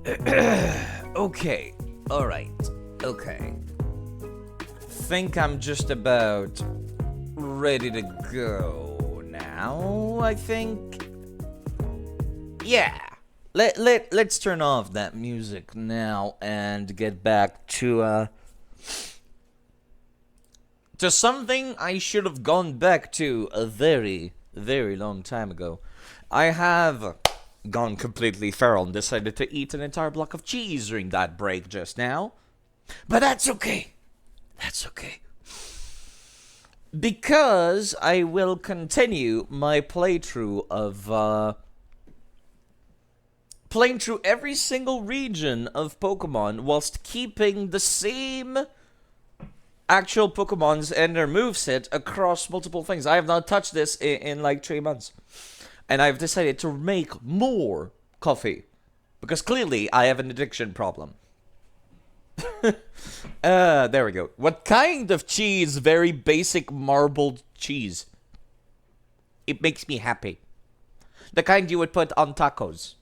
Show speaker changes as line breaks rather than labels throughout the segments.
Okay. Alright. Okay. Think I'm just about ready to go now, I think. Yeah. Let's turn off that music now and get back to something I should have gone back to a very, very long time ago. I have gone completely feral and decided to eat an entire block of cheese during that break just now. But that's okay. That's okay. Because I will continue my playthrough of playing through every single region of Pokemon whilst keeping the same actual Pokemons and their moveset across multiple things. I have not touched this in like 3 months. And I've decided to make more coffee. Because clearly I have an addiction problem. There we go. What kind of cheese? Very basic marbled cheese. It makes me happy. The kind you would put on tacos.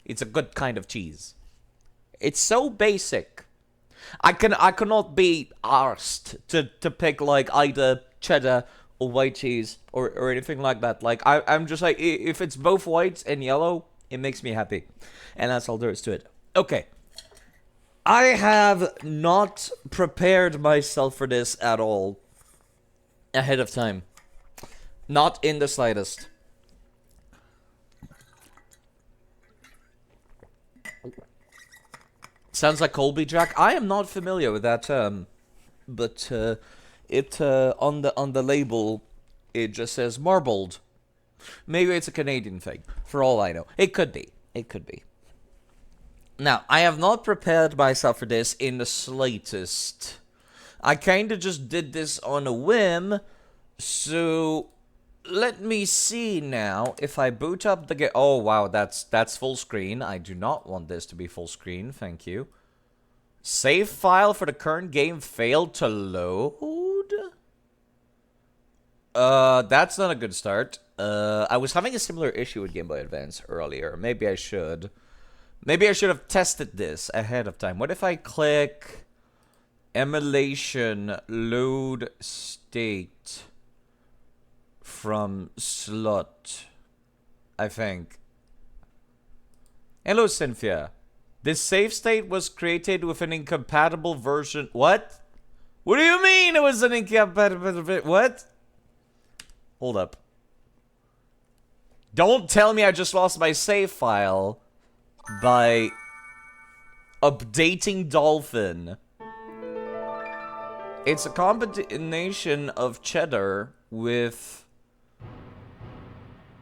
It's a good kind of cheese. It's so basic. I cannot be arsed to pick like either cheddar or white cheese or anything like that. Like I'm just like, if it's both white and yellow, it makes me happy. And that's all there is to it. Okay. I have not prepared myself for this at all ahead of time. Not in the slightest. Sounds like Colby Jack. I am not familiar with that term, but it on the label it just says marbled. Maybe it's a Canadian thing. For all I know, it could be. It could be. Now, I have not prepared myself for this in the slightest. I kind of just did this on a whim. So, let me see now if I boot up the game. Oh, wow, that's full screen. I do not want this to be full screen. Thank you. Save file for the current game failed to load? That's not a good start. I was having a similar issue with Game Boy Advance earlier. Maybe I should. Maybe I should have tested this ahead of time. What if I click emulation load state from slot? I think. Hello, Cynthia. This save state was created with an incompatible version. What? What do you mean it was an incompatible? What? Hold up. Don't tell me I just lost my save file by updating Dolphin. It's a combination of cheddar with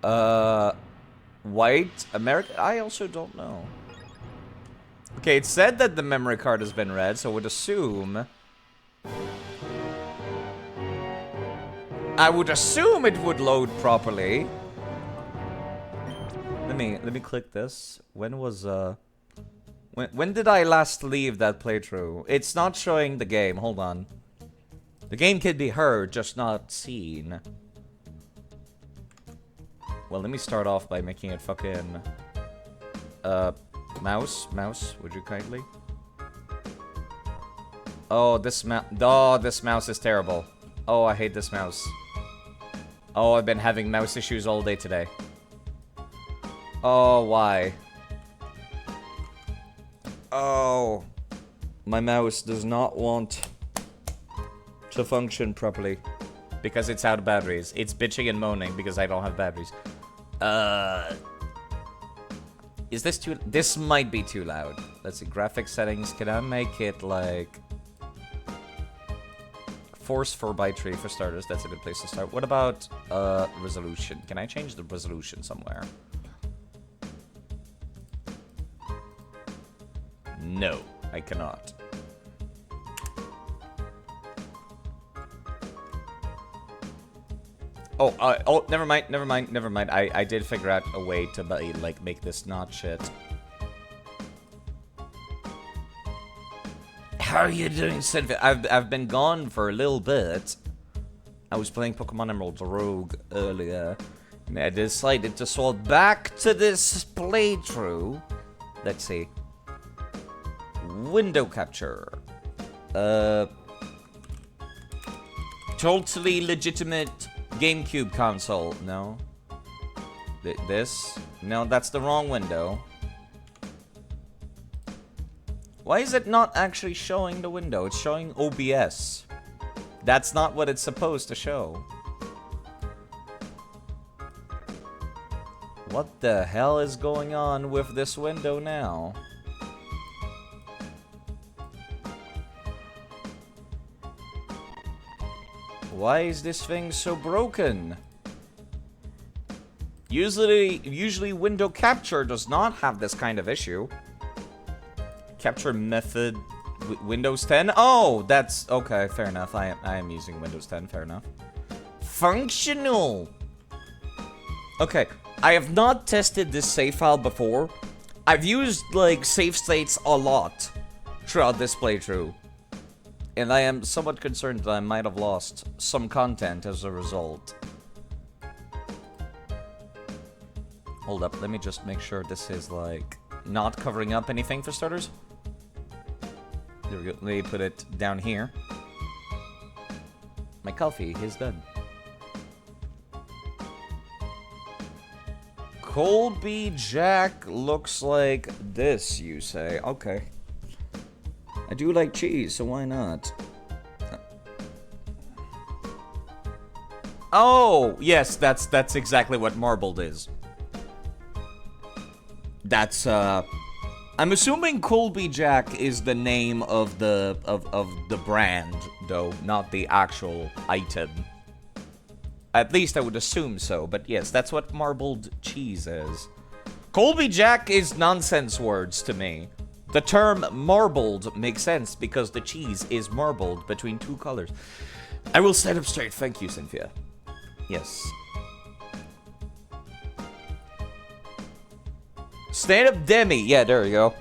white American. I also don't know. Okay, it said that the memory card has been read, so I would assume it would load properly. Let me click this. When was when did I last leave that playthrough? It's not showing the game. Hold on. The game can be heard, just not seen. Well, let me start off by making it fucking mouse, would you kindly? Oh, this mouse is terrible. Oh, I hate this mouse. Oh, I've been having mouse issues all day today. Oh, why? Oh. My mouse does not want to function properly. Because it's out of batteries. It's bitching and moaning because I don't have batteries. Is this too... This might be too loud. Let's see. Graphics settings. Can I make it like... Force 4x3 for starters. That's a good place to start. What about resolution? Can I change the resolution somewhere? No, I cannot. Oh, never mind. I did figure out a way to, like, make this not shit. How are you doing, Sylvia? I've been gone for a little bit. I was playing Pokemon Emerald Rogue earlier. And I decided to swap back to this playthrough. Let's see. Window capture. Totally legitimate GameCube console. No. This? No, that's the wrong window. Why is it not actually showing the window? It's showing OBS. That's not what it's supposed to show. What the hell is going on with this window now? Why is this thing so broken? Usually window capture does not have this kind of issue. Capture method, Windows 10? Oh, that's, okay, fair enough. I am using Windows 10, fair enough. Functional! Okay, I have not tested this save file before. I've used, like, save states a lot throughout this playthrough. And I am somewhat concerned that I might have lost some content as a result. Hold up, let me just make sure this is, like, not covering up anything for starters. There we go, let me put it down here. My coffee is done. Colby Jack looks like this, you say. Okay. I do like cheese, so why not? Oh, yes, that's exactly what marbled is. That's I'm assuming Colby Jack is the name of the brand, though, not the actual item. At least I would assume so, but yes, that's what marbled cheese is. Colby Jack is nonsense words to me. The term marbled makes sense because the cheese is marbled between two colors. I will stand up straight. Thank you, Cynthia. Yes. Stand up demi. Yeah, there we go.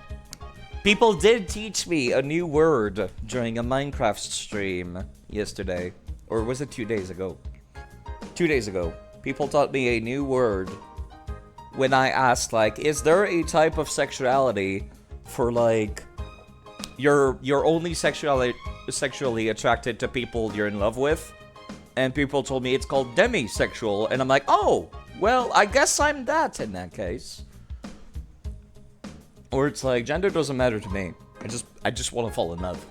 People did teach me a new word during a Minecraft stream yesterday. Or was it 2 days ago? 2 days ago. People taught me a new word when I asked, like, is there a type of sexuality for, like, you're only sexually attracted to people you're in love with? And people told me it's called demisexual, and I'm like, oh, well, I guess I'm that in that case. Or it's like, gender doesn't matter to me. I just want to fall in love.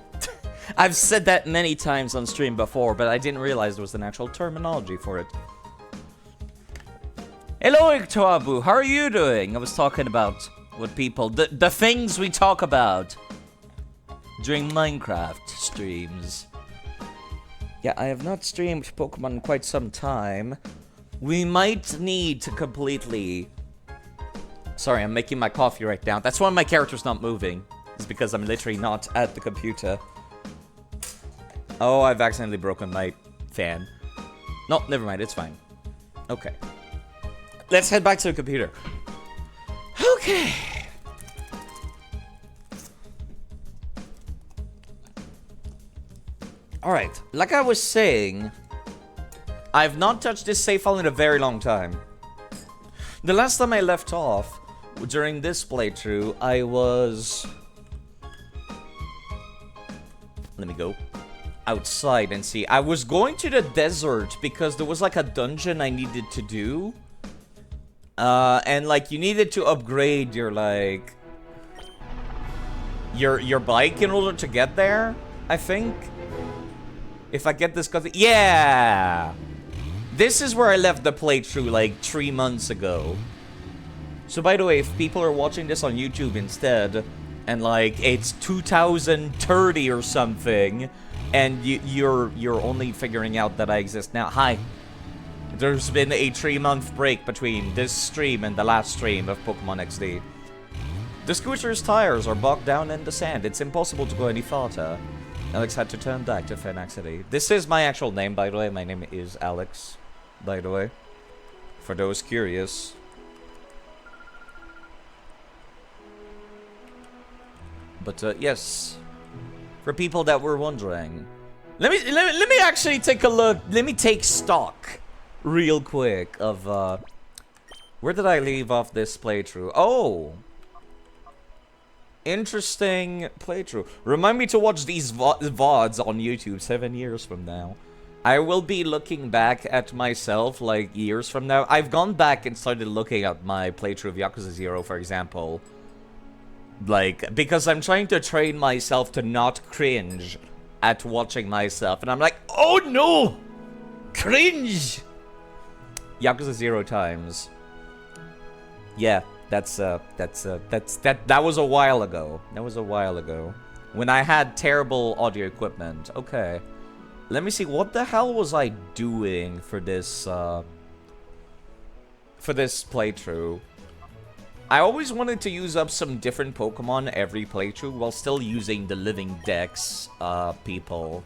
I've said that many times on stream before, but I didn't realize there was an actual terminology for it. Hello, Iktoabu, how are you doing? I was talking about what people, the things we talk about during Minecraft streams. Yeah, I have not streamed Pokemon in quite some time. We might need to completely... Sorry, I'm making my coffee right now. That's why my character's not moving. It's because I'm literally not at the computer. Oh, I've accidentally broken my fan. No, never mind, it's fine. Okay. Let's head back to the computer. Okay. Alright, like I was saying, I've not touched this save file in a very long time. The last time I left off, during this playthrough, I was... Let me go outside and see. I was going to the desert because there was like a dungeon I needed to do. And like you needed to upgrade your like... Your bike in order to get there, I think. If I get this... Yeah! This is where I left the playthrough like 3 months ago. So by the way, if people are watching this on YouTube instead, and like it's 2030 or something, and you're only figuring out that I exist now, hi. There's been a 3-month break between this stream and the last stream of Pokemon XD. The scooter's tires are bogged down in the sand. It's impossible to go any farther. Alex had to turn back to Phenaxity. This is my actual name, by the way. My name is Alex, by the way. For those curious. But, yes. For people that were wondering. Let me actually take a look. Let me take stock real quick of, where did I leave off this playthrough? Oh! Interesting playthrough. Remind me to watch these VODs on YouTube 7 years from now. I will be looking back at myself, like, years from now. I've gone back and started looking at my playthrough of Yakuza 0, for example. Like, because I'm trying to train myself to not cringe at watching myself. And I'm like, oh no! Cringe! Yakuza 0 times. Yeah, that was a while ago. That was a while ago. When I had terrible audio equipment. Okay. Let me see, what the hell was I doing for this playthrough? I always wanted to use up some different Pokemon every playthrough while still using the LivingDex people.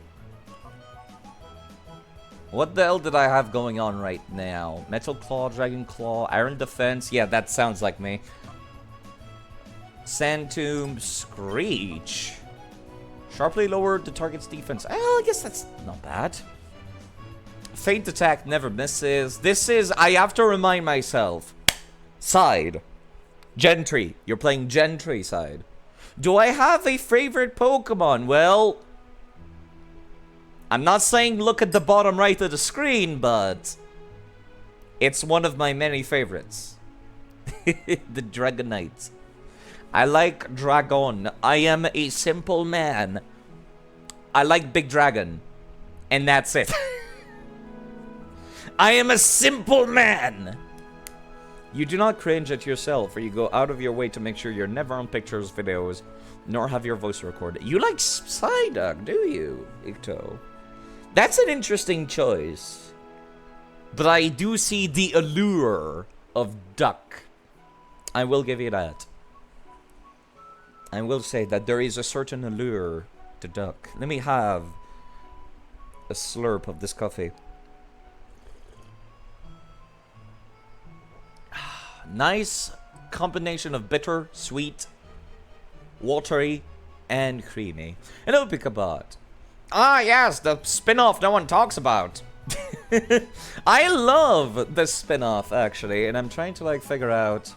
What the hell did I have going on right now? Metal Claw, Dragon Claw, Iron Defense. Yeah, that sounds like me. Sand Tomb, Screech. Sharply lowered the target's defense. Well, I guess that's not bad. Feint Attack never misses. This is, I have to remind myself. Side. Gentry. You're playing Gentry side. Do I have a favorite Pokemon? Well, I'm not saying look at the bottom right of the screen, but it's one of my many favorites. The Dragonite. I like Dragon. I am a simple man. I like Big Dragon. And that's it. I am a simple man. You do not cringe at yourself, or you go out of your way to make sure you're never on pictures, videos, nor have your voice recorded. You like Psyduck, do you, Icto? That's an interesting choice. But I do see the allure of Duck. I will give you that. I will say that there is a certain allure to Duck. Let me have a slurp of this coffee. Nice combination of bitter, sweet, watery, and creamy. Hello, Picabot. Ah, yes, the spin-off no one talks about. I love the spin-off, actually, and I'm trying to, like, figure out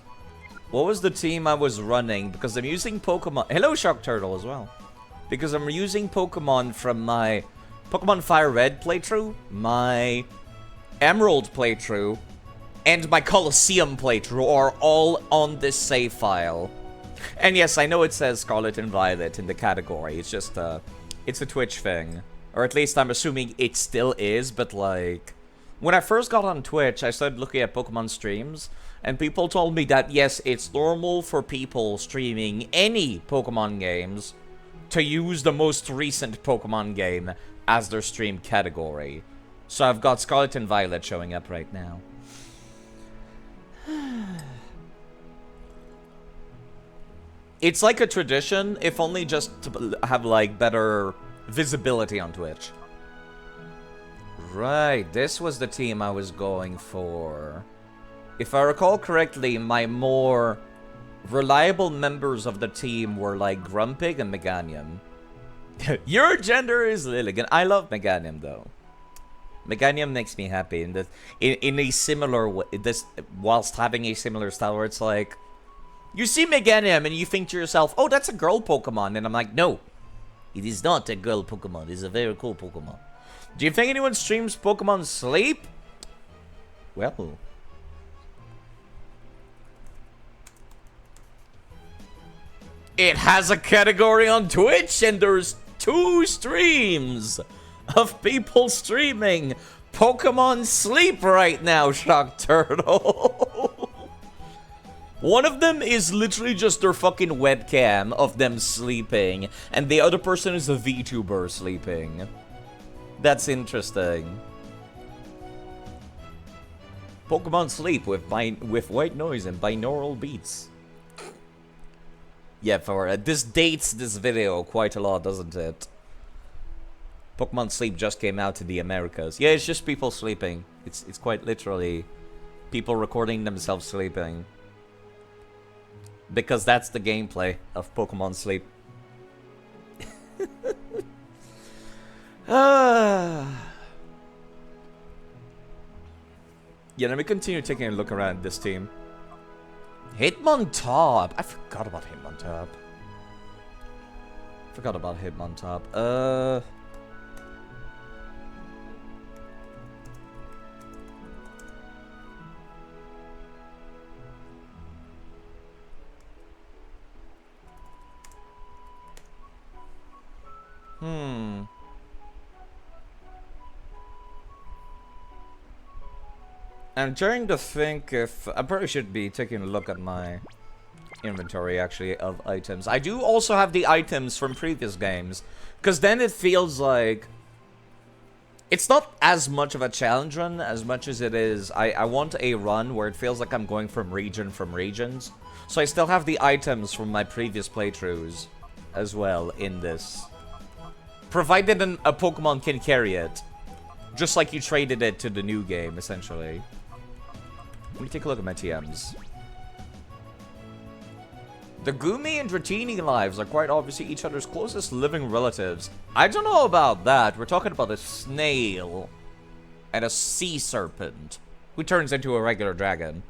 what was the team I was running, because I'm using Pokemon... Hello, Shark Turtle, as well. Because I'm using Pokemon from my Pokemon Fire Red playthrough, my Emerald playthrough, and my Colosseum playthrough are all on this save file. And yes, I know it says Scarlet and Violet in the category. It's just, it's a Twitch thing. Or at least I'm assuming it still is, but like... When I first got on Twitch, I started looking at Pokemon streams, and people told me that, yes, it's normal for people streaming any Pokemon games to use the most recent Pokemon game as their stream category. So I've got Scarlet and Violet showing up right now. It's like a tradition, if only just to have, like, better visibility on Twitch. Right, this was the team I was going for. If I recall correctly, my more reliable members of the team were, like, Grumpig and Meganium. Your gender is Lilligan. I love Meganium, though. Meganium makes me happy in a similar way, whilst having a similar style where it's like, you see Meganium and you think to yourself, oh, that's a girl Pokemon, and I'm like, no, it is not a girl Pokemon, it's a very cool Pokemon. Do you think anyone streams Pokemon Sleep? Well, it has a category on Twitch, and there's 2 streams of people streaming Pokemon Sleep right now, Shock Turtle. One of them is literally just their fucking webcam of them sleeping, and the other person is a VTuber sleeping. That's interesting. Pokemon Sleep with white noise and binaural beats. Yeah, for this dates this video quite a lot, doesn't it? Pokemon Sleep just came out to the Americas. Yeah, it's just people sleeping. It's quite literally people recording themselves sleeping. Because that's the gameplay of Pokemon Sleep. Yeah, let me continue taking a look around this team. Hitmontop! I forgot about Hitmontop. Forgot about him on top. I'm trying to think if... I probably should be taking a look at my inventory, actually, of items. I do also have the items from previous games, because then it feels like... It's not as much of a challenge run as much as it is... I want a run where it feels like I'm going from regions. So I still have the items from my previous playthroughs as well in this. Provided a Pokemon can carry it. Just like you traded it to the new game, essentially. Let me take a look at my TMs. The Gumi and Dratini lives are quite obviously each other's closest living relatives. I don't know about that. We're talking about a snail and a sea serpent who turns into a regular dragon.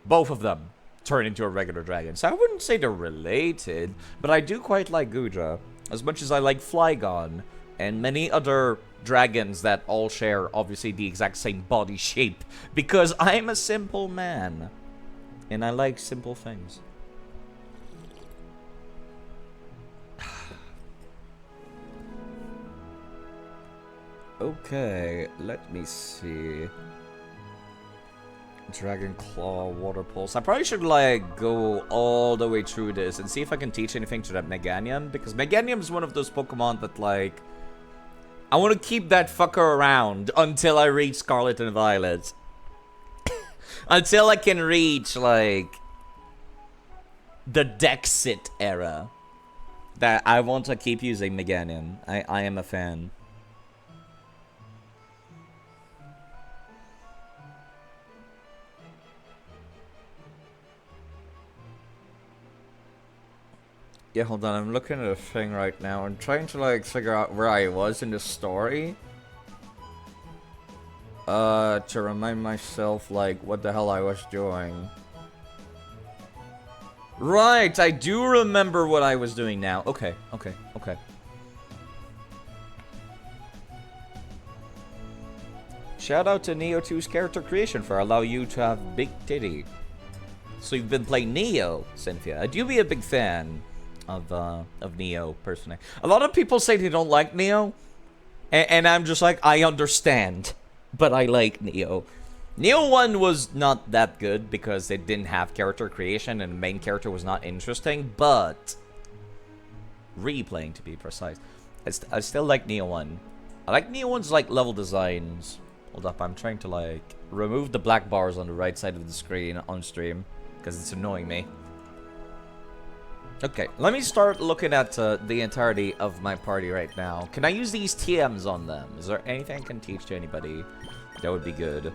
Both of them turn into a regular dragon. So I wouldn't say they're related, but I do quite like Gudra. As much as I like Flygon and many other dragons that all share, obviously, the exact same body shape. Because I'm a simple man. And I like simple things. Okay, let me see. Dragon Claw, Water Pulse. I probably should, like, go all the way through this and see if I can teach anything to that Meganium. Because Meganium is one of those Pokemon that, like... I want to keep that fucker around until I reach Scarlet and Violet. Until I can reach, like, the Dexit era. That I want to keep using Meganium. I am a fan. Yeah, hold on, I'm looking at a thing right now. I'm trying to, like, figure out where I was in the story. To remind myself, like, what the hell I was doing. Right, I do remember what I was doing now. Okay. Shout out to Neo2's character creation for allowing you to have big titty. So you've been playing Neo, Cynthia. I do be a big fan of Neo, personally. A lot of people say they don't like Neo, and I'm just like, I understand, but I like Neo. Neo 1 was not that good because it didn't have character creation and the main character was not interesting, but replaying, to be precise, I still like Neo 1. I like Neo 1's like level designs. Hold up, I'm trying to like remove the black bars on the right side of the screen on stream because it's annoying me. Okay, let me start looking at the entirety of my party right now. Can I use these TMs on them? Is there anything I can teach to anybody? That would be good.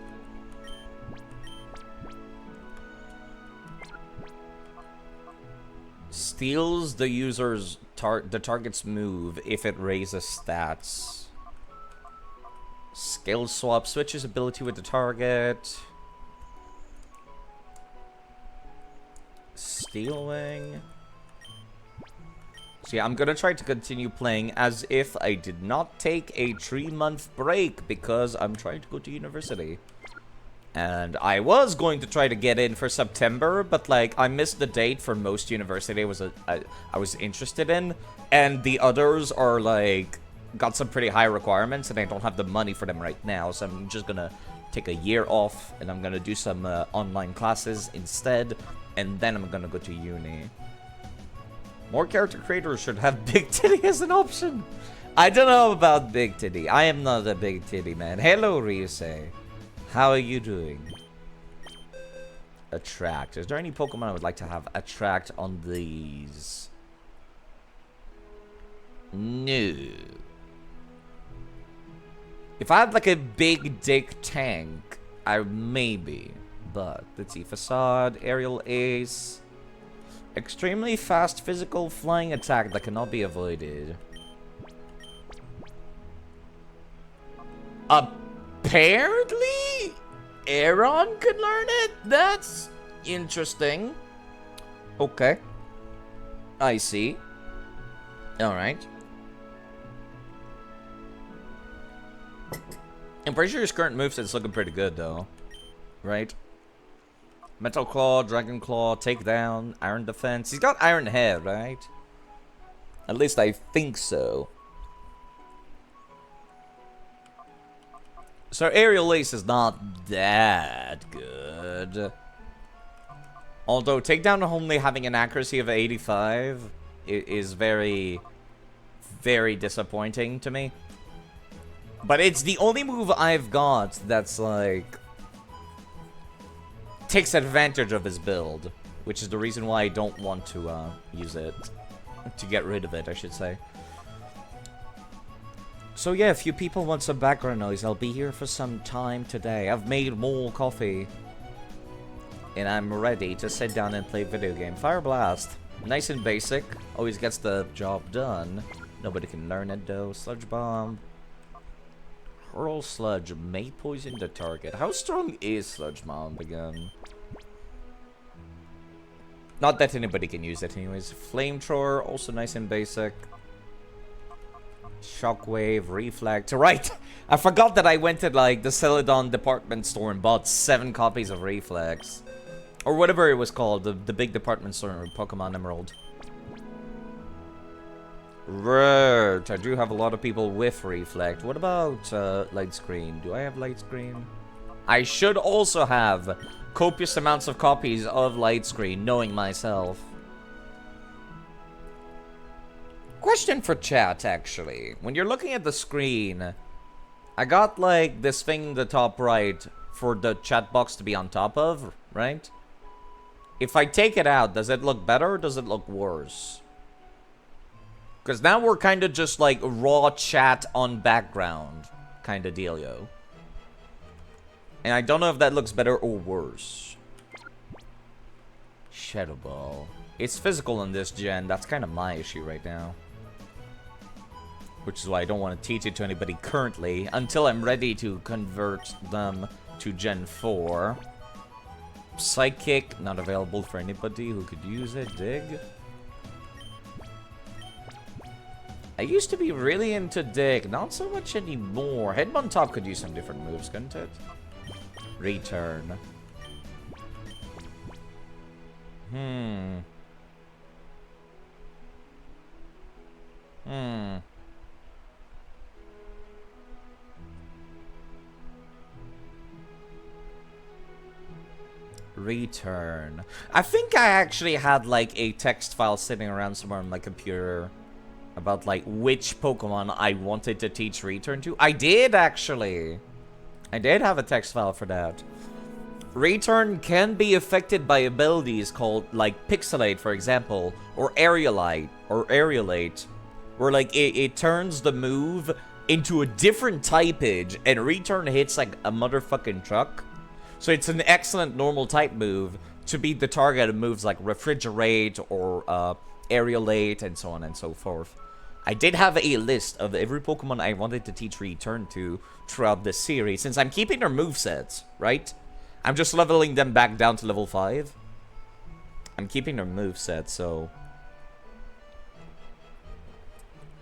Steals the user's the target's move if it raises stats. Skill swap switches ability with the target. Stealing. See, I'm gonna try to continue playing as if I did not take a 3-month break because I'm trying to go to university. And I was going to try to get in for September, but like I missed the date for most university I was interested in, and the others are like got some pretty high requirements, and I don't have the money for them right now. So I'm just gonna take a year off, and I'm gonna do some online classes instead, and then I'm gonna go to uni. More character creators should have big titty as an option. I don't know about big titty. I am not a big titty man. Hello, Ryusei. How are you doing? Attract. Is there any Pokemon I would like to have attract on these? No. If I had like a big dick tank, I maybe. But let's see. Facade, Aerial Ace. Extremely fast physical flying attack that cannot be avoided. Apparently, Aaron could learn it? That's interesting. Okay. I see. Alright. I'm pretty sure his current moveset's looking pretty good, though. Right? Metal Claw, Dragon Claw, Takedown, Iron Defense. He's got Iron Head, right? At least I think so. So Aerial Ace is not that good. Although Takedown only having an accuracy of 85 is very, very disappointing to me. But it's the only move I've got that's like takes advantage of his build, which is the reason why I don't want to use it. To get rid of it, I should say. So yeah, if you people want some background noise, I'll be here for some time today. I've made more coffee. And I'm ready to sit down and play video game. Fire Blast. Nice and basic. Always gets the job done. Nobody can learn it though. Sludge Bomb. Hurl Sludge may poison the target. How strong is Sludge Bomb again? Not that anybody can use it anyways. Flamethrower, also nice and basic. Shockwave, Reflect. Right! I forgot that I went to like the Celadon department store and bought 7 copies of Reflex. Or whatever it was called, the big department store in Pokemon Emerald. Right, I do have a lot of people with Reflect. What about Light Screen? Do I have Light Screen? I should also have copious amounts of copies of Light Screen, knowing myself. Question for chat, actually. When you're looking at the screen, I got like this thing in the top right for the chat box to be on top of, right? If I take it out, does it look better or does it look worse? Because now we're kind of just like raw chat on background kind of dealio. And I don't know if that looks better or worse. Shadow Ball. It's physical in this gen. That's kind of my issue right now. Which is why I don't want to teach it to anybody currently until I'm ready to convert them to Gen 4. Psychic, not available for anybody who could use it. Dig. I used to be really into Dig, not so much anymore. Headbun Top could use some different moves, couldn't it? Return. Return. I think I actually had like a text file sitting around somewhere on my computer about like which Pokemon I wanted to teach Return to. I did actually. I did have a text file for that. Return can be affected by abilities called like Pixelate, for example, or Aerialate, where like it turns the move into a different typage, and Return hits like a motherfucking truck. So it's an excellent normal type move to beat the target of moves like Refrigerate or Aerialate and so on and so forth. I did have a list of every Pokemon I wanted to teach Return to throughout this series, since I'm keeping their movesets, right? I'm just leveling them back down to level 5. I'm keeping their movesets, so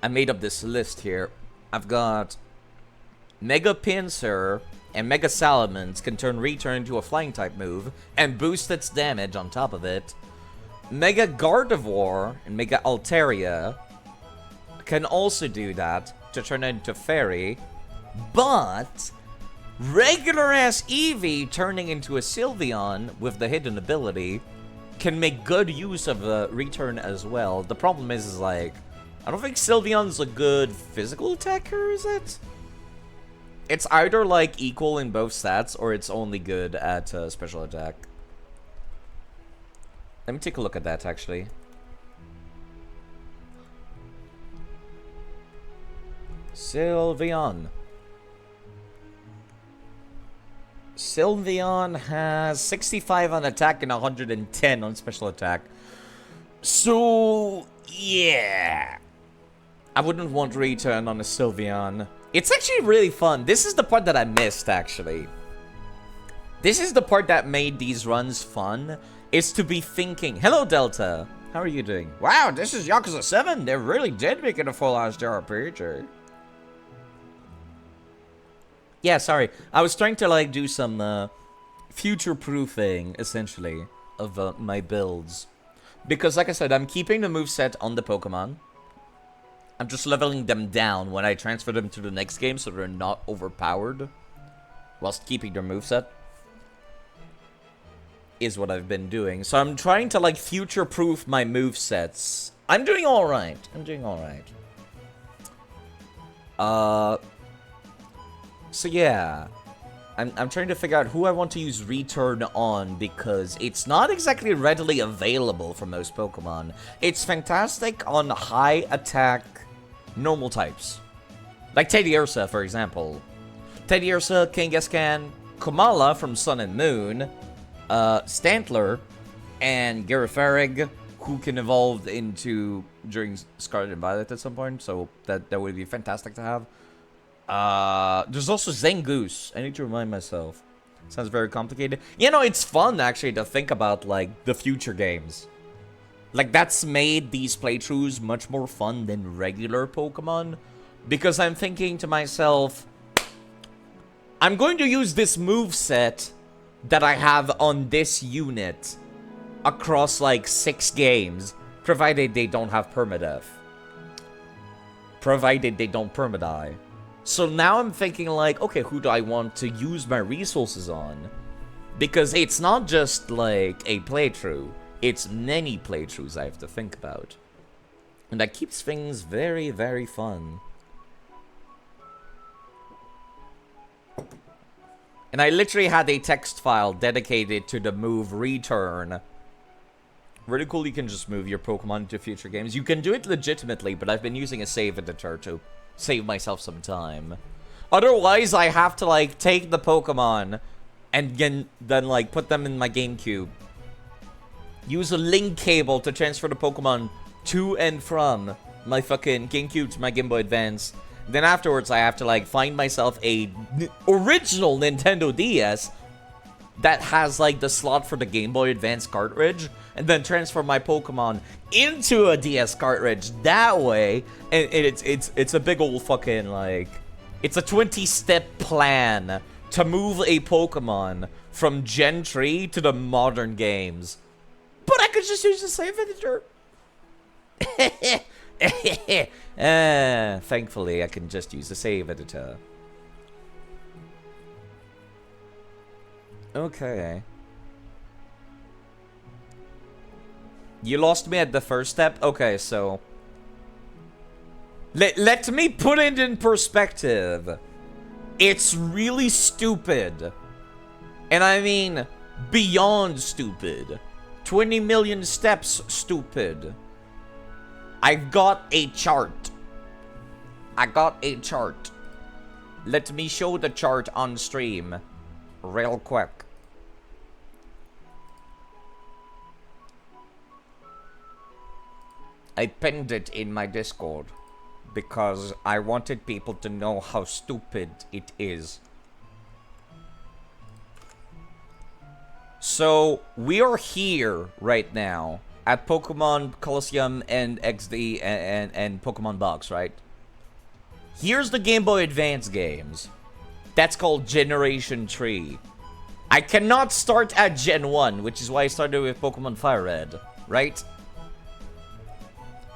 I made up this list here. I've got Mega Pinsir and Mega Salamence can turn Return into a flying type move and boost its damage on top of it. Mega Gardevoir and Mega Altaria can also do that to turn it into Fairy, but regular ass Eevee turning into a Sylveon with the hidden ability can make good use of the Return as well. The problem is like, I don't think Sylveon's a good physical attacker, is it? It's either like equal in both stats or it's only good at special attack. Let me take a look at that actually. Sylveon. Sylveon has 65 on attack and 110 on special attack. So, yeah. I wouldn't want Return on a Sylveon. It's actually really fun. This is the part that I missed, actually. This is the part that made these runs fun. Is to be thinking. Hello, Delta. How are you doing? Wow, this is Yakuza 7. They really did make it a full-ass JRPG. Yeah, sorry. I was trying to, like, do some, future-proofing, essentially, of, my builds. Because, like I said, I'm keeping the moveset on the Pokemon. I'm just leveling them down when I transfer them to the next game so they're not overpowered. Whilst keeping their moveset. Is what I've been doing. So I'm trying to, like, future-proof my movesets. I'm doing alright. I'm doing alright. So yeah. I'm trying to figure out who I want to use Return on, because it's not exactly readily available for most Pokemon. It's fantastic on high attack normal types. Like Teddiursa, for example. Teddiursa, Kangaskhan, Komala from Sun and Moon, Stantler, and Girafarig, who can evolve into during Scarlet and Violet at some point, so that would be fantastic to have. There's also Zangoose. I need to remind myself. Sounds very complicated. You know, it's fun, actually, to think about, like, the future games. Like, that's made these playthroughs much more fun than regular Pokemon, because I'm thinking to myself, I'm going to use this moveset that I have on this unit across, like, 6 games, provided they don't have Permadeath. Provided they don't Permadie. So now I'm thinking, like, okay, who do I want to use my resources on? Because it's not just, like, a playthrough. It's many playthroughs I have to think about. And that keeps things very, very fun. And I literally had a text file dedicated to the move Return. Really cool, you can just move your Pokemon into future games. You can do it legitimately, but I've been using a save editor to save myself some time. Otherwise, I have to, like, take the Pokemon and then like, put them in my GameCube. Use a link cable to transfer the Pokemon to and from my fucking GameCube to my Game Boy Advance. Then afterwards, I have to, like, find myself a original Nintendo DS that has, like, the slot for the Game Boy Advance cartridge, and then transfer my Pokemon into a DS cartridge that way. And it's a big old fucking, like, it's a 20-step plan to move a Pokemon from Gen 3 to the modern games. But I could just use the save editor. Thankfully, I can just use the save editor. Okay. You lost me at the first step? Okay, so... Let me put it in perspective. It's really stupid. And I mean, beyond stupid. 20 million steps stupid. I've got a chart. I got a chart. Let me show the chart on stream. Real quick. I pinned it in my Discord because I wanted people to know how stupid it is. So, we are here right now at Pokemon Colosseum and XD and Pokemon Box, right? Here's the Game Boy Advance games. That's called Generation 3. I cannot start at Gen 1, which is why I started with Pokemon Fire Red, right?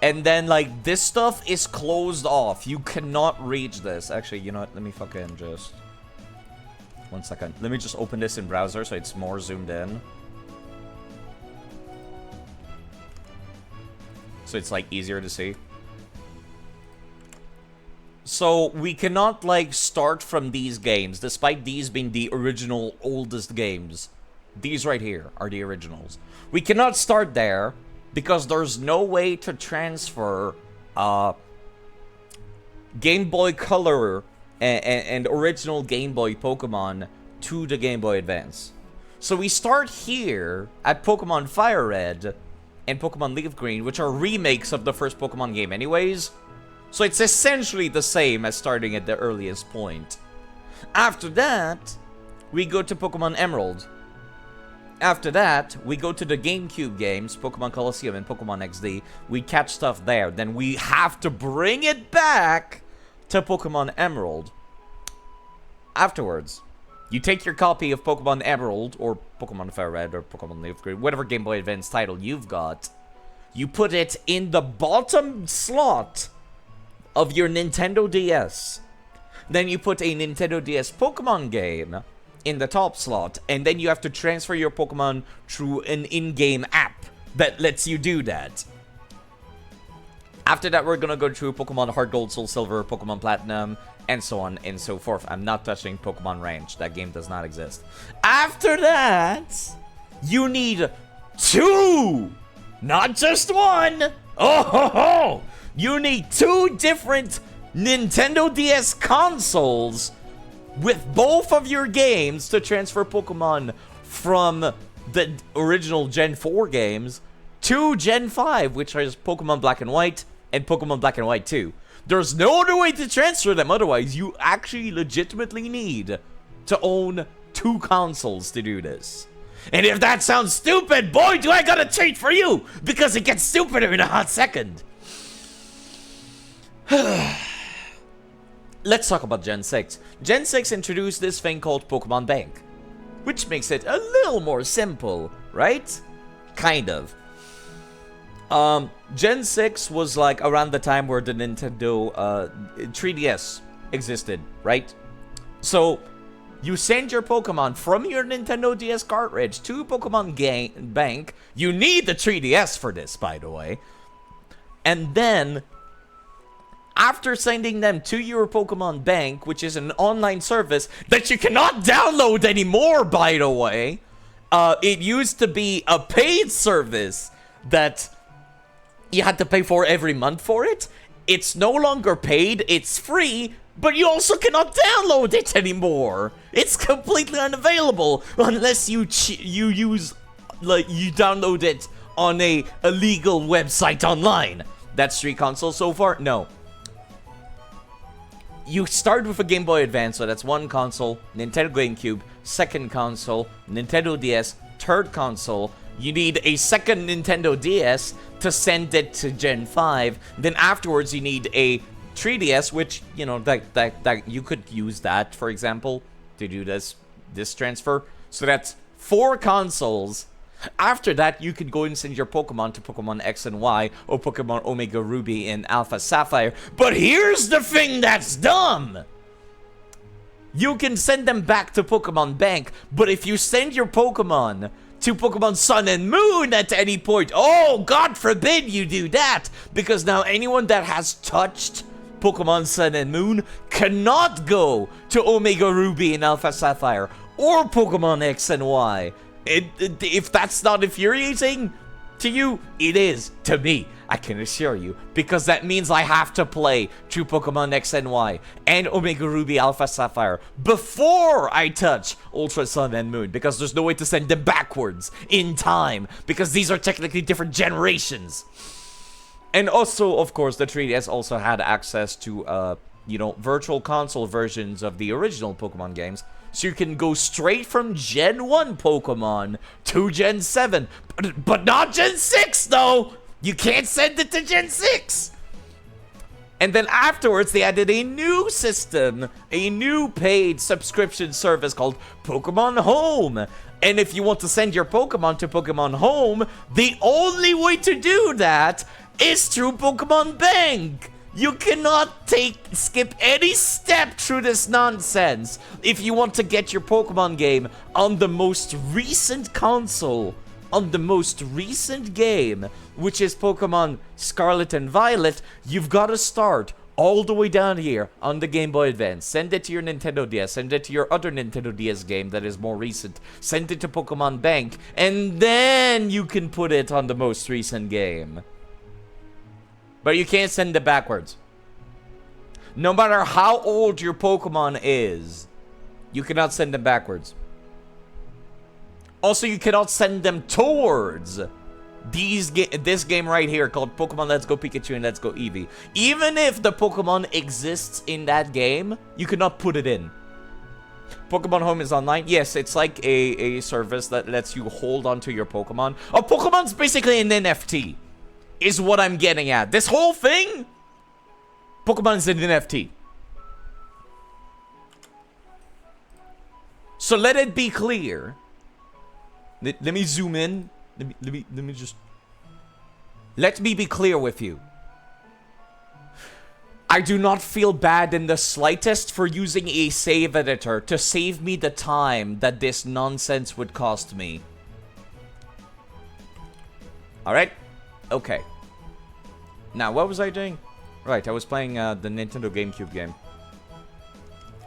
And then, like, this stuff is closed off. You cannot reach this. Actually, you know what? Let me fucking just... 1 second. Let me just open this in browser so it's more zoomed in. So it's, like, easier to see. So, we cannot, like, start from these games, despite these being the original, oldest games. These right here are the originals. We cannot start there, because there's no way to transfer, Game Boy Color and original Game Boy Pokemon to the Game Boy Advance. So we start here at Pokemon Fire Red and Pokemon Leaf Green, which are remakes of the first Pokemon game anyways. So it's essentially the same as starting at the earliest point. After that, we go to Pokemon Emerald. After that, we go to the GameCube games, Pokemon Colosseum and Pokemon XD. We catch stuff there. Then we have to bring it back to Pokemon Emerald. Afterwards, you take your copy of Pokemon Emerald, or Pokemon Fire Red, or Pokemon Leaf Green, whatever Game Boy Advance title you've got. You put it in the bottom slot of your Nintendo DS. Then you put a Nintendo DS Pokemon game in the top slot, and then you have to transfer your Pokemon through an in-game app that lets you do that. After that, we're gonna go through Pokemon Heart Gold, Soul Silver, Pokemon Platinum, and so on and so forth. I'm not touching Pokemon Ranch. That game does not exist. After that, you need 2! Not just 1! Oh ho ho! You need 2 different Nintendo DS consoles with both of your games to transfer Pokemon from the original Gen 4 games to Gen 5, which is Pokemon Black and White and Pokemon Black and White 2. There's no other way to transfer them, otherwise you actually legitimately need to own 2 consoles to do this. And if that sounds stupid, boy, do I got a treat for you, because it gets stupider in a hot second. Let's talk about Gen 6. Gen 6 introduced this thing called Pokemon Bank, which makes it a little more simple, right? Kind of. Gen 6 was like around the time where the Nintendo 3DS existed, right? So, you send your Pokemon from your Nintendo DS cartridge to Pokemon Bank. You need the 3DS for this, by the way. And then, after sending them to your Pokemon Bank, which is an online service that you cannot download anymore, by the way. It used to be a paid service that you had to pay for every month for it. It's no longer paid, it's free, but you also cannot download it anymore. It's completely unavailable unless you use, like, you download it on a illegal website online. That's 3 consoles so far? No. You start with a Game Boy Advance, so that's 1 console, Nintendo GameCube, 2nd console, Nintendo DS, 3rd console. You need a 2nd Nintendo DS to send it to Gen 5. Then afterwards, you need a 3DS, which, you know, that you could use that, for example, to do this transfer. So that's 4 consoles. After that, you can go and send your Pokemon to Pokemon X and Y, or Pokemon Omega Ruby and Alpha Sapphire. But here's the thing that's dumb! You can send them back to Pokemon Bank, but if you send your Pokemon to Pokemon Sun and Moon at any point, oh, God forbid you do that! Because now anyone that has touched Pokemon Sun and Moon cannot go to Omega Ruby and Alpha Sapphire, or Pokemon X and Y. If that's not infuriating to you, it is to me, I can assure you, because that means I have to play through Pokemon X and Y and Omega Ruby Alpha Sapphire before I touch Ultra Sun and Moon, because there's no way to send them backwards in time, because these are technically different generations. And also, of course, the 3DS also had access to, you know, virtual console versions of the original Pokemon games. So you can go straight from Gen 1 Pokemon to Gen 7. But not Gen 6, though! You can't send it to Gen 6! And then afterwards, they added a new system, a new paid subscription service called Pokemon Home. And if you want to send your Pokemon to Pokemon Home, the only way to do that is through Pokemon Bank. You cannot skip any step through this nonsense if you want to get your Pokemon game on the most recent console, on the most recent game, which is Pokemon Scarlet and Violet. You've got to start all the way down here on the Game Boy Advance. Send it to your Nintendo DS, send it to your other Nintendo DS game that is more recent, send it to Pokemon Bank, and then you can put it on the most recent game. But you can't send it backwards. No matter how old your Pokemon is, you cannot send them backwards. Also, you cannot send them towards this game right here called Pokemon Let's Go Pikachu and Let's Go Eevee. Even if the Pokemon exists in that game, you cannot put it in. Pokemon Home is online. Yes, it's like a service that lets you hold onto your Pokemon. A Pokemon's basically an NFT, is what I'm getting at. This whole thing, Pokemon is an NFT. So let it be clear. Let me zoom in. Let me be clear with you. I do not feel bad in the slightest for using a save editor to save me the time that this nonsense would cost me. Alright? Okay. Now, what was I doing? Right, I was playing the Nintendo GameCube game.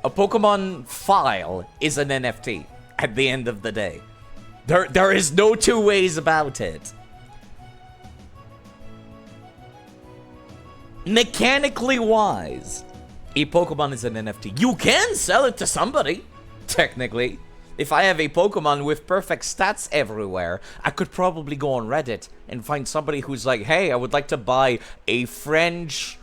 A Pokemon file is an NFT at the end of the day. There is no two ways about it. Mechanically wise, a Pokemon is an NFT. You can sell it to somebody, technically. If I have a Pokemon with perfect stats everywhere, I could probably go on Reddit and find somebody who's like, hey, I would like to buy a French,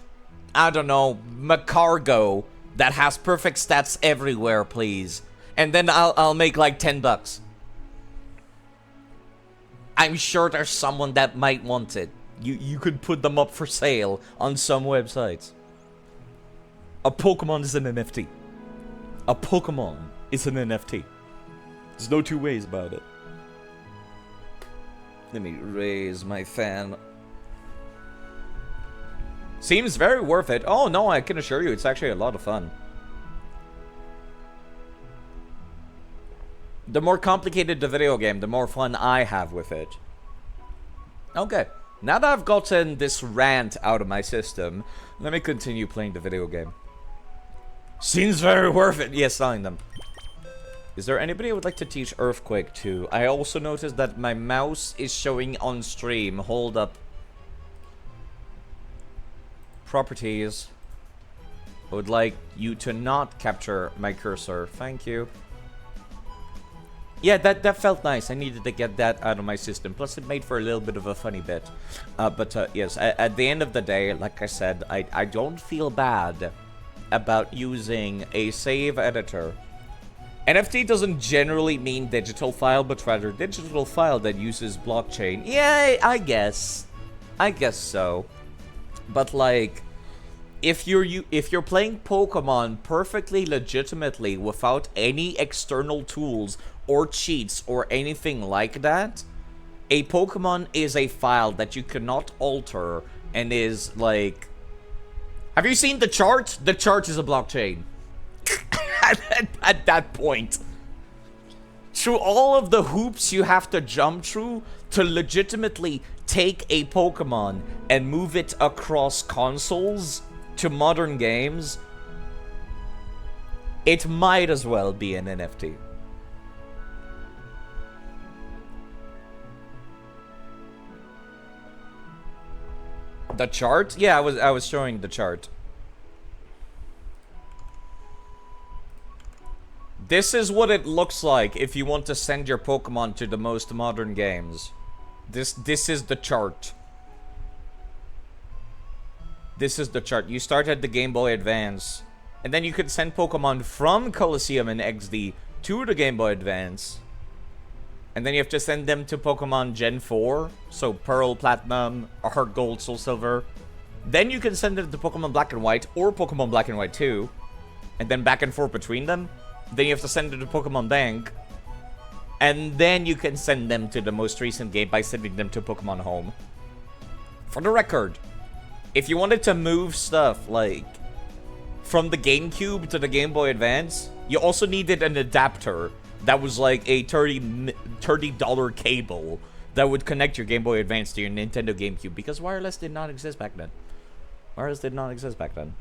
I don't know, Macargo that has perfect stats everywhere, please. And then I'll make like $10. I'm sure there's someone that might want it. You could put them up for sale on some websites. A Pokemon is an NFT. A Pokemon is an NFT. There's no two ways about it. Let me raise my fan. Seems very worth it. Oh no, I can assure you it's actually a lot of fun. The more complicated the video game, the more fun I have with it. Okay. Now that I've gotten this rant out of my system, let me continue playing the video game. Seems very worth it. Yes, selling them. Is there anybody who would like to teach Earthquake to? I also noticed that my mouse is showing on stream. Hold up. Properties. I would like you to not capture my cursor. Thank you. Yeah, that felt nice. I needed to get that out of my system. Plus, it made for a little bit of a funny bit. Yes, at the end of the day, like I said, I don't feel bad about using a save editor. NFT doesn't generally mean digital file, but rather digital file that uses blockchain. Yeah, I guess. I guess so. But, like, if you're playing Pokemon perfectly legitimately without any external tools or cheats or anything like that, a Pokemon is a file that you cannot alter and is like... Have you seen the chart? The chart is a blockchain. at that point. Through all of the hoops you have to jump through to legitimately take a Pokemon and move it across consoles to modern games, it might as well be an NFT. The chart? Yeah, I was showing the chart. This is what it looks like if you want to send your Pokemon to the most modern games. This is the chart. This is the chart. You start at the Game Boy Advance, and then you could send Pokemon from Colosseum and XD to the Game Boy Advance. And then you have to send them to Pokemon Gen 4, so Pearl, Platinum, or Heart Gold, Soul Silver. Then you can send them to Pokemon Black and White, or Pokemon Black and White 2, and then back and forth between them. Then you have to send them to Pokemon Bank, and then you can send them to the most recent game by sending them to Pokemon Home. For the record, if you wanted to move stuff, like, from the GameCube to the Game Boy Advance, you also needed an adapter that was like a $30 cable that would connect your Game Boy Advance to your Nintendo GameCube, because wireless did not exist back then. Wireless did not exist back then.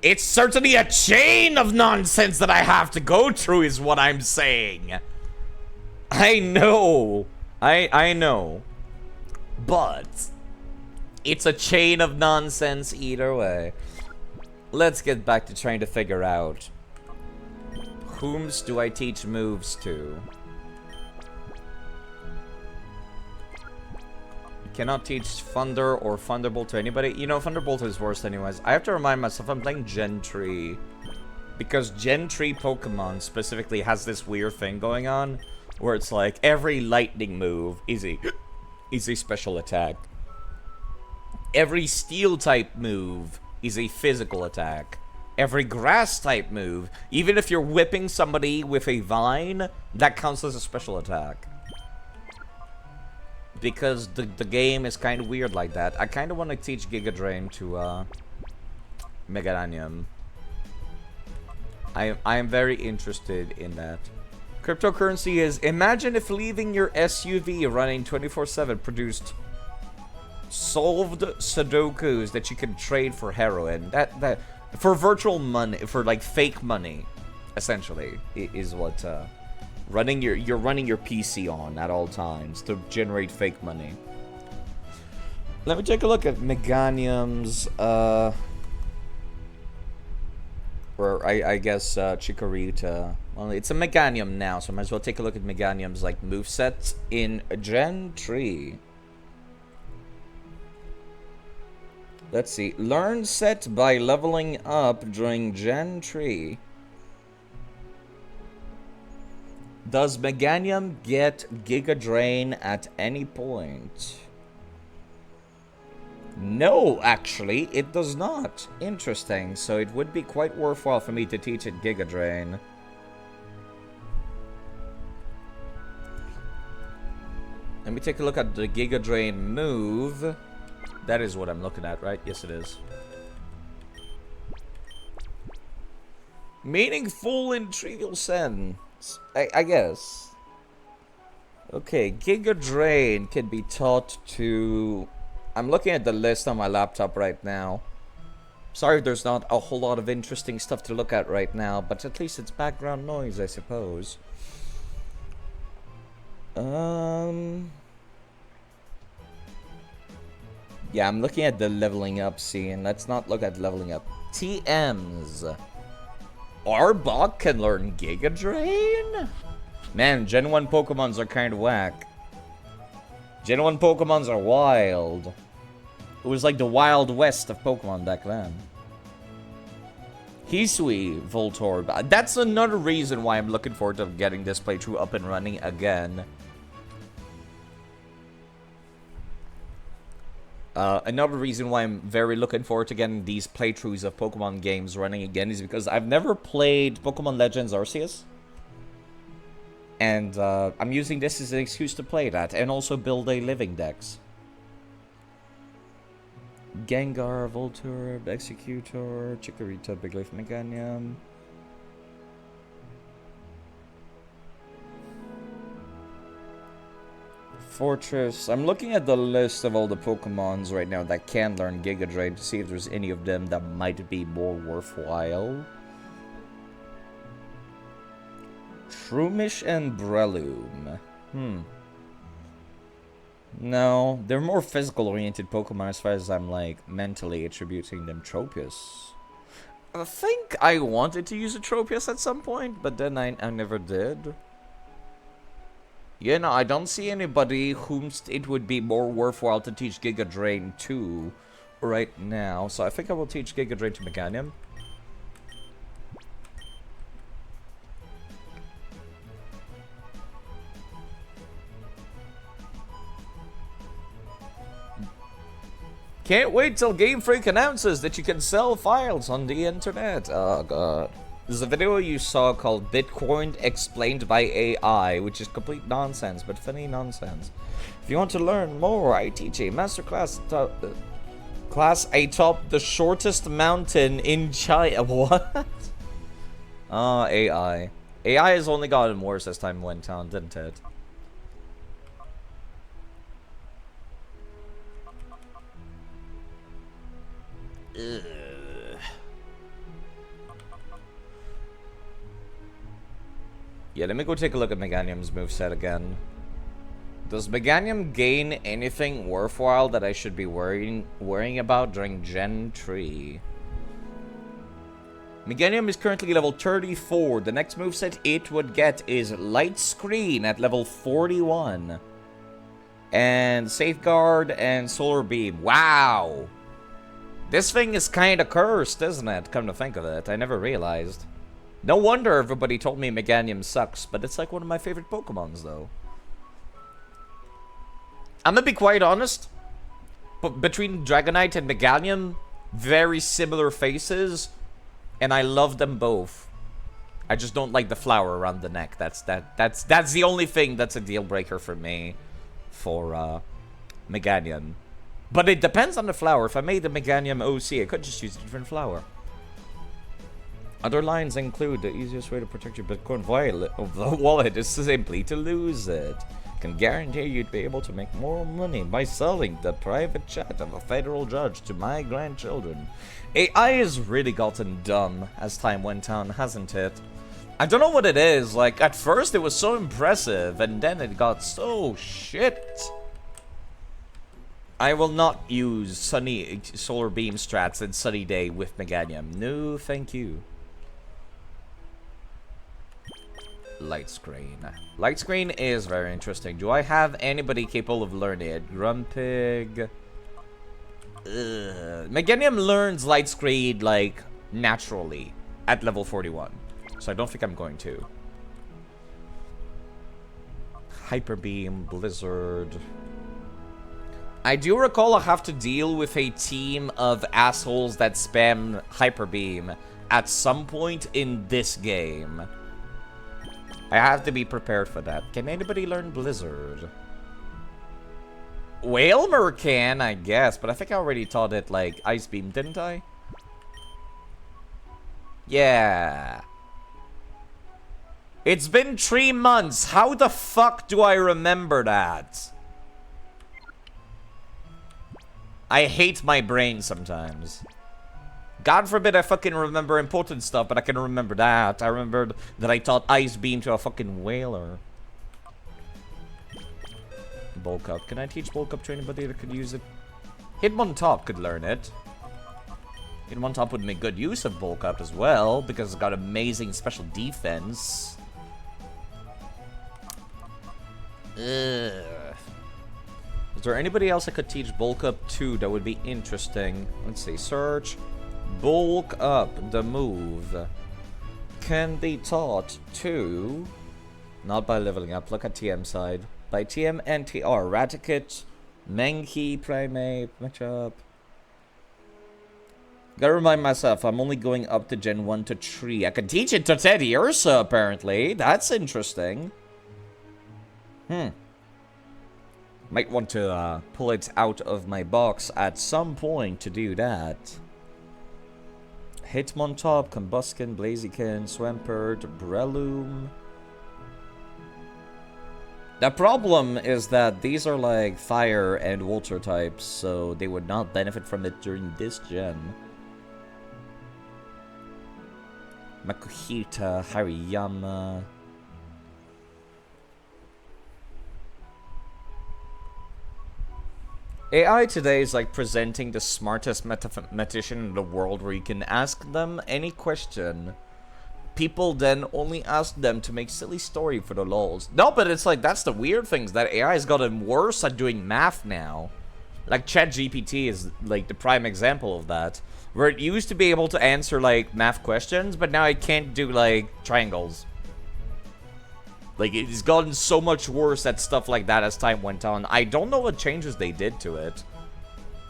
It's certainly a chain of nonsense that I have to go through, is what I'm saying. I know. I know. But it's a chain of nonsense either way. Let's get back to trying to figure out whomst do I teach moves to. You cannot teach Thunder or Thunderbolt to anybody. You know, Thunderbolt is worst anyways. I have to remind myself I'm playing Gen 3. Because Gen 3 Pokemon specifically has this weird thing going on, where it's like every lightning move is a special attack. Every steel type move is a physical attack. Every grass type move, even if you're whipping somebody with a vine, that counts as a special attack. Because the game is kind of weird like that. I kind of want to teach Giga Drain to Meganium. I am very interested in that. Cryptocurrency is, imagine if leaving your SUV running 24/7 produced solved Sudokus that you can trade for heroin. That for virtual money, for like fake money, essentially, is what you're running your PC on at all times to generate fake money. Let me take a look at Meganium's or I guess Chikorita. Well, it's a Meganium now, so I might as well take a look at Meganium's like movesets in Gen 3. Let's see. Learn set by leveling up during Gen 3. Does Meganium get Giga Drain at any point? No, actually, it does not. Interesting. So it would be quite worthwhile for me to teach it Giga Drain. Let me take a look at the Giga Drain move. That is what I'm looking at, right? Yes, it is. Meaningful in trivial sense, I guess. Okay, Giga Drain can be taught to... I'm looking at the list on my laptop right now. Sorry there's not a whole lot of interesting stuff to look at right now, but at least it's background noise, I suppose. Yeah, I'm looking at the leveling up scene. Let's not look at leveling up. TMs. Arbok can learn Giga Drain? Man, Gen 1 Pokemons are kind of whack. Gen 1 Pokemons are wild. It was like the Wild West of Pokemon back then. Hisui, Voltorb. That's another reason why I'm looking forward to getting this playthrough up and running again. Another reason why I'm very looking forward to getting these playthroughs of Pokemon games running again is because I've never played Pokemon Legends Arceus. And I'm using this as an excuse to play that and also build a LivingDex. Gengar, Voltorb, Executor, Chikorita, Big Leaf Meganium. Fortress. I'm looking at the list of all the Pokemons right now that can learn Giga Drain to see if there's any of them that might be more worthwhile. Shroomish and Breloom. No, they're more physical-oriented Pokemon as far as I'm, like, mentally attributing them Tropius. I think I wanted to use a Tropius at some point, but then I never did. Yeah, no, I don't see anybody whom it would be more worthwhile to teach Giga Drain to right now. So I think I will teach Giga Drain to Meganium. Can't wait till Game Freak announces that you can sell files on the internet. Oh, God. There's a video you saw called Bitcoin Explained by AI, which is complete nonsense, but funny nonsense. If you want to learn more, I teach a masterclass class atop the shortest mountain in China. What? AI. AI has only gotten worse as time went on, didn't it? Ugh. Yeah, let me go take a look at Meganium's moveset again. Does Meganium gain anything worthwhile that I should be worrying about during Gen 3? Meganium is currently level 34. The next moveset it would get is Light Screen at level 41. And Safeguard and Solar Beam. Wow! This thing is kinda cursed, isn't it? Come to think of it, I never realized. No wonder everybody told me Meganium sucks, but it's like one of my favorite Pokemons, though. I'm gonna be quite honest. But between Dragonite and Meganium, very similar faces, and I love them both. I just don't like the flower around the neck. That's the only thing that's a deal breaker for me for Meganium. But it depends on the flower. If I made the Meganium OC, I could just use a different flower. Other lines include the easiest way to protect your Bitcoin wallet is simply to lose it. Can guarantee you'd be able to make more money by selling the private chat of a federal judge to my grandchildren. AI has really gotten dumb as time went on, hasn't it? I don't know what it is. Like, at first it was so impressive, and then it got so shit. I will not use solar beam strats in sunny day with Meganium. No, thank you. Light screen. Light screen is very interesting. Do I have anybody capable of learning it? Grumpig. Meganium learns light screen, like, naturally at level 41. So I don't think I'm going to. Hyper Beam, Blizzard. I do recall I have to deal with a team of assholes that spam Hyper Beam at some point in this game. I have to be prepared for that. Can anybody learn Blizzard? Whalmer can, I guess, but I think I already taught it, like, Ice Beam, didn't I? Yeah. It's been 3 months. How the fuck do I remember that? I hate my brain sometimes. God forbid I fucking remember important stuff, but I can remember that. I remembered that I taught Ice Beam to a fucking whaler. Bulk Up. Can I teach Bulk Up to anybody that could use it? Hitmontop could learn it. Hitmontop would make good use of Bulk Up as well, because it's got amazing special defense. Ugh. Is there anybody else I could teach Bulk Up to that would be interesting? Let's see. Search. Bulk Up, the move, can be taught to, not by leveling up, look at TM side, by TM and TR, Raticate, Mankey, Primate, matchup. Gotta remind myself, I'm only going up to Gen 1 to 3. I can teach it to Teddy Ursa, apparently. That's interesting. Might want to pull it out of my box at some point to do that. Hitmontop, Combuskin, Blaziken, Swampert, Breloom. The problem is that these are like fire and water types, so they would not benefit from it during this gen. Makuhita, Hariyama. AI today is like presenting the smartest mathematician in the world, where you can ask them any question. People then only ask them to make silly story for the lols. No, but it's like, that's the weird thing, is that AI has gotten worse at doing math now. Like ChatGPT is like the prime example of that. Where it used to be able to answer like math questions, but now it can't do like triangles. Like, it's gotten so much worse at stuff like that as time went on. I don't know what changes they did to it.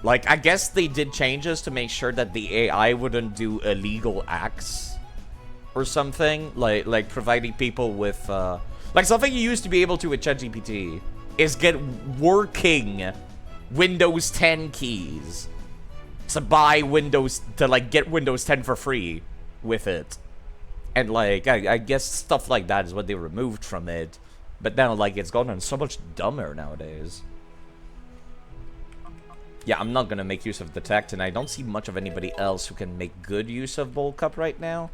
Like, I guess they did changes to make sure that the AI wouldn't do illegal acts or something. Like providing people with, like, something you used to be able to with ChatGPT is get working Windows 10 keys to buy Windows, to, like, get Windows 10 for free with it. And, like, I guess stuff like that is what they removed from it. But now, like, it's gotten so much dumber nowadays. Yeah, I'm not gonna make use of Detect, and I don't see much of anybody else who can make good use of Bulk Up right now.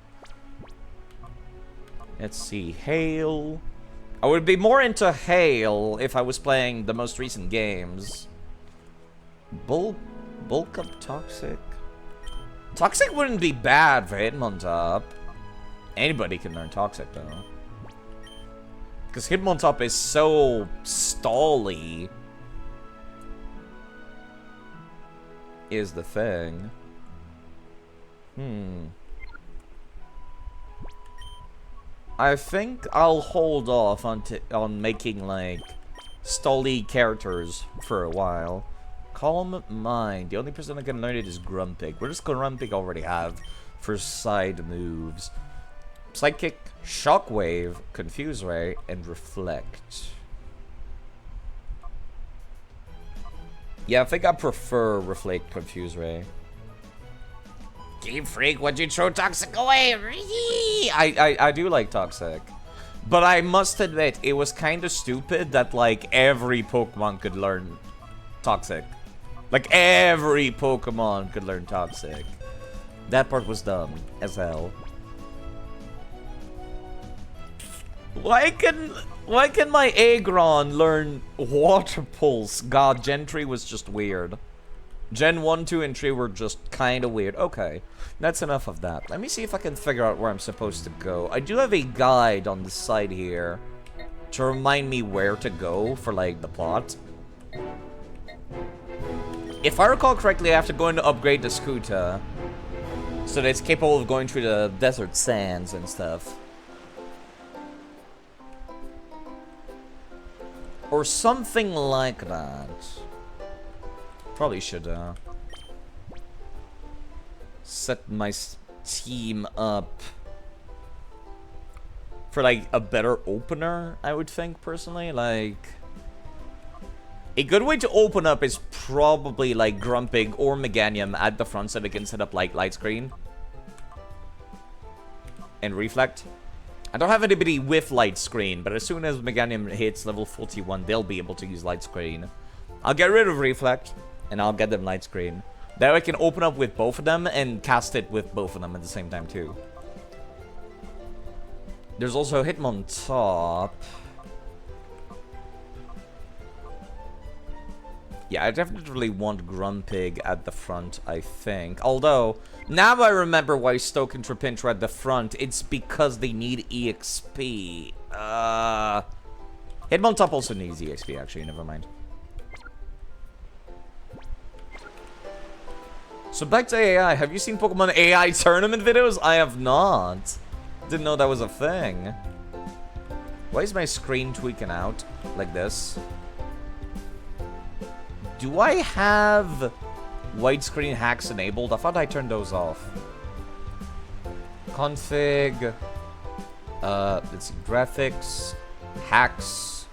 Let's see. Hail. I would be more into Hail if I was playing the most recent games. Bulk Up Toxic? Toxic wouldn't be bad for Hitmontop. Anybody can learn Toxic, though. Because Hitmontop is so stally. Is the thing. I think I'll hold off on making, like, stolly characters for a while. Calm Mind. The only person that can learn it is Grumpig. What does Grumpig already have for side moves? Sidekick, Shockwave, Confuse Ray, and Reflect. Yeah, I think I prefer Reflect, Confuse Ray. Game Freak, why'd you throw Toxic away? I do like Toxic. But I must admit, it was kind of stupid that, like, every Pokemon could learn Toxic. Like, every Pokemon could learn Toxic. That part was dumb as hell. Why can my Aggron learn Water Pulse? God, Gen 3 was just weird. Gen 1, 2, and 3 were just kind of weird. Okay, that's enough of that. Let me see if I can figure out where I'm supposed to go. I do have a guide on the side here to remind me where to go for, like, the plot. If I recall correctly, I have to go in to upgrade the scooter so that it's capable of going through the desert sands and stuff. Or something like that. Probably should set my team up for, like, a better opener, I would think, personally. Like, a good way to open up is probably, like, Grumpig or Meganium at the front so they can set up, like, Light Screen and Reflect. I don't have anybody with Light Screen, but as soon as Meganium hits level 41, they'll be able to use Light Screen. I'll get rid of Reflect, and I'll get them Light Screen. Then I can open up with both of them and cast it with both of them at the same time, too. There's also Hitmontop. Yeah, I definitely want Grumpig at the front, I think. Although, now I remember why Stoke and Trapinch are at the front. It's because they need EXP. Hitmontop also needs EXP, actually. Never mind. So back to AI. Have you seen Pokemon AI tournament videos? I have not. Didn't know that was a thing. Why is my screen tweaking out like this? Do I have widescreen hacks enabled? I thought I turned those off. Config. Let's see. Graphics. Hacks.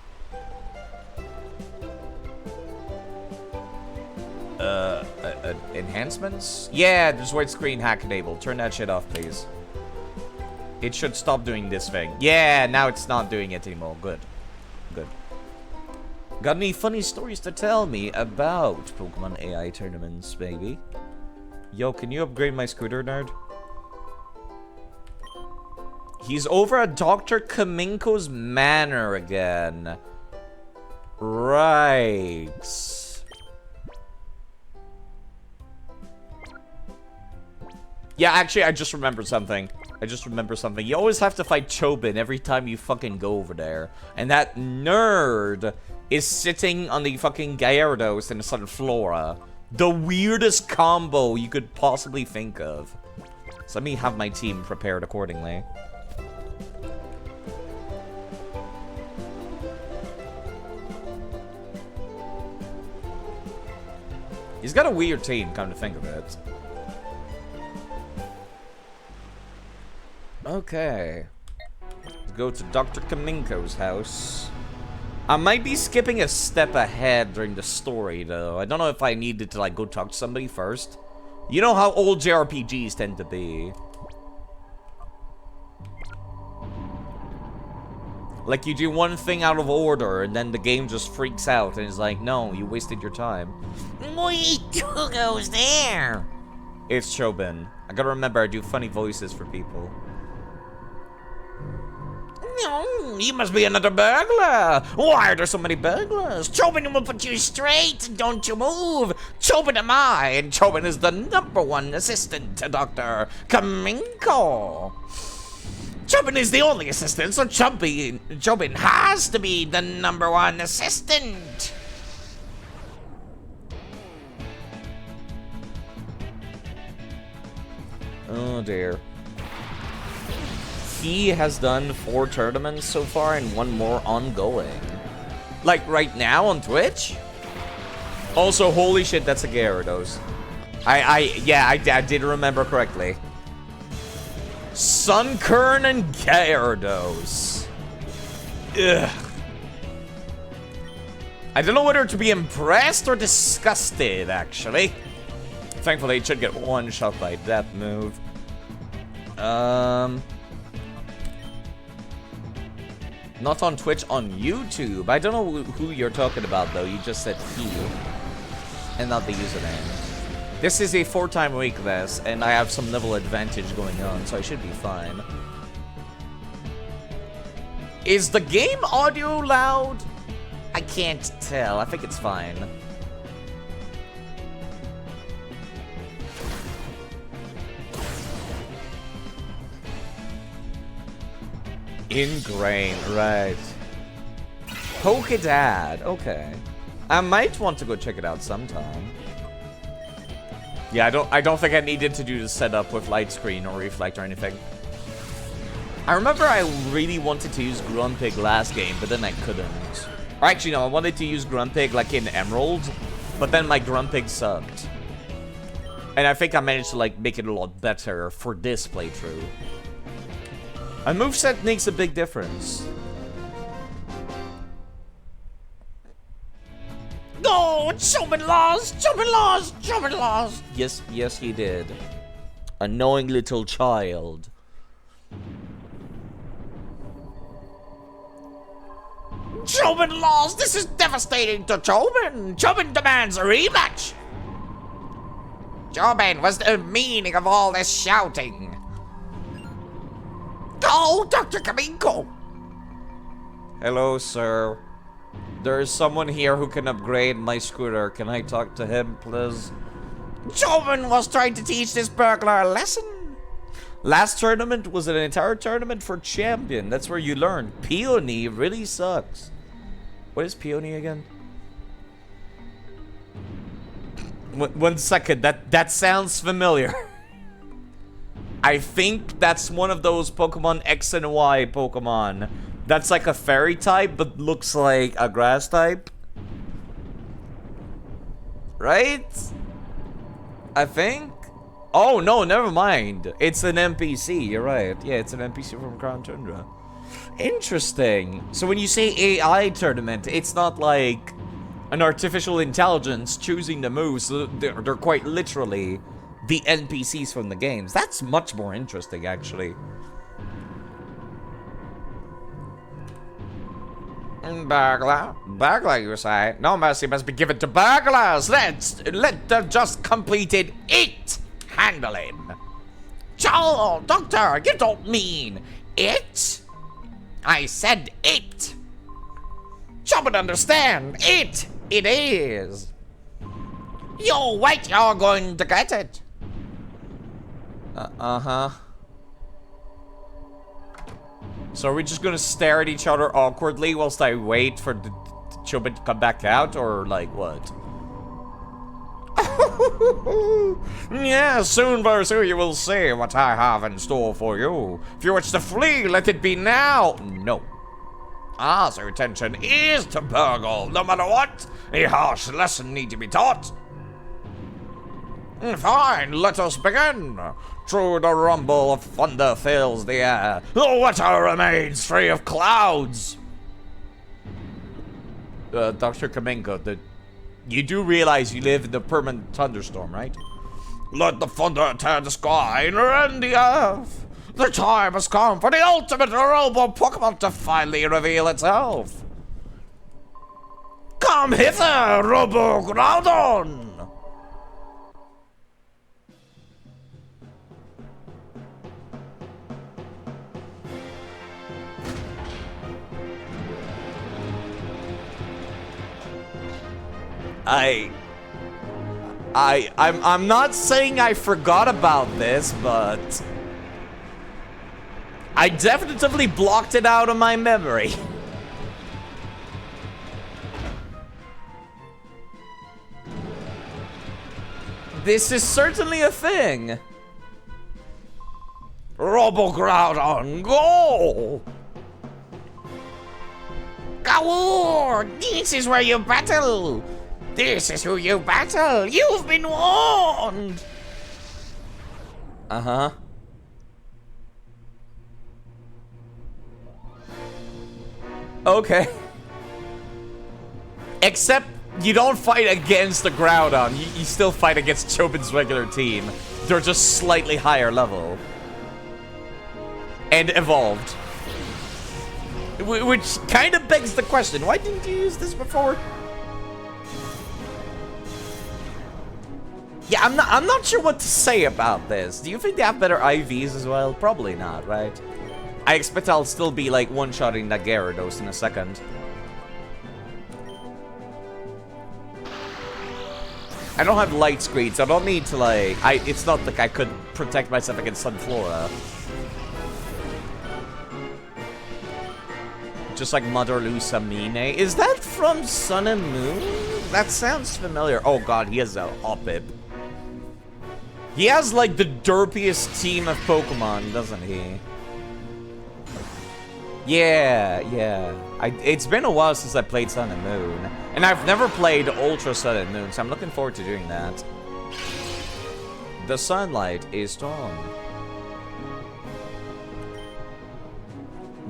Enhancements? Yeah, there's widescreen hack enabled. Turn that shit off, please. It should stop doing this thing. Yeah, now it's not doing it anymore. Good. Good. Got any funny stories to tell me about Pokemon AI tournaments, baby? Yo, can you upgrade my scooter, nerd? He's over at Dr. Kaminko's manor again. Right. Yeah, actually, I just remembered something. You always have to fight Chobin every time you fucking go over there. And that nerd is sitting on the fucking Gyarados in the Sunflora. The weirdest combo you could possibly think of. So let me have my team prepared accordingly. He's got a weird team, come to think of it. Okay. Let's go to Dr. Kaminko's house. I might be skipping a step ahead during the story, though. I don't know if I needed to, like, go talk to somebody first. You know how old JRPGs tend to be. Like, you do one thing out of order, and then the game just freaks out, and is like, no, you wasted your time. Wait, who goes there? It's Chobin. I gotta remember, I do funny voices for people. No, you must be another burglar. Why are there so many burglars? Chobin will put you straight. Don't you move. Chobin am I, and Chobin is the #1 assistant to Dr. Kaminko. Chobin is the only assistant, so Chobin has to be the #1 assistant. Oh dear. he has done 4 tournaments so far and 1 more ongoing. Like right now on Twitch? Also, holy shit, that's a Gyarados. Yeah, I did remember correctly. Sunkern and Gyarados. Ugh. I don't know whether to be impressed or disgusted, actually. Thankfully, it should get 1 shot by that move. Not on Twitch, on YouTube. I don't know who you're talking about, though. You just said he. And not the username. This is a 4-time weakness, and I have some level advantage going on, so I should be fine. Is the game audio loud? I can't tell. I think it's fine. Ingrain, right. Pokedad, okay. I might want to go check it out sometime. Yeah, I don't think I needed to do the setup with light screen or reflect or anything. I remember I really wanted to use Grumpig last game, but then I couldn't. Or actually, no, I wanted to use Grumpig like in Emerald, but then my Grumpig sucked. And I think I managed to like make it a lot better for this playthrough. A moveset makes a big difference. No, Chobin lost! Chobin lost! Chobin lost! Yes, yes, he did. Annoying little child. Chobin lost! This is devastating to Chobin! Chobin demands a rematch! Chobin, what's the meaning of all this shouting? Go, Dr. Kaminko! Hello, sir. There is someone here who can upgrade my scooter. Can I talk to him, please? Chobin was trying to teach this burglar a lesson. Last tournament was an entire tournament for champion. That's where you learn. Peony really sucks. What is Peony again? One second. That sounds familiar. I think that's one of those Pokemon X and Y Pokemon. That's like a fairy type, but looks like a grass type. Right? I think? Oh, no, never mind. It's an NPC, you're right. Yeah, it's an NPC from Crown Tundra. Interesting. So when you say AI tournament, it's not like an artificial intelligence choosing the moves. So they're quite literally the NPCs from the games. That's much more interesting, actually. Burglar? Burglar, you say? No mercy must be given to burglars. Let the just completed it handle him. Joel, Doctor, you don't mean it? I said it. Chobin, understand. It is. You wait, you're going to get it. Uh-huh. So are we just gonna stare at each other awkwardly whilst I wait for the Chobin to come back out, or like what? Yeah, soon, Versu, you will see what I have in store for you. If you wish to flee, let it be now. No. Our intention is to burgle, no matter what. A harsh lesson need to be taught. Fine, let us begin. Through the rumble of thunder fills the air. The water remains free of clouds. Dr. Kamenko, you do realize you live in the permanent thunderstorm, right? Let the thunder tear the sky and rend the earth. The time has come for the ultimate robo Pokemon to finally reveal itself. Come hither, Robo Groudon! I'm not saying I forgot about this, but I definitely blocked it out of my memory. This is certainly a thing. Robo-Groudon, go! Gaur! This is where you battle! This is who you battle! You've been warned! Uh-huh. Okay. Except you don't fight against the Groudon. You still fight against Chobin's regular team. They're just slightly higher level. And evolved. Which kind of begs the question, why didn't you use this before? Yeah, I'm not sure what to say about this. Do you think they have better IVs as well? Probably not, right? I expect I'll still be like one-shotting that Gyarados in a second. I don't have light screens, so I don't need to like... it's not like I could protect myself against Sunflora. Just like Mother Lusamine. Is that from Sun and Moon? That sounds familiar. Oh god, he has a Hoppip. He has like the derpiest team of Pokemon, doesn't he? Yeah. It's been a while since I played Sun and Moon. And I've never played Ultra Sun and Moon, so I'm looking forward to doing that. The sunlight is strong.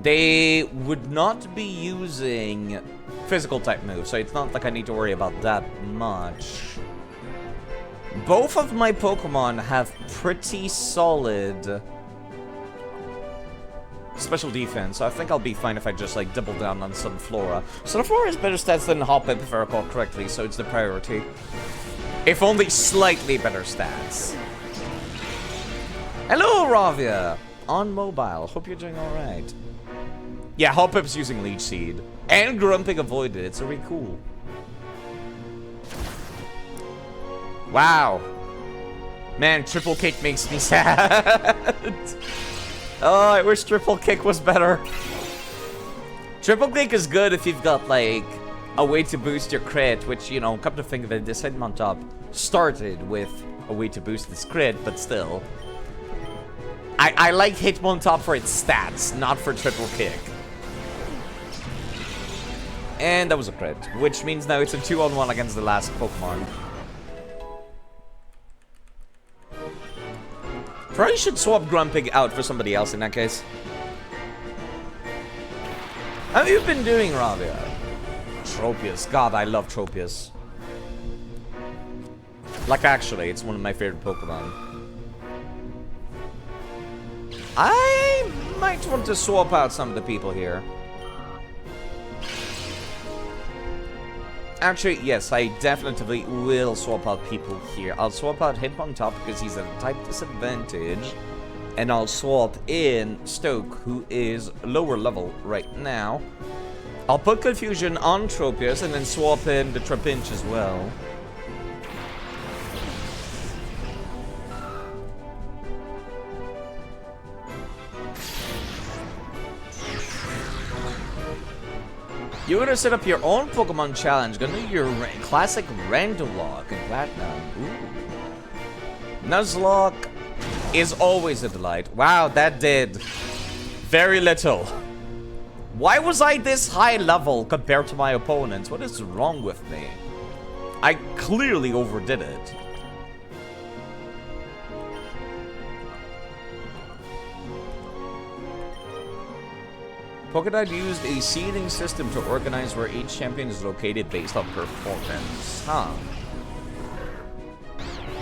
They would not be using physical type moves, so it's not like I need to worry about that much. Both of my Pokemon have pretty solid special defense, so I think I'll be fine if I just like double down on Sunflora. Sunflora has better stats than Hoppip if I recall correctly, so it's the priority. If only slightly better stats. Hello, Ravia! On mobile, hope you're doing alright. Yeah, Hoppip's using Leech Seed. And Grumpig avoided it, so really cool. Wow. Man, Triple Kick makes me sad. Oh, I wish Triple Kick was better. Triple Kick is good if you've got, like, a way to boost your crit, which, you know, come to think of it, this Hitmontop started with a way to boost this crit, but still. I like Hitmontop for its stats, not for Triple Kick. And that was a crit, which means now it's a 2-on-1 against the last Pokemon. Probably should swap Grumpig out for somebody else in that case. How have you been doing, Ravia? Tropius. God, I love Tropius. Like, actually, it's one of my favorite Pokemon. I might want to swap out some of the people here. Actually, yes, I definitely will swap out people here. I'll swap out Hitmontop because he's at a type disadvantage. And I'll swap in Stoke, who is lower level right now. I'll put Confusion on Tropius and then swap in the Trapinch as well. You're gonna set up your own Pokemon challenge. Gonna do your classic random lock and Platinum. Ooh. Nuzlocke is always a delight. Wow, that did very little. Why was I this high level compared to my opponents? What is wrong with me? I clearly overdid it. Pokédot used a seeding system to organize where each champion is located based on performance. Huh.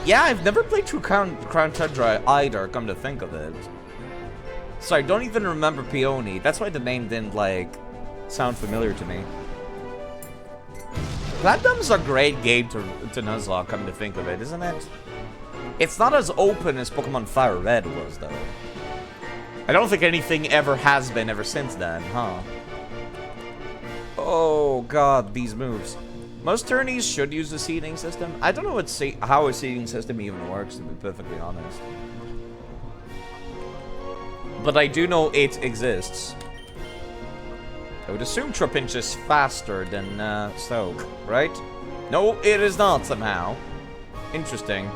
Yeah, I've never played through Crown Tundra either, come to think of it. Sorry, don't even remember Peony. That's why the name didn't, like, sound familiar to me. Platinum's a great game to Nuzlocke, come to think of it, isn't it? It's not as open as Pokemon Fire Red was, though. I don't think anything ever has been ever since then, huh? Oh god, these moves. Most tourneys should use a seeding system. I don't know how a seeding system even works, to be perfectly honest. But I do know it exists. I would assume Trapinch is faster than Stoke, right? No, it is not somehow. Interesting.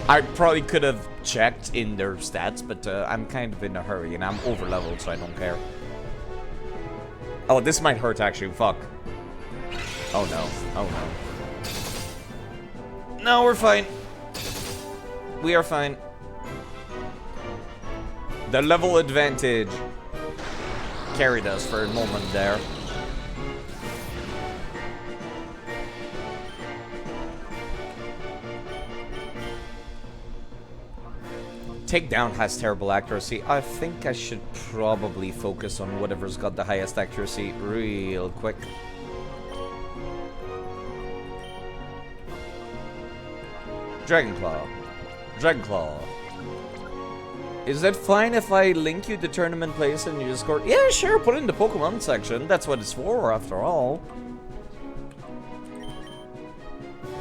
I probably could have checked in their stats, but I'm kind of in a hurry, and I'm over-leveled, so I don't care. Oh, this might hurt, actually. Fuck. Oh, no. Oh, no. No, we're fine. We are fine. The level advantage carried us for a moment there. Takedown has terrible accuracy. I think I should probably focus on whatever's got the highest accuracy real quick. Dragonclaw. Dragonclaw. Is it fine if I link you to tournament place in your Discord? Yeah, sure, put it in the Pokemon section. That's what it's for, after all.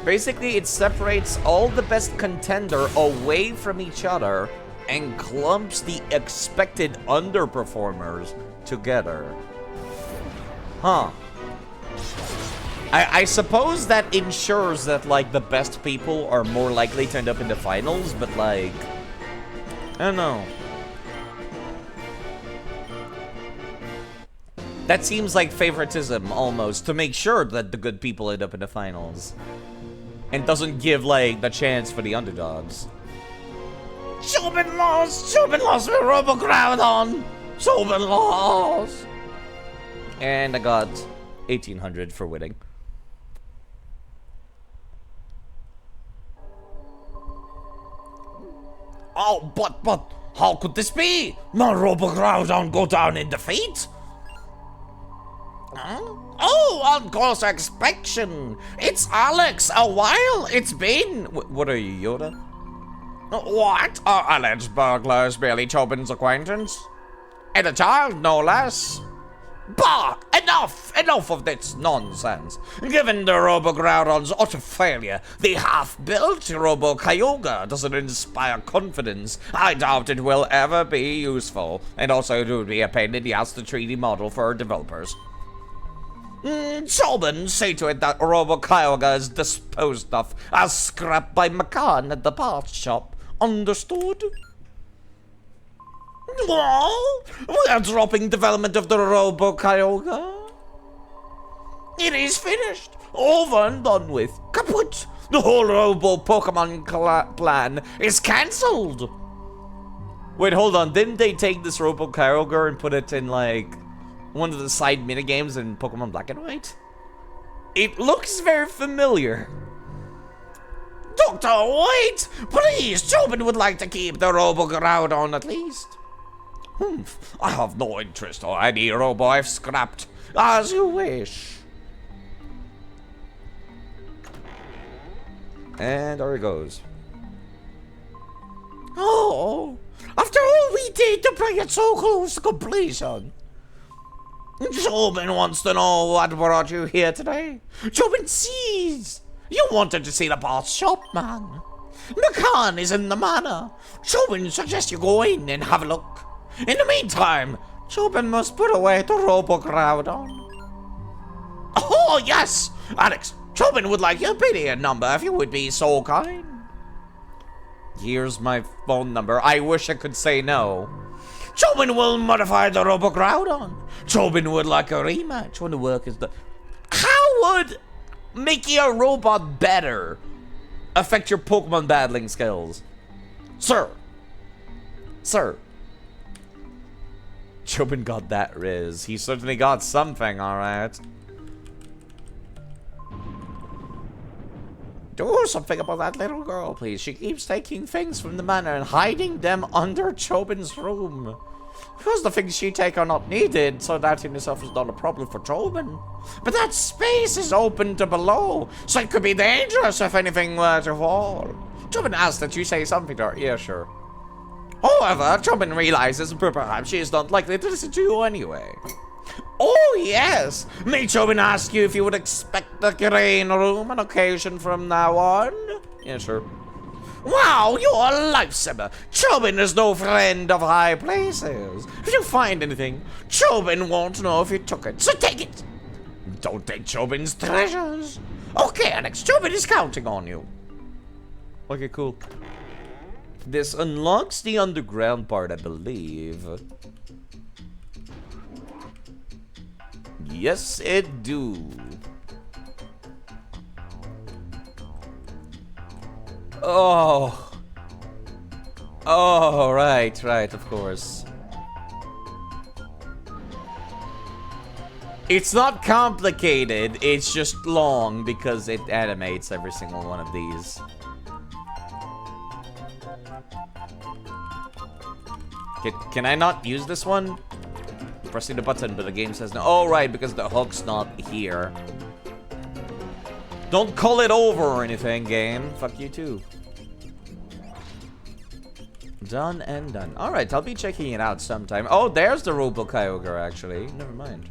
Basically, it separates all the best contender away from each other and clumps the expected underperformers together. Huh. I suppose that ensures that, like, the best people are more likely to end up in the finals, but, like, I don't know. That seems like favoritism, almost, to make sure that the good people end up in the finals. And doesn't give, like, the chance for the underdogs. Chobin lost! Chobin lost with Robo-Groudon! Chobin lost! And I got 1800 for winning. Oh, but, how could this be? My Robo-Groudon go down in defeat? Huh? Oh, on course expectation. It's Alex. A while it's been. What are you, Yoda? What? Our alleged burglar is barely Chobin's acquaintance. And a child, no less. Bah! Enough of this nonsense. Given the Robo-Groudon's utter failure, the half-built Robo-Kyogre doesn't inspire confidence. I doubt it will ever be useful. And also it would be a pain in the ass to 3D model for developers. Chobin, say to it that Robo-Kyogre is disposed of as scrap by McCann at the parts shop. Understood? Well, we are dropping development of the Robo-Kyogre. It is finished. Over and done with. Kaput! The whole Robo-Pokemon plan is cancelled. Wait, hold on. Didn't they take this Robo-Kyogre and put it in, like, one of the side minigames in Pokemon Black and White? It looks very familiar. Doctor, wait! Please, Chobin would like to keep the Robo-Groudon at least. I have no interest or any Robo I've scrapped. As you wish. And there it goes. Oh, after all we did to bring it so close to completion. Chobin wants to know what brought you here today. Chobin sees. You wanted to see the boss shop, man. McCann is in the manor. Chobin suggests you go in and have a look. In the meantime, Chobin must put away the Robo-Groudon. Oh, yes! Alex, Chobin would like your BDN number if you would be so kind. Here's my phone number. I wish I could say no. Chobin will modify the Robo-Groudon. Chobin would like a rematch when the work is done. How would making a robot better affect your Pokemon battling skills? Sir. Chobin got that Riz. He certainly got something, alright. Do something about that little girl, please. She keeps taking things from the manor and hiding them under Chobin's room. Because the things she takes are not needed, so that in itself is not a problem for Chobin. But that space is open to below, so it could be dangerous if anything were to fall. Chobin asks that you say something to her. Yeah, sure. However, Chobin realizes perhaps she is not likely to listen to you anyway. Oh, yes! May Chobin ask you if you would expect the grain room on occasion from now on? Yeah, sure. Wow, you're a lifesaver! Chobin is no friend of high places. If you find anything, Chobin won't know if you took it, so take it! Don't take Chobin's treasures! Okay, Alex, Chobin is counting on you. Okay, cool. This unlocks the underground part, I believe. Yes, it do. Oh. Oh, right, of course. It's not complicated, it's just long because it animates every single one of these. Can I not use this one? Pressing the button, but the game says no. Oh, right, because the hook's not here. Don't call it over or anything, game. Fuck you too. Done and done. Alright, I'll be checking it out sometime. Oh, there's the Robo Kyogre, actually. Never mind.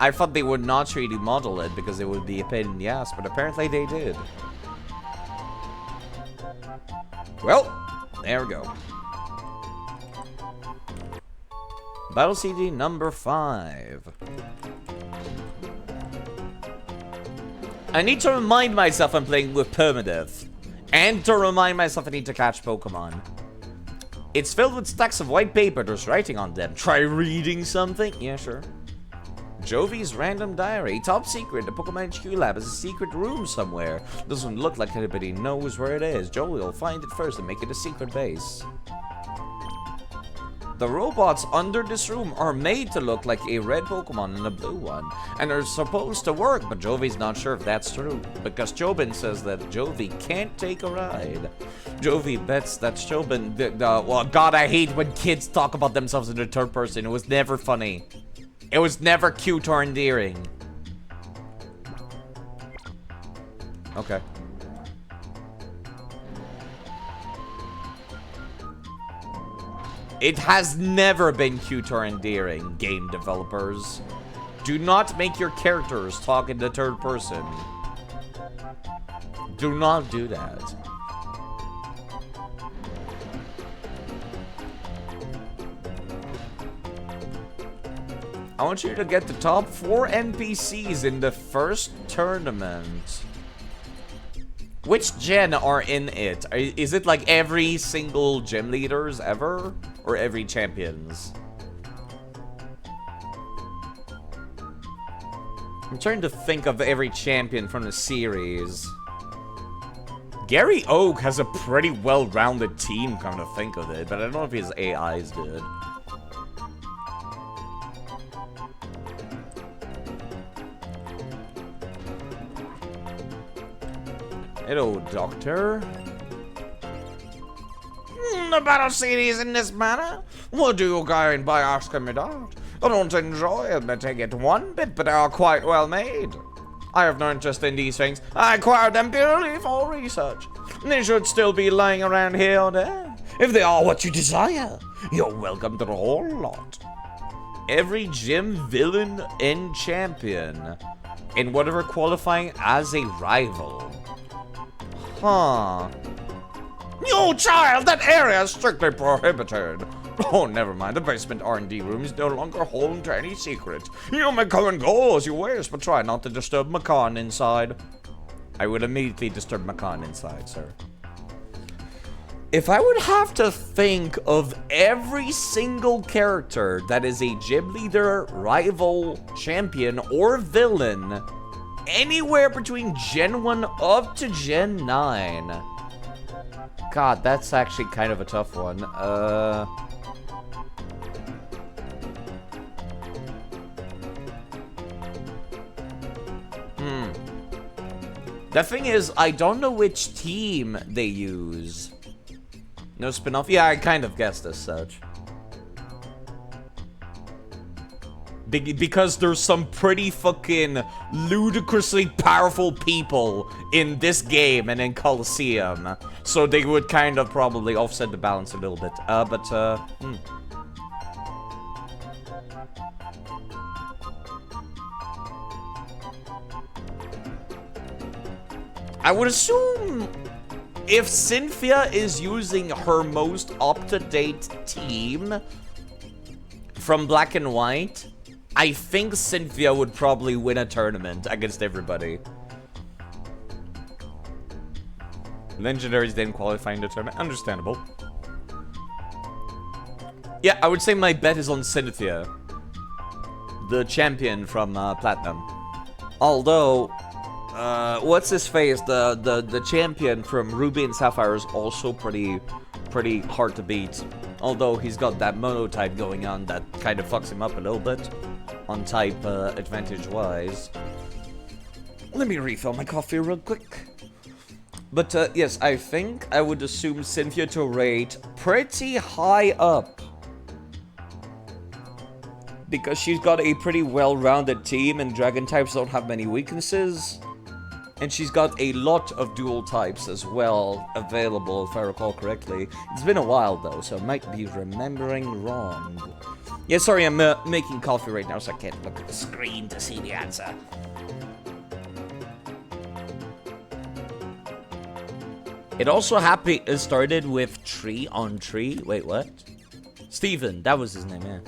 I thought they would not 3D model it because it would be a pain in the ass, but apparently they did. Well, there we go. Battle CD number 5. I need to remind myself I'm playing with Permadeath. And to remind myself I need to catch Pokemon. It's filled with stacks of white paper, there's writing on them. Try reading something? Yeah, sure. Jovi's random diary. Top secret. The Pokemon HQ lab is a secret room somewhere. Doesn't look like anybody knows where it is. Jovi will find it first and make it a secret base. The robots under this room are made to look like a red Pokemon and a blue one. And they're supposed to work, but Jovi's not sure if that's true. Because Jobin says that Jovi can't take a ride. Jovi bets that Jobin... well, God, I hate when kids talk about themselves in the third person. It was never funny. It was never cute or endearing. Okay. It has never been cute or endearing, game developers. Do not make your characters talk in the third person. Do not do that. I want you to get the top 4 NPCs in the first tournament. Which gen are in it? Is it like every single gym leaders ever? Or every champions? I'm trying to think of every champion from the series. Gary Oak has a pretty well-rounded team, come to think of it, but I don't know if his AI is good. Hello, Doctor. The battle CD is in this manner. What do you gain by asking me that? I don't enjoy admitting it one bit, but they are quite well made. I have no interest in these things. I acquired them purely for research. They should still be lying around here or there. If they are what you desire, you're welcome to the whole lot. Every gym villain and champion in whatever qualifying as a rival. Huh. You child, that area is strictly prohibited. Oh, never mind. The basement R&D room is no longer home to any secret. You may come and go as you wish, but try not to disturb Macan inside. I would immediately disturb Macan inside, sir. If I would have to think of every single character that is a gym leader, rival, champion, or villain, anywhere between Gen 1 up to Gen 9. God, that's actually kind of a tough one. The thing is, I don't know which team they use. No spin-off? Yeah, I kind of guessed as such. Because there's some pretty fucking ludicrously powerful people in this game and in Colosseum. So they would kind of probably offset the balance a little bit. I would assume if Cynthia is using her most up-to-date team from Black and White, I think Cynthia would probably win a tournament against everybody. Legendaries didn't qualify in the tournament. Understandable. Yeah, I would say my bet is on Cynthia, the champion from Platinum. Although, what's his face? The champion from Ruby and Sapphire is also pretty hard to beat. Although he's got that monotype going on that kind of fucks him up a little bit on type advantage-wise. Let me refill my coffee real quick. But yes, I think I would assume Cynthia to rate pretty high up. Because she's got a pretty well-rounded team and dragon types don't have many weaknesses. And she's got a lot of dual types as well available, if I recall correctly. It's been a while though, so I might be remembering wrong. Yeah, sorry, I'm making coffee right now, so I can't look at the screen to see the answer. It also started with Tree on Tree. Wait, what? Steven, that was his name, yeah.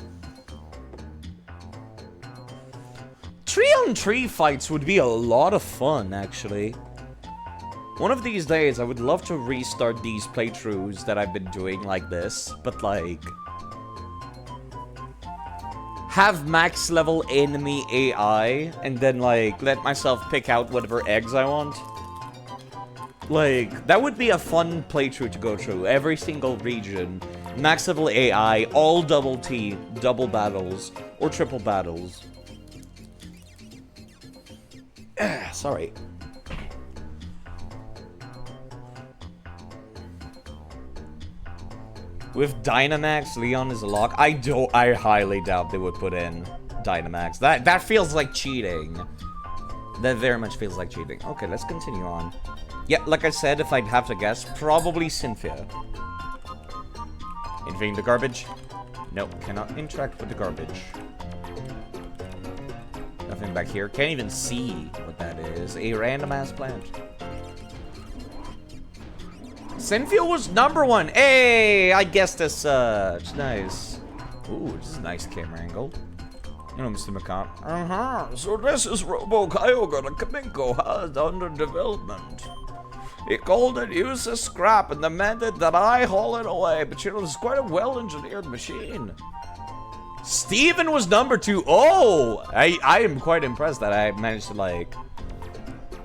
Tree on Tree fights would be a lot of fun, actually. One of these days, I would love to restart these playthroughs that I've been doing like this, but like... have max level enemy AI, and then like, let myself pick out whatever eggs I want. Like, that would be a fun playthrough to go through. Every single region, max level AI, all double battles, or triple battles. Sorry. With Dynamax, Leon is a lock. I highly doubt they would put in Dynamax. That feels like cheating. That very much feels like cheating. Okay, let's continue on. Yeah, like I said, if I'd have to guess, probably Cynthia. Invading the garbage? Nope, cannot interact with the garbage. Nothing back here. Can't even see what that is. A random ass plant. Cynthia was #1. Hey, I guessed as such. Nice. Ooh, this is a nice camera angle. You know, Mr. McCon. So this is Robo Kyogre that Kaminko has under development. He called it useless scrap and demanded that I haul it away, but you know, it's quite a well-engineered machine. Steven was #2. Oh! I am quite impressed that I managed to, like...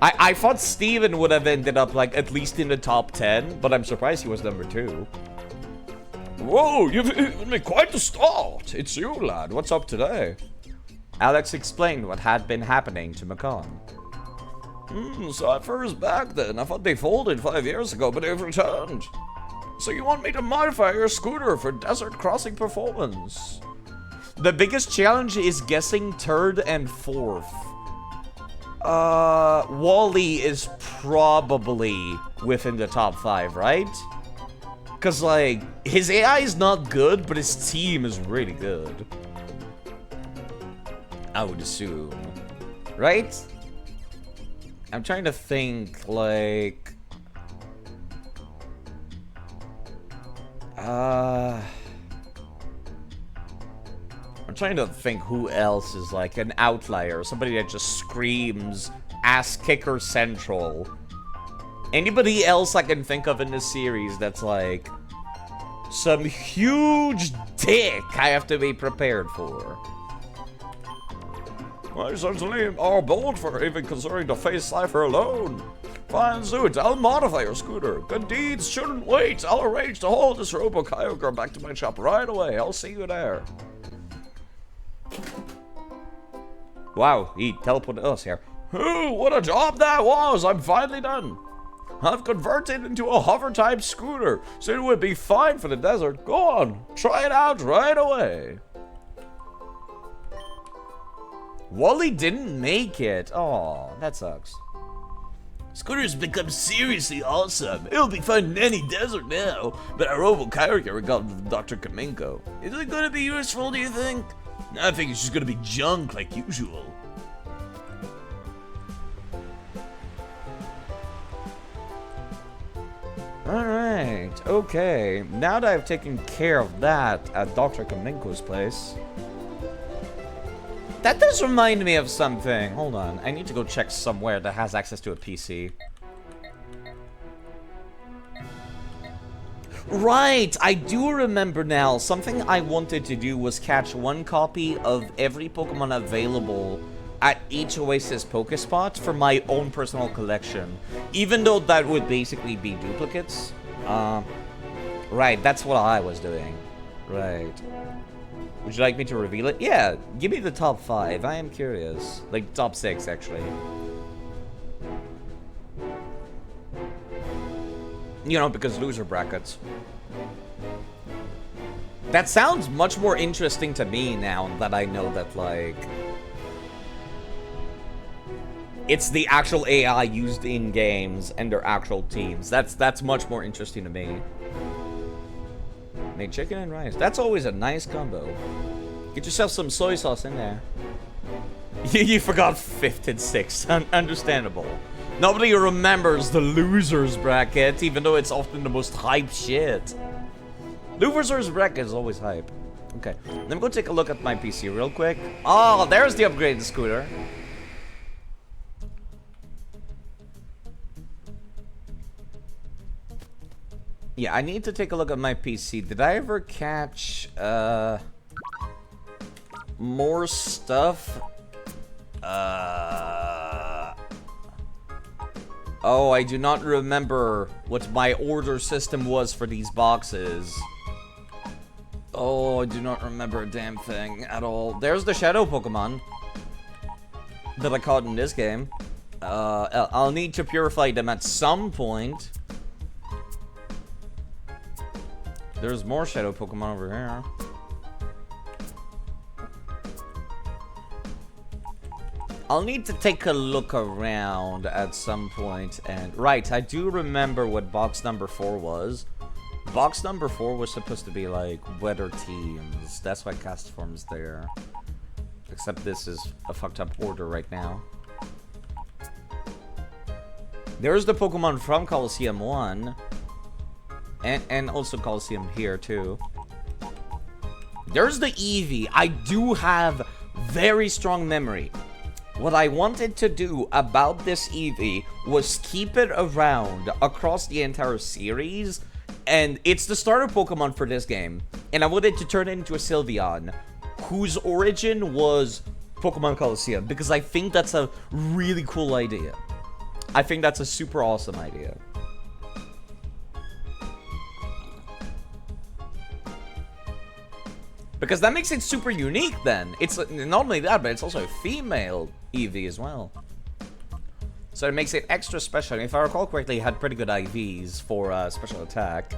I thought Steven would have ended up, like, at least in the top 10, but I'm surprised he was #2. Whoa, you've given me quite the start. It's you, lad. What's up today? Alex explained what had been happening to McCon. Cypher's back then. I thought they folded 5 years ago, but they've returned. So you want me to modify your scooter for desert crossing performance? The biggest challenge is guessing 3rd and 4th. Wally is probably within the top 5, right? Because, like, his AI is not good, but his team is really good. I would assume. Right? I'm trying to think, like... I'm trying to think who else is, like, an outlier. Somebody that just screams ass kicker central. Anybody else I can think of in this series that's, like, some huge dick I have to be prepared for. I certainly are bold for even considering to face Cypher alone. Fine suit, I'll modify your scooter. Good deeds shouldn't wait. I'll arrange to haul this Robo Kyogre back to my shop right away. I'll see you there. Wow, he teleported us here. Ooh, what a job that was! I'm finally done. I've converted into a hover-type scooter, so it would be fine for the desert. Go on, try it out right away. Wally didn't make it. Aw, that sucks. Scooter's become seriously awesome. It'll be fun in any desert now. But our Robo Kyogre got with Dr. Kaminko. Is it gonna be useful, do you think? I think it's just gonna be junk like usual. Alright, okay. Now that I've taken care of that at Dr. Kaminko's place, That does remind me of something. Hold on. I need to go check somewhere that has access to a PC. Right, I do remember now. Something I wanted to do was catch one copy of every Pokemon available at each Oasis Pokespot for my own personal collection. Even though that would basically be duplicates. Right, that's what I was doing. Right. Would you like me to reveal it? Yeah, give me the top 5. I am curious. Like, top 6, actually. You know, because loser brackets. That sounds much more interesting to me now that I know that, like... it's the actual AI used in games and their actual teams. That's much more interesting to me. Make chicken and rice. That's always a nice combo. Get yourself some soy sauce in there. You forgot 5th and 6th. Understandable. Nobody remembers the losers bracket, even though it's often the most hype shit. Losers bracket is always hype. Okay, let me go take a look at my PC real quick. Oh, there's the upgraded scooter. Yeah, I need to take a look at my PC. Did I ever catch, more stuff? Oh, I do not remember what my order system was for these boxes. Oh, I do not remember a damn thing at all. There's the shadow Pokemon that I caught in this game. I'll need to purify them at some point. There's more shadow Pokemon over here. I'll need to take a look around at some point, and... right, I do remember what box number 4 was. Box number 4 was supposed to be, like, weather teams. That's why Castform's there. Except this is a fucked up order right now. There's the Pokemon from Coliseum 1. And also Coliseum here, too. There's the Eevee. I do have very strong memory. What I wanted to do about this Eevee was keep it around across the entire series. And it's the starter Pokemon for this game. And I wanted to turn it into a Sylveon, whose origin was Pokemon Coliseum. Because I think that's a really cool idea. I think that's a super awesome idea. Because that makes it super unique then. It's not only that, but it's also a female Eevee as well. So it makes it extra special. If I recall correctly, it had pretty good IVs for special attack.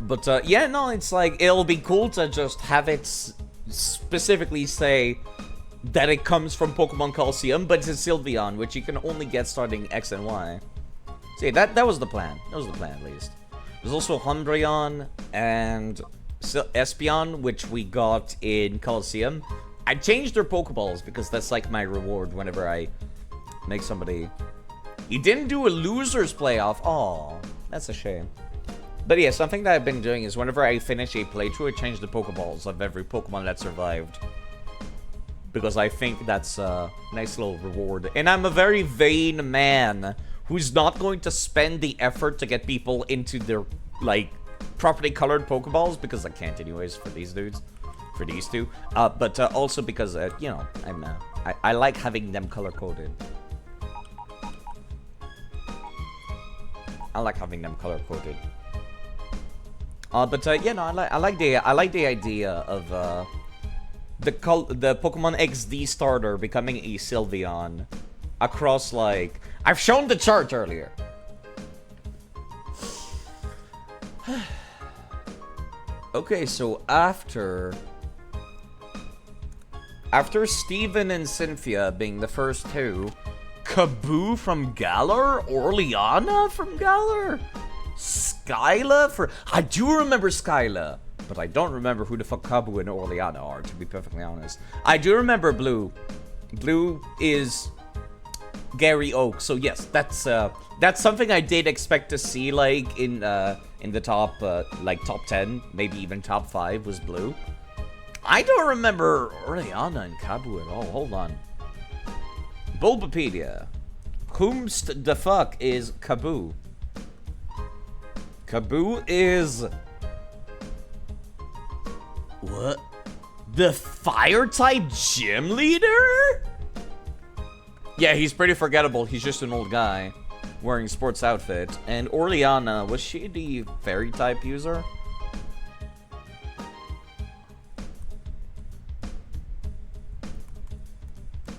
But yeah, no, it's like, it'll be cool to just have it specifically say that it comes from Pokemon Coliseum, but it's a Sylveon, which you can only get starting X and Y. So yeah, that was the plan. That was the plan, at least. There's also Umbreon and Espeon, which we got in Coliseum. I changed their Pokeballs because that's like my reward whenever I make somebody... You didn't do a losers playoff. Aw, that's a shame. But yeah, something that I've been doing is whenever I finish a playthrough, I change the Pokeballs of every Pokemon that survived. Because I think that's a nice little reward. And I'm a very vain man who's not going to spend the effort to get people into their, like, properly colored Pokeballs, because I can't anyways for these dudes. For these two. But also because, you know, I like having them color-coded. I like having them color-coded. But yeah, no, I like the idea of the Pokemon XD starter becoming a Sylveon across, like, I've shown the chart earlier. Okay, so after Steven and Cynthia being the first two, Kaboo from Galar, Orleana from Galar, Skyla for... I do remember Skyla, but I don't remember who the fuck Kaboo and Orleana are, to be perfectly honest. I do remember Blue. Blue is Gary Oak, so yes, that's something I did expect to see, like, in the top, like, top 10, maybe even top 5 was Blue. I don't remember Oriana and Kabu at all. Hold on. Bulbapedia. Whomst the fuck is Kabu? Kabu is... What? The Fire-type gym leader? Yeah, he's pretty forgettable. He's just an old guy wearing a sports outfit. And Oriana, was she the Fairy-type user?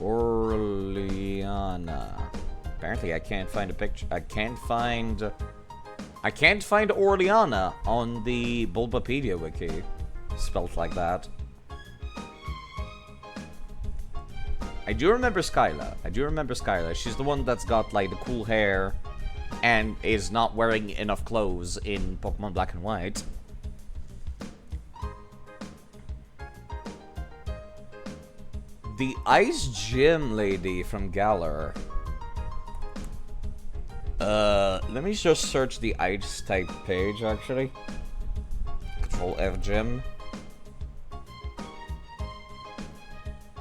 Oriana. Apparently I can't find a picture. I can't find Oriana on the Bulbapedia wiki. Spelled like that. I do remember Skyla. She's the one that's got like the cool hair and is not wearing enough clothes in Pokemon Black and White. The Ice Gym Lady from Galar. Let me just search the Ice type page actually. Control F Gym.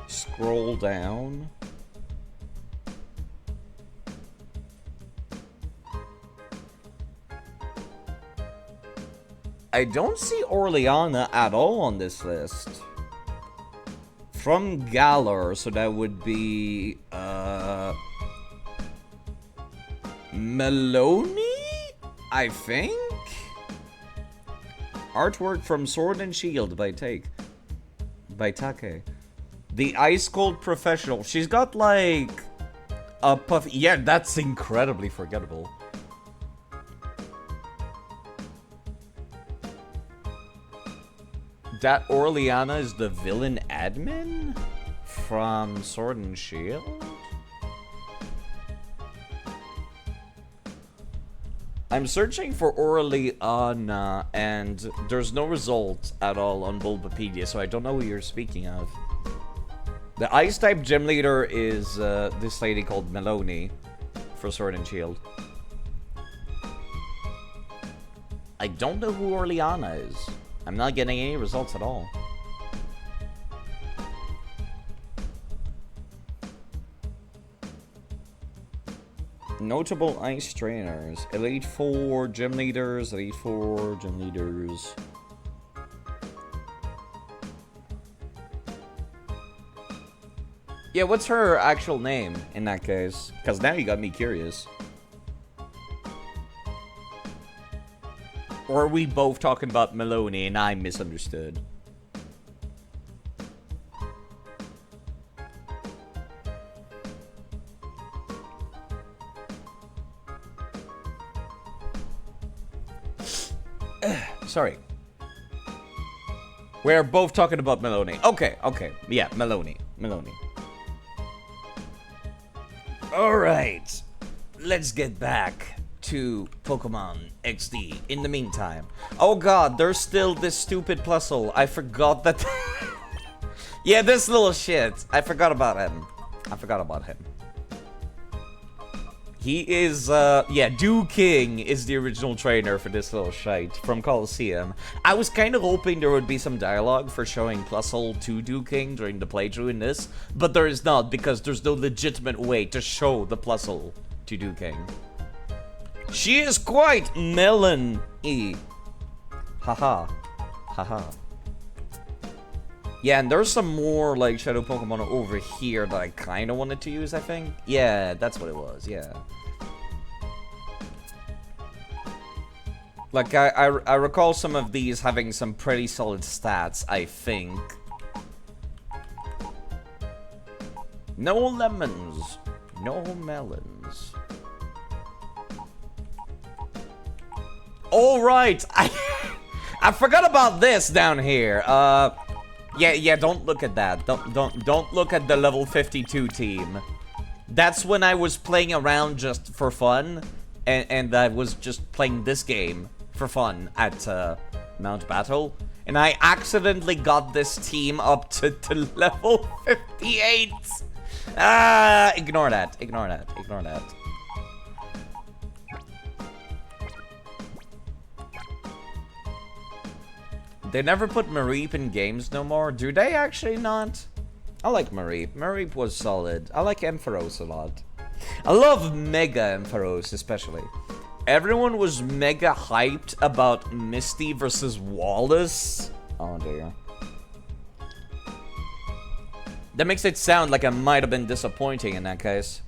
Scroll down. I don't see Orleana at all on this list. From Galar, so that would be Melony, I think. Artwork from Sword and Shield by Take. The Ice Cold Professional. She's got like a puff. Yeah, that's incredibly forgettable. That Orleana is the villain admin from Sword and Shield? I'm searching for Orleana and there's no results at all on Bulbapedia, so I don't know who you're speaking of. The Ice-type gym leader is this lady called Melony for Sword and Shield. I don't know who Orleana is. I'm not getting any results at all. Notable Ice trainers. Elite Four gym leaders. Elite Four gym leaders. Yeah, what's her actual name in that case? Because now you got me curious. Or are we both talking about Melony and I misunderstood? Sorry. We're both talking about Melony. Okay. Yeah, Melony. Alright. Let's get back to Pokemon XD in the meantime. Oh god, there's still this stupid Plusle. I forgot that... Yeah, this little shit. I forgot about him. He is, yeah, Dew King is the original trainer for this little shite from Colosseum. I was kind of hoping there would be some dialogue for showing Plusle to Dew King during the playthrough in this, but there is not because there's no legitimate way to show the Plusle to Dew King. She is quite melon-y. Haha. Yeah, and there's some more, like, Shadow Pokemon over here that I kind of wanted to use, I think. Yeah, that's what it was, yeah. Like, I recall some of these having some pretty solid stats, I think. No lemons. No melons. Alright! I forgot about this down here. Yeah, don't look at that. Don't look at the level 52 team. That's when I was playing around just for fun, and I was just playing this game for fun at Mount Battle, and I accidentally got this team up to level 58. Ignore that. They never put Mareep in games no more. Do they actually not? I like Mareep. Mareep was solid. I like Ampharos a lot. I love Mega Ampharos especially. Everyone was mega hyped about Misty versus Wallace. Oh dear. That makes it sound like I might have been disappointing in that case.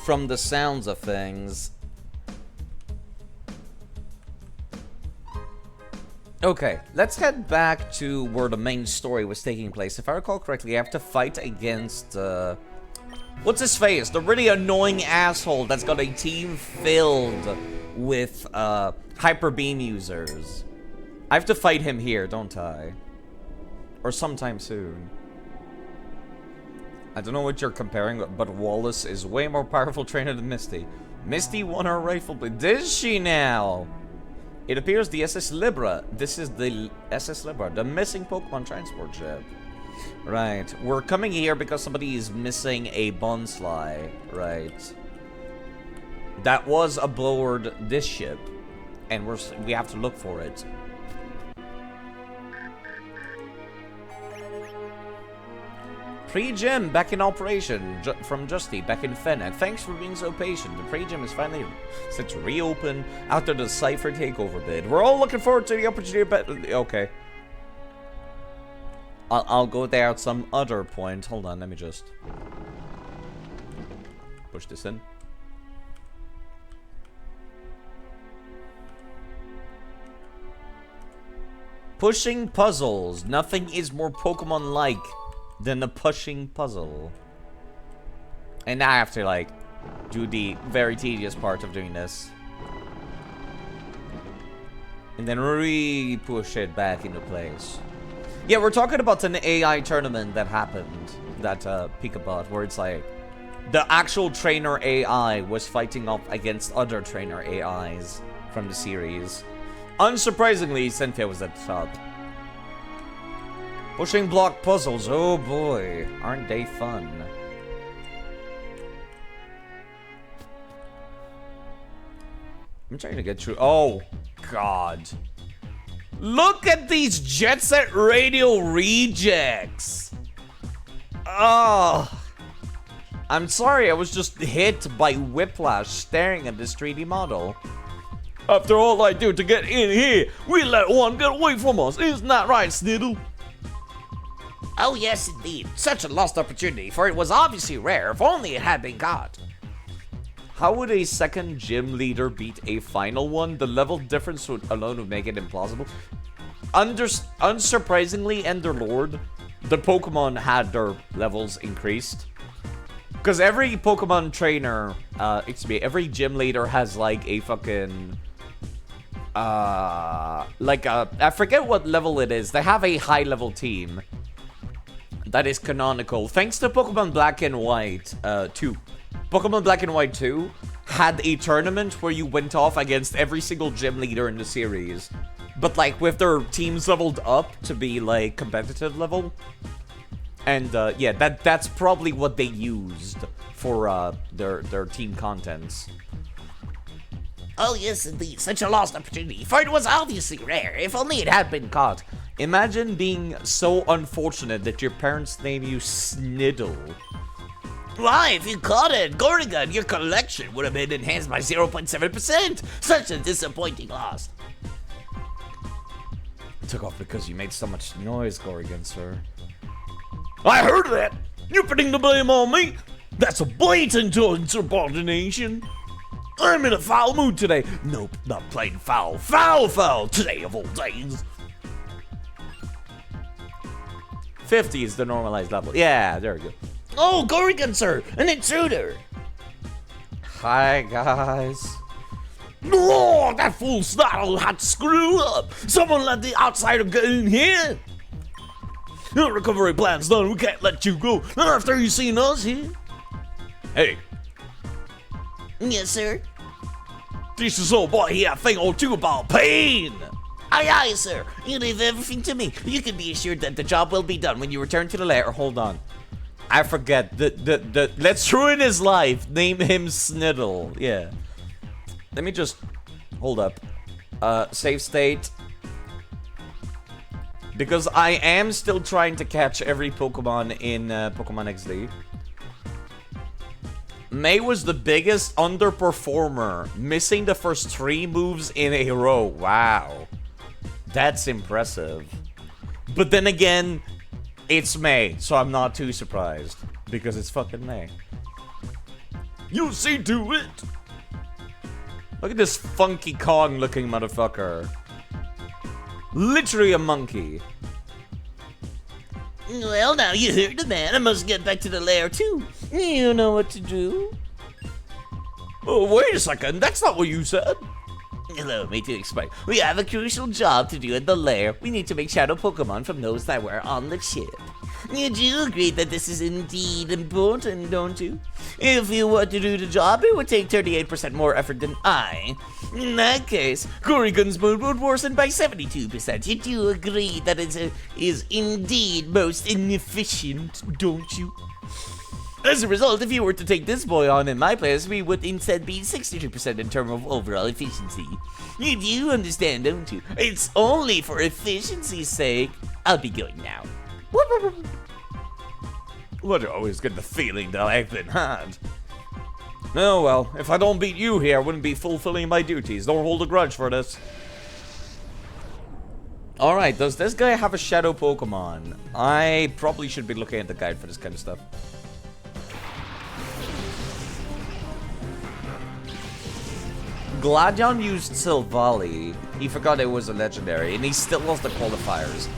From the sounds of things. Okay, let's head back to where the main story was taking place. If I recall correctly, I have to fight against, what's his face? The really annoying asshole that's got a team filled with, Hyper Beam users. I have to fight him here, don't I? Or sometime soon. I don't know what you're comparing, but Wallace is way more powerful trainer than Misty. Misty won her rightful place. Did she now? It appears the SS Libra. This is the SS Libra, the missing Pokemon transport ship. Right. We're coming here because somebody is missing a Bonsly. Right. That was aboard this ship. And we have to look for it. Pre-gym back in operation from Justy back in Fennec. Thanks for being so patient. The pre-gym is finally set to reopen after the Cypher takeover bid. We're all looking forward to the opportunity, but okay. I'll go there at some other point. Hold on, let me just push this in. Pushing puzzles. Nothing is more Pokemon-like than the pushing puzzle. And now I have to, like, do the very tedious part of doing this. And then re-push it back into place. Yeah, we're talking about an AI tournament that happened. That, Pikabot, where it's like, the actual trainer AI was fighting off against other trainer AIs from the series. Unsurprisingly, Cynthia was at the top. Pushing block puzzles, oh boy, aren't they fun? I'm trying to get through. Oh, God. Look at these Jet Set Radio rejects. Oh. I'm sorry, I was just hit by whiplash staring at this 3D model. After all I do to get in here, we let one get away from us. Isn't that right, Sniddle?
Oh yes, indeed. Such a lost opportunity, for it was obviously rare, if only it had been caught.
How would a second gym leader beat a final one? The level difference alone would make it implausible. Unsurprisingly, Enderlord, the Pokemon had their levels increased. Because every Pokemon trainer, every gym leader has like a fucking... I forget what level it is. They have a high level team. That is canonical. Thanks to Pokemon Black and White 2. Pokemon Black and White 2 had a tournament where you went off against every single gym leader in the series. But like with their teams leveled up to be like competitive level. And yeah, that's probably what they used for their team contents.
Oh yes, indeed. Such a lost opportunity, for it was obviously rare, if only it had been caught.
Imagine being so unfortunate that your parents name you Sniddle.
Why, if you caught it, Gorgon, your collection would have been enhanced by 0.7%. Such a disappointing loss.
It took off because you made so much noise, Gorgon, sir.
I heard that. You're putting the blame on me. That's a blatant insubordination. I'm in a foul mood today. Nope, not plain foul. Foul today of all days.
50 is the normalized level. Yeah, there we go.
Oh, Gorgon, sir, an intruder.
Hi, guys.
Oh, that fool Snarl had to screw up. Someone let the outsider get in here. Your recovery plan's done. We can't let you go. Not after you seen us here. Hey. Yes, sir. Teach this old boy here a thing or two about pain. Aye, aye, sir. You leave everything to me. You can be assured that the job will be done when you return to the lair.
Hold on. I forget. Let's ruin his life. Name him Sniddle. Yeah. Let me just... Hold up. Save state. Because I am still trying to catch every Pokemon in Pokemon XD. May was the biggest underperformer, missing the first 3 moves in a row. Wow. That's impressive. But then again, it's May, so I'm not too surprised. Because it's fucking May. You see to it! Look at this Funky Kong looking motherfucker. Literally a monkey.
Well, now you heard the man. I must get back to the lair, too. You know what to do.
Oh, wait a second. That's not what you said.
Allow me to explain. We have a crucial job to do in the lair. We need to make shadow Pokemon from those that were on the ship. You do agree that this is indeed important, don't you? If you were to do the job, it would take 38% more effort than I. In that case, Corrigan's mood would worsen by 72%. You do agree that it is indeed most inefficient, don't you? As a result, if you were to take this boy on in my place, we would instead be 62% in terms of overall efficiency. You do understand, don't you? It's only for efficiency's sake. I'll be going now.
Well, I always get the feeling that I've been had. Oh well, if I don't beat you here, I wouldn't be fulfilling my duties. Don't hold a grudge for this. Alright, does this guy have a shadow Pokemon? I probably should be looking at the guide for this kind of stuff. Gladion used Silvally. He forgot it was a legendary, and he still lost the qualifiers.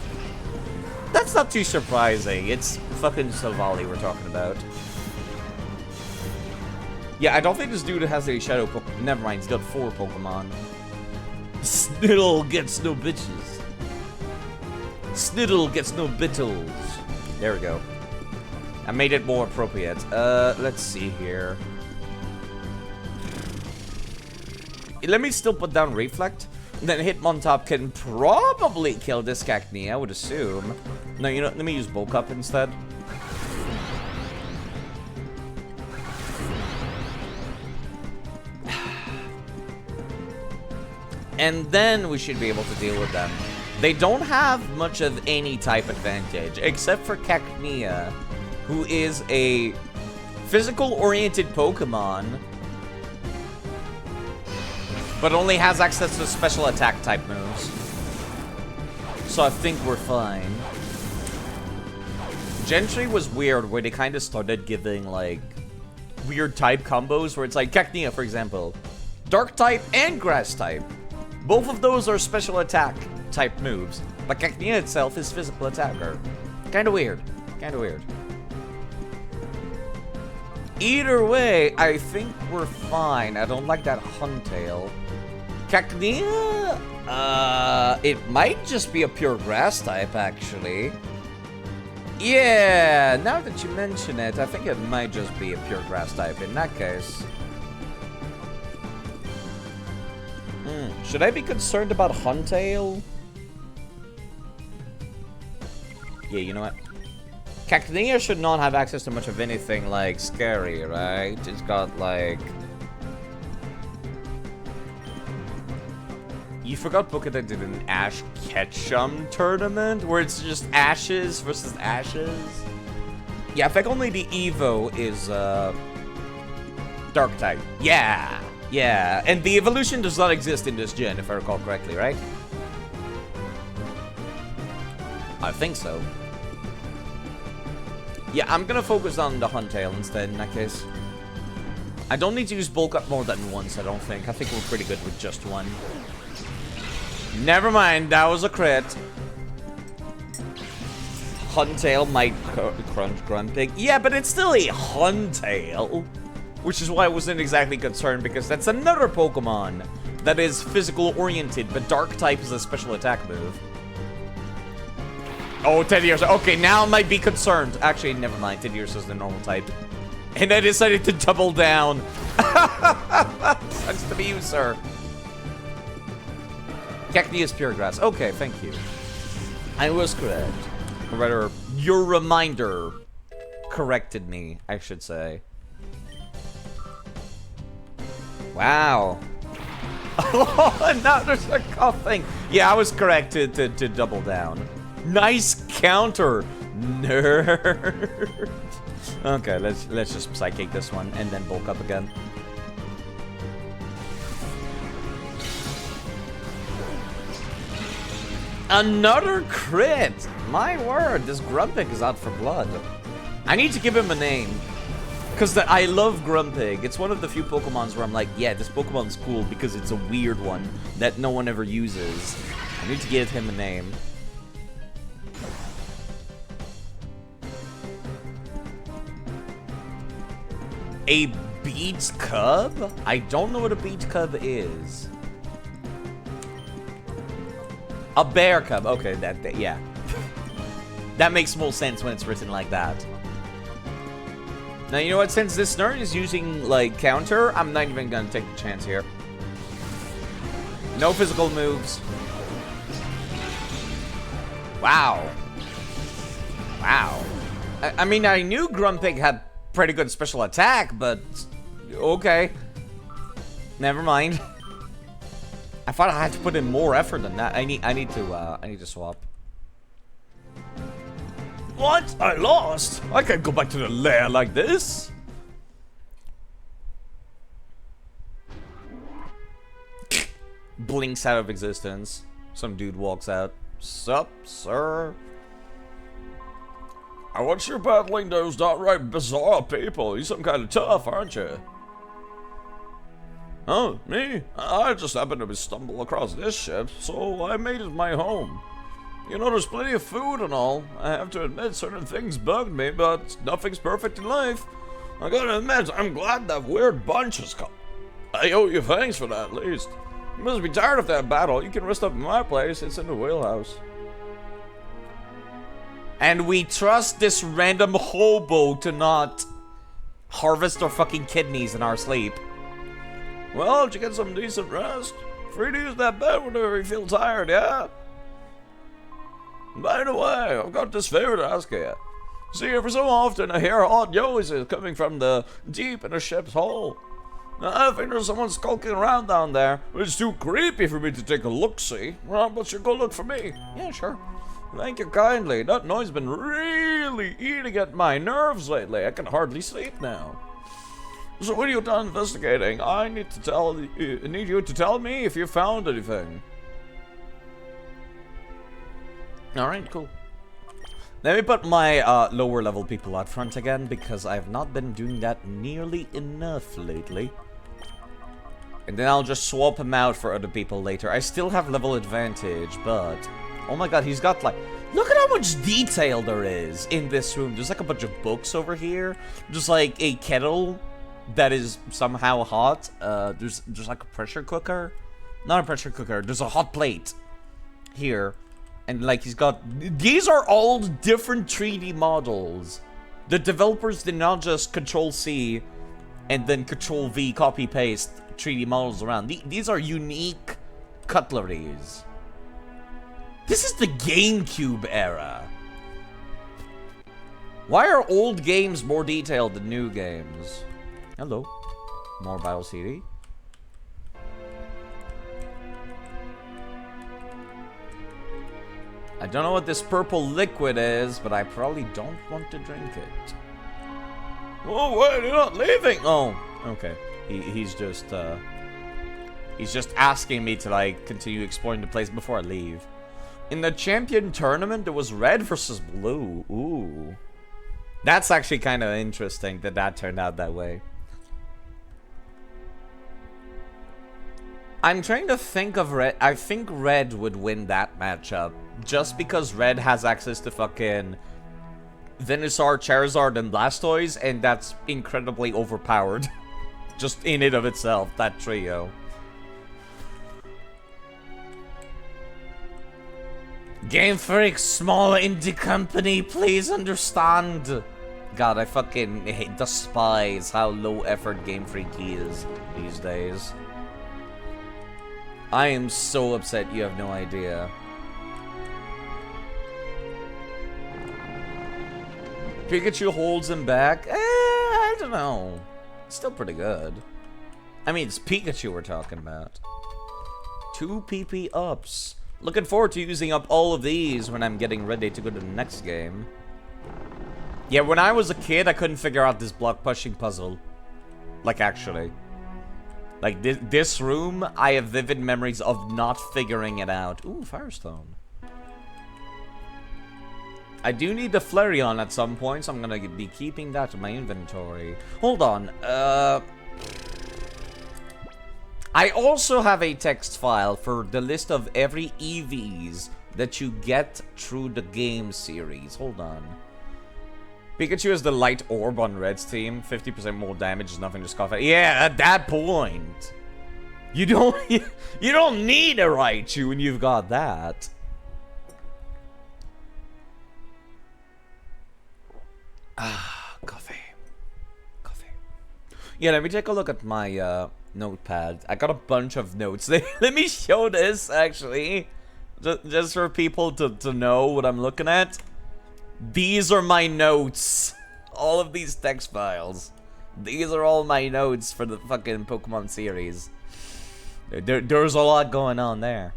That's not too surprising. It's fucking Silvally we're talking about. Yeah, I don't think this dude has a shadow Pokemon. Never mind, he's got 4 Pokemon.
Sniddle gets no bitches.
Sniddle gets no bittles. There we go. I made it more appropriate. Let's see here. Let me still put down Reflect. Then Hitmontop can probably kill this Cacnea, I would assume. No, you know, let me use Bulk Up instead. And then we should be able to deal with them. They don't have much of any type advantage, except for Cacnea, who is a physical-oriented Pokemon, but only has access to special attack type moves. So I think we're fine. Gentry was weird, where they kind of started giving, like, weird type combos, where it's like Cacnea, for example. Dark type and Grass type. Both of those are special attack type moves, but Cacnea itself is physical attacker. Kinda weird. Kinda weird. Either way, I think we're fine. I don't like that Huntail. Cacnea? It might just be a pure grass type, actually. Yeah, now that you mention it, I think it might just be a pure grass type in that case. Should I be concerned about Huntail? Yeah, you know what? Cacnea should not have access to much of anything, like, scary, right? It's got, like... You forgot Bukita did an Ash Ketchum tournament? Where it's just Ashes versus Ashes? Yeah, I think only the Evo is, Dark type. Yeah! Yeah, and the evolution does not exist in this gen, if I recall correctly, right? I think so. Yeah, I'm gonna focus on the Huntail instead in that case. I don't need to use Bulk Up more than once, I don't think. I think we're pretty good with just one. Never mind, that was a crit. Huntail might crunch grunting. Yeah, but it's still a Huntail. Which is why I wasn't exactly concerned, because that's another Pokemon that is physical-oriented, but Dark type is a special attack move. Oh, Teddiursa. Okay, now I might be concerned. Actually, never mind. Teddiursa is the normal type. And I decided to double down. Sucks to be you, sir. Cacnea is pure grass. Okay, thank you. I was correct. Or rather, your reminder corrected me, I should say. Wow. Oh, and now there's a coughing. Yeah, I was correct to double down. Nice counter, nerd. Okay, let's just psychic this one and then bulk up again. Another crit! My word, this Grumpig is out for blood. I need to give him a name. Because I love Grumpig. It's one of the few Pokemons where I'm like, yeah, this Pokemon's cool because it's a weird one that no one ever uses. I need to give him a name. A beach cub? I don't know what a beach cub is. A bear cub. Okay, that yeah. That makes more sense when it's written like that. Now, you know what? Since this nerd is using, like, counter, I'm not even gonna take the chance here. No physical moves. Wow. Wow. I mean, I knew Grumpig had pretty good special attack, but okay. Never mind. I thought I had to put in more effort than that. I need to swap.
What? I lost? I can't go back to the lair like this.
Blinks out of existence. Some dude walks out. Sup, sir?
I watch you're battling those downright bizarre people. You're some kind of tough, aren't you? Oh, me? I just happened to stumble across this ship, so I made it my home. You know, there's plenty of food and all. I have to admit, certain things bugged me, but nothing's perfect in life. I gotta admit, I'm glad that weird bunch has come. I owe you thanks for that, at least. You must be tired of that battle. You can rest up in my place. It's in the wheelhouse.
And we trust this random hobo to not harvest our fucking kidneys in our sleep.
Well, did you get some decent rest? Free to use that bed whenever you feel tired, yeah? By the way, I've got this favor to ask you. See, every so often I hear odd noises coming from the deep in the ship's hull. Now, I think there's someone skulking around down there. It's too creepy for me to take a look-see. Well, but you go look for me.
Yeah, sure.
Thank you kindly. That noise has been really eating at my nerves lately. I can hardly sleep now. So when you're done investigating, I need you to tell me if you found anything.
Alright, cool. Let me put my lower level people out front again, because I have not been doing that nearly enough lately. And then I'll just swap him out for other people later. I still have level advantage, but... oh my god, he's got like... look at how much detail there is in this room. There's like a bunch of books over here. There's like a kettle that is somehow hot. There's like a pressure cooker. Not a pressure cooker. There's a hot plate here. And like he's got... these are all different 3D models. The developers did not just Control-C and then Control-V copy-paste 3D models around. These are unique cutleries. This is the GameCube era. Why are old games more detailed than new games? Hello. More Bio CD. I don't know what this purple liquid is, but I probably don't want to drink it.
Oh, wait, you're not leaving!
Oh, okay. He's just asking me to, like, continue exploring the place before I leave. In the champion tournament, there was red versus blue. Ooh. That's actually kind of interesting that turned out that way. I'm trying to think of red. I think red would win that matchup. Just because red has access to fucking Venusaur, Charizard, and Blastoise, and that's incredibly overpowered. Just in and of itself, that trio. Game Freak, small indie company, please understand. God, I fucking despise how low effort Game Freak is these days. I am so upset, you have no idea. Pikachu holds him back? I don't know. It's still pretty good. I mean, it's Pikachu we're talking about. 2 PP ups. Looking forward to using up all of these when I'm getting ready to go to the next game. Yeah, when I was a kid, I couldn't figure out this block pushing puzzle. Like, actually. Like, this room, I have vivid memories of not figuring it out. Ooh, Firestone. I do need the Flareon at some point, so I'm gonna be keeping that in my inventory. Hold on, I also have a text file for the list of every EVs that you get through the game series. Hold on. Pikachu is the light orb on Red's team. 50% more damage is nothing to scoff at. Yeah, at that point. You don't need a Raichu when you've got that. Ah, coffee. Coffee. Yeah, let me take a look at my notepad. I got a bunch of notes. Let me show this, actually. Just for people to know what I'm looking at. These are my notes. All of these text files. These are all my notes for the fucking Pokemon series. There's a lot going on there.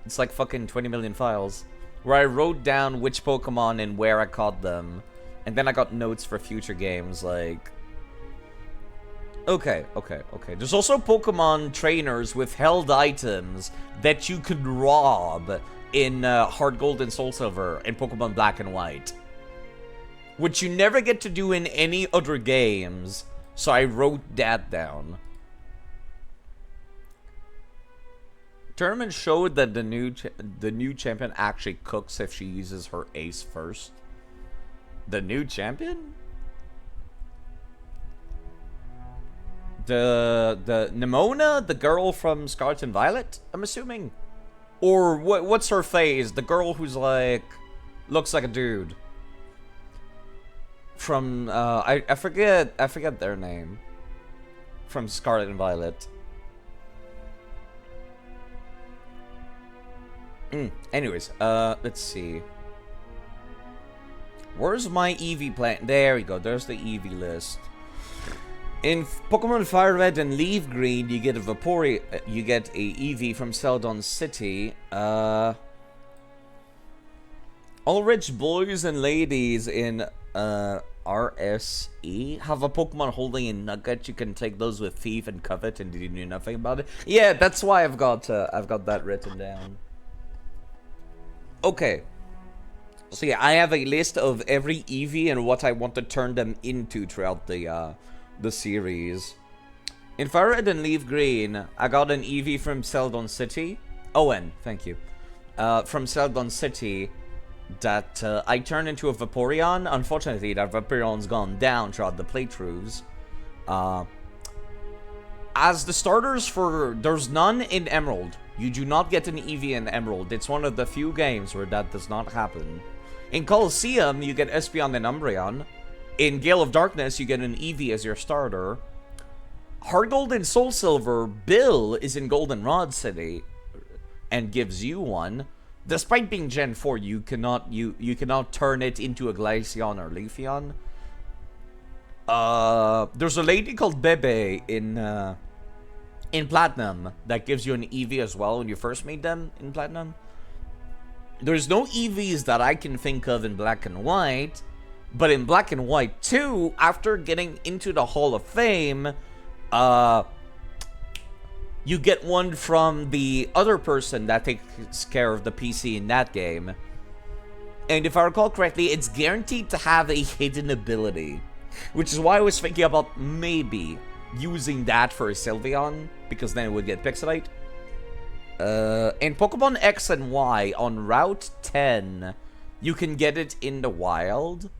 It's like fucking 20 million files. Where I wrote down which Pokemon and where I caught them. And then I got notes for future games, like... Okay. There's also Pokemon trainers with held items that you could rob in Heart Gold and Soul Silver and Pokemon Black and White. Which you never get to do in any other games, so I wrote that down. Tournament showed that the new champion actually cooks if she uses her ace first. The new champion? The Nimona, the girl from Scarlet and Violet, I'm assuming? Or what's her phase? The girl who's like looks like a dude. From I forget their name. From Scarlet and Violet. Anyways, let's see. Where's my EV plan? There we go. There's the EV list. In Pokemon Fire Red and Leaf Green, you get a Vaporeon. You get a EV from Celadon City. All rich boys and ladies in RSE have a Pokemon holding a nugget. You can take those with Thief and Covet, and did you know nothing about it? Yeah, that's why I've got that written down. Okay. So yeah, I have a list of every EV and what I want to turn them into throughout the series. In Fire Red and Leaf Green, I got an EV from Celadon City. Owen, thank you. From Celadon City that I turned into a Vaporeon. Unfortunately, that Vaporeon's gone down throughout the playthroughs. As the starters for... There's none in Emerald. You do not get an EV in Emerald. It's one of the few games where that does not happen. In Colosseum, you get Espeon and Umbreon. In Gale of Darkness, you get an EV as your starter. Heart Gold and Soul Silver, Bill is in Goldenrod City and gives you one. Despite being Gen 4, you cannot turn it into a Glaceon or Leafeon. There's a lady called Bebe in Platinum that gives you an EV as well when you first meet them in Platinum. There's no EVs that I can think of in Black and White, but in Black and White 2, after getting into the Hall of Fame, you get one from the other person that takes care of the PC in that game. And if I recall correctly, it's guaranteed to have a hidden ability, which is why I was thinking about maybe using that for a Sylveon, because then it would get Pixelite. In Pokemon X and Y, on Route 10, you can get it in the wild,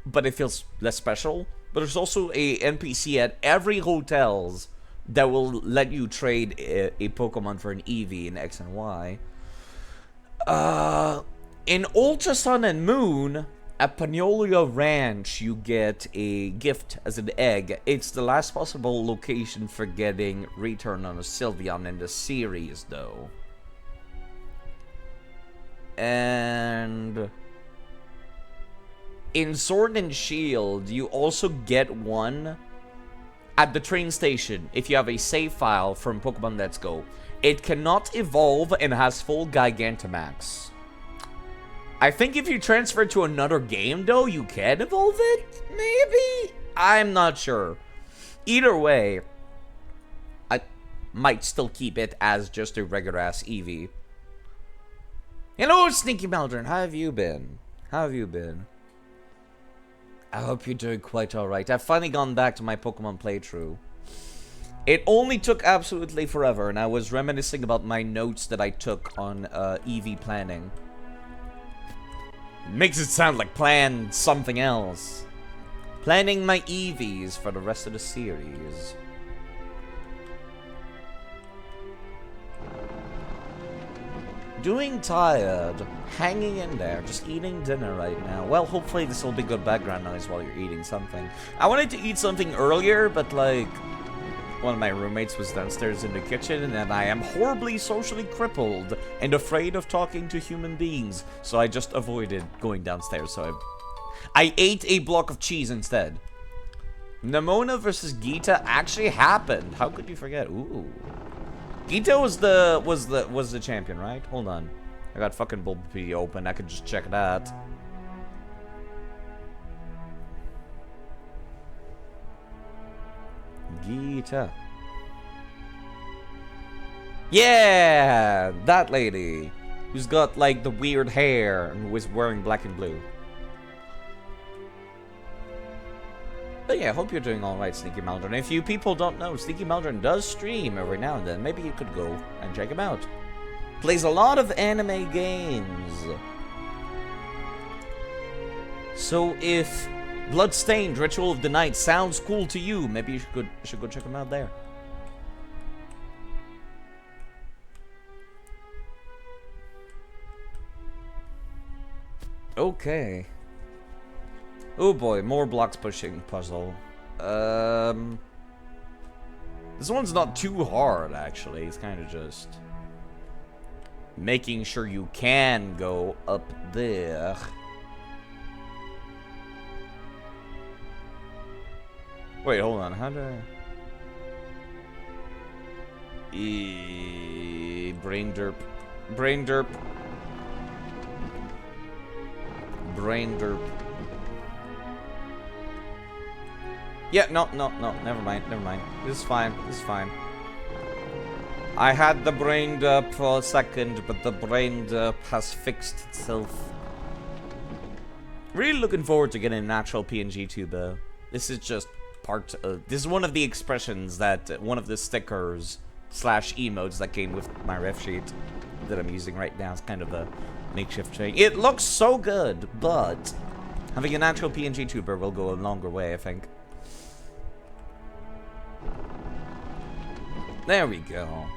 but it feels less special. But there's also a NPC at every hotels that will let you trade a Pokemon for an EV in X and Y. In Ultra Sun and Moon, at Panolia Ranch, you get a gift as an egg. It's the last possible location for getting Return on a Sylveon in the series, though. And in Sword and Shield, you also get one at the train station, if you have a save file from Pokemon Let's Go, it cannot evolve and has full Gigantamax. I think if you transfer it to another game, though, you can evolve it? Maybe? I'm not sure. Either way, I might still keep it as just a regular-ass Eevee. Hello, Sneaky Maldron. How have you been? How have you been? I hope you're doing quite alright. I've finally gone back to my Pokemon playthrough. It only took absolutely forever, and I was reminiscing about my notes that I took on Eevee planning. Makes it sound like plan something else. Planning my Eevees for the rest of the series. Doing tired. Hanging in there. Just eating dinner right now. Well, hopefully this will be good background noise while you're eating something. I wanted to eat something earlier, but like... one of my roommates was downstairs in the kitchen, and I am horribly socially crippled and afraid of talking to human beings, so I just avoided going downstairs, so I ate a block of cheese instead. Nemona versus Geeta actually happened. How could you forget? Ooh. Geeta was the champion, right? Hold on. I got fucking Bulbapedia open. I could just check that. Geeta. Yeah! That lady. Who's got, like, the weird hair and who is wearing black and blue. But yeah, I hope you're doing alright, Sneaky Maldron. If you people don't know, Sneaky Maldron does stream every now and then. Maybe you could go and check him out. Plays a lot of anime games. So if Bloodstained Ritual of the Night sounds cool to you, maybe you should go check him out there. Okay. Oh boy, more blocks pushing puzzle. This one's not too hard, actually. It's kind of just making sure you can go up there. Wait, hold on. How do I... Brain derp. Brain derp. Brain derp. Yeah, no, never mind. This is fine, I had the brain derp for a second, but the brain derp has fixed itself. Really looking forward to getting an actual PNG tuber. This is just part of... This is one of the expressions that... One of the stickers / emotes that came with my ref sheet that I'm using right now. It's kind of a makeshift thing. It looks so good, but... having an actual PNG tuber will go a longer way, I think. There we go.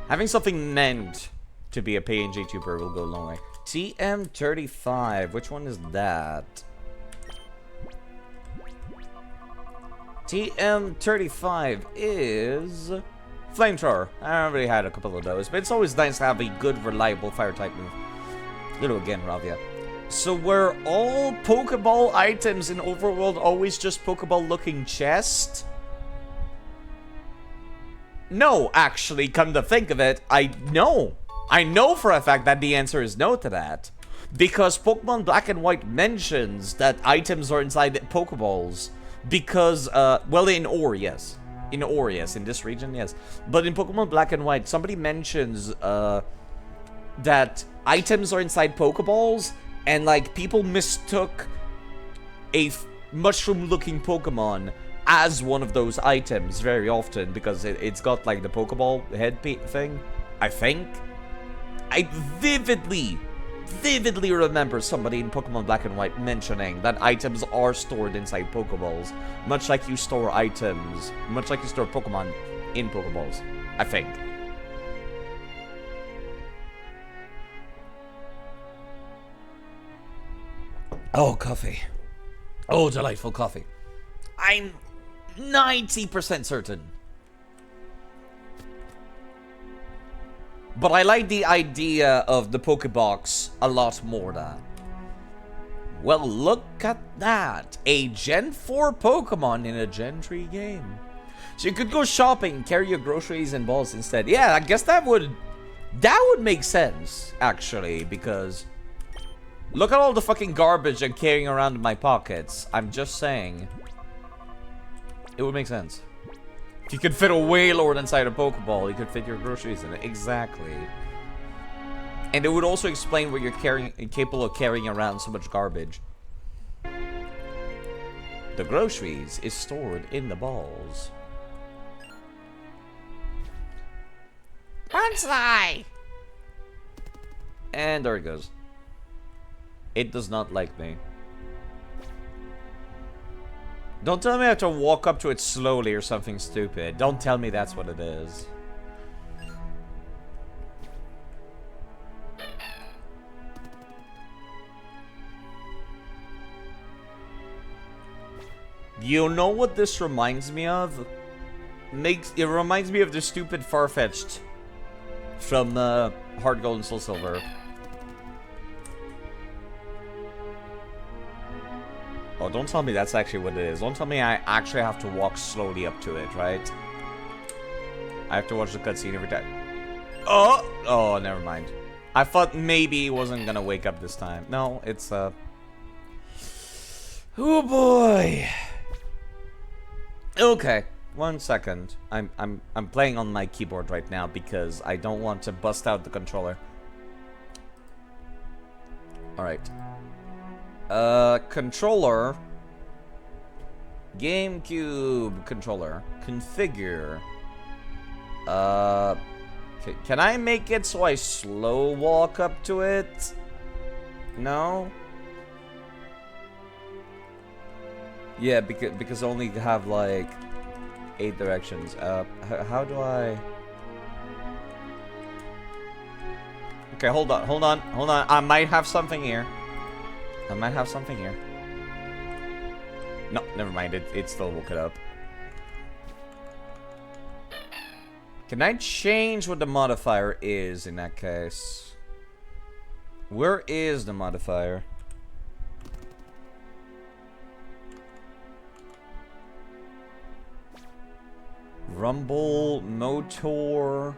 Having something meant to be a PNG tuber will go a long way. TM35, which one is that? TM35 is... Flamethrower. I already had a couple of those, but it's always nice to have a good, reliable fire type move. Little again, Ravia. So were all Pokeball items in Overworld always just Pokeball-looking chest? No, actually, come to think of it, I know for a fact that the answer is no to that. Because Pokemon Black and White mentions that items are inside Pokeballs. Because, well, in Ore, yes. In Ore, yes. In this region, yes. But in Pokemon Black and White, somebody mentions, that items are inside Pokeballs, and, like, people mistook a mushroom-looking Pokemon as one of those items very often, because it's got, like, the Pokeball head thing, I think. I vividly remember somebody in Pokemon Black and White mentioning that items are stored inside Pokeballs, much like you store items, much like you store Pokemon in Pokeballs, I think. Oh, coffee. Oh, delightful coffee. I'm 90% certain. But I like the idea of the Pokebox a lot more now. Well, look at that. A Gen 4 Pokemon in a Gen 3 game. So you could go shopping, carry your groceries and balls instead. Yeah, I guess that would make sense, actually, because look at all the fucking garbage I'm carrying around in my pockets. I'm just saying. It would make sense. If you could fit a Wailord inside a Pokeball, you could fit your groceries in it. Exactly. And it would also explain where you're capable of carrying around so much garbage. The groceries is stored in the balls. Bonsai! And there it goes. It does not like me. Don't tell me I have to walk up to it slowly or something stupid. Don't tell me that's what it is. You know what this reminds me of? It reminds me of the stupid Farfetch'd from Heart Gold and Soul Silver. Oh, don't tell me that's actually what it is. Don't tell me I actually have to walk slowly up to it, right? I have to watch the cutscene every time. Oh, never mind. I thought maybe he wasn't gonna wake up this time. No, it's oh boy. Okay, 1 second. I'm playing on my keyboard right now because I don't want to bust out the controller. All right. Controller. GameCube controller. Configure. Can I make it so I slow walk up to it? No? Yeah, because I only have like 8 directions. How do I... Okay, hold on. I might have something here. No, never mind. It still woke it up. Can I change what the modifier is in that case? Where is the modifier? Rumble, motor.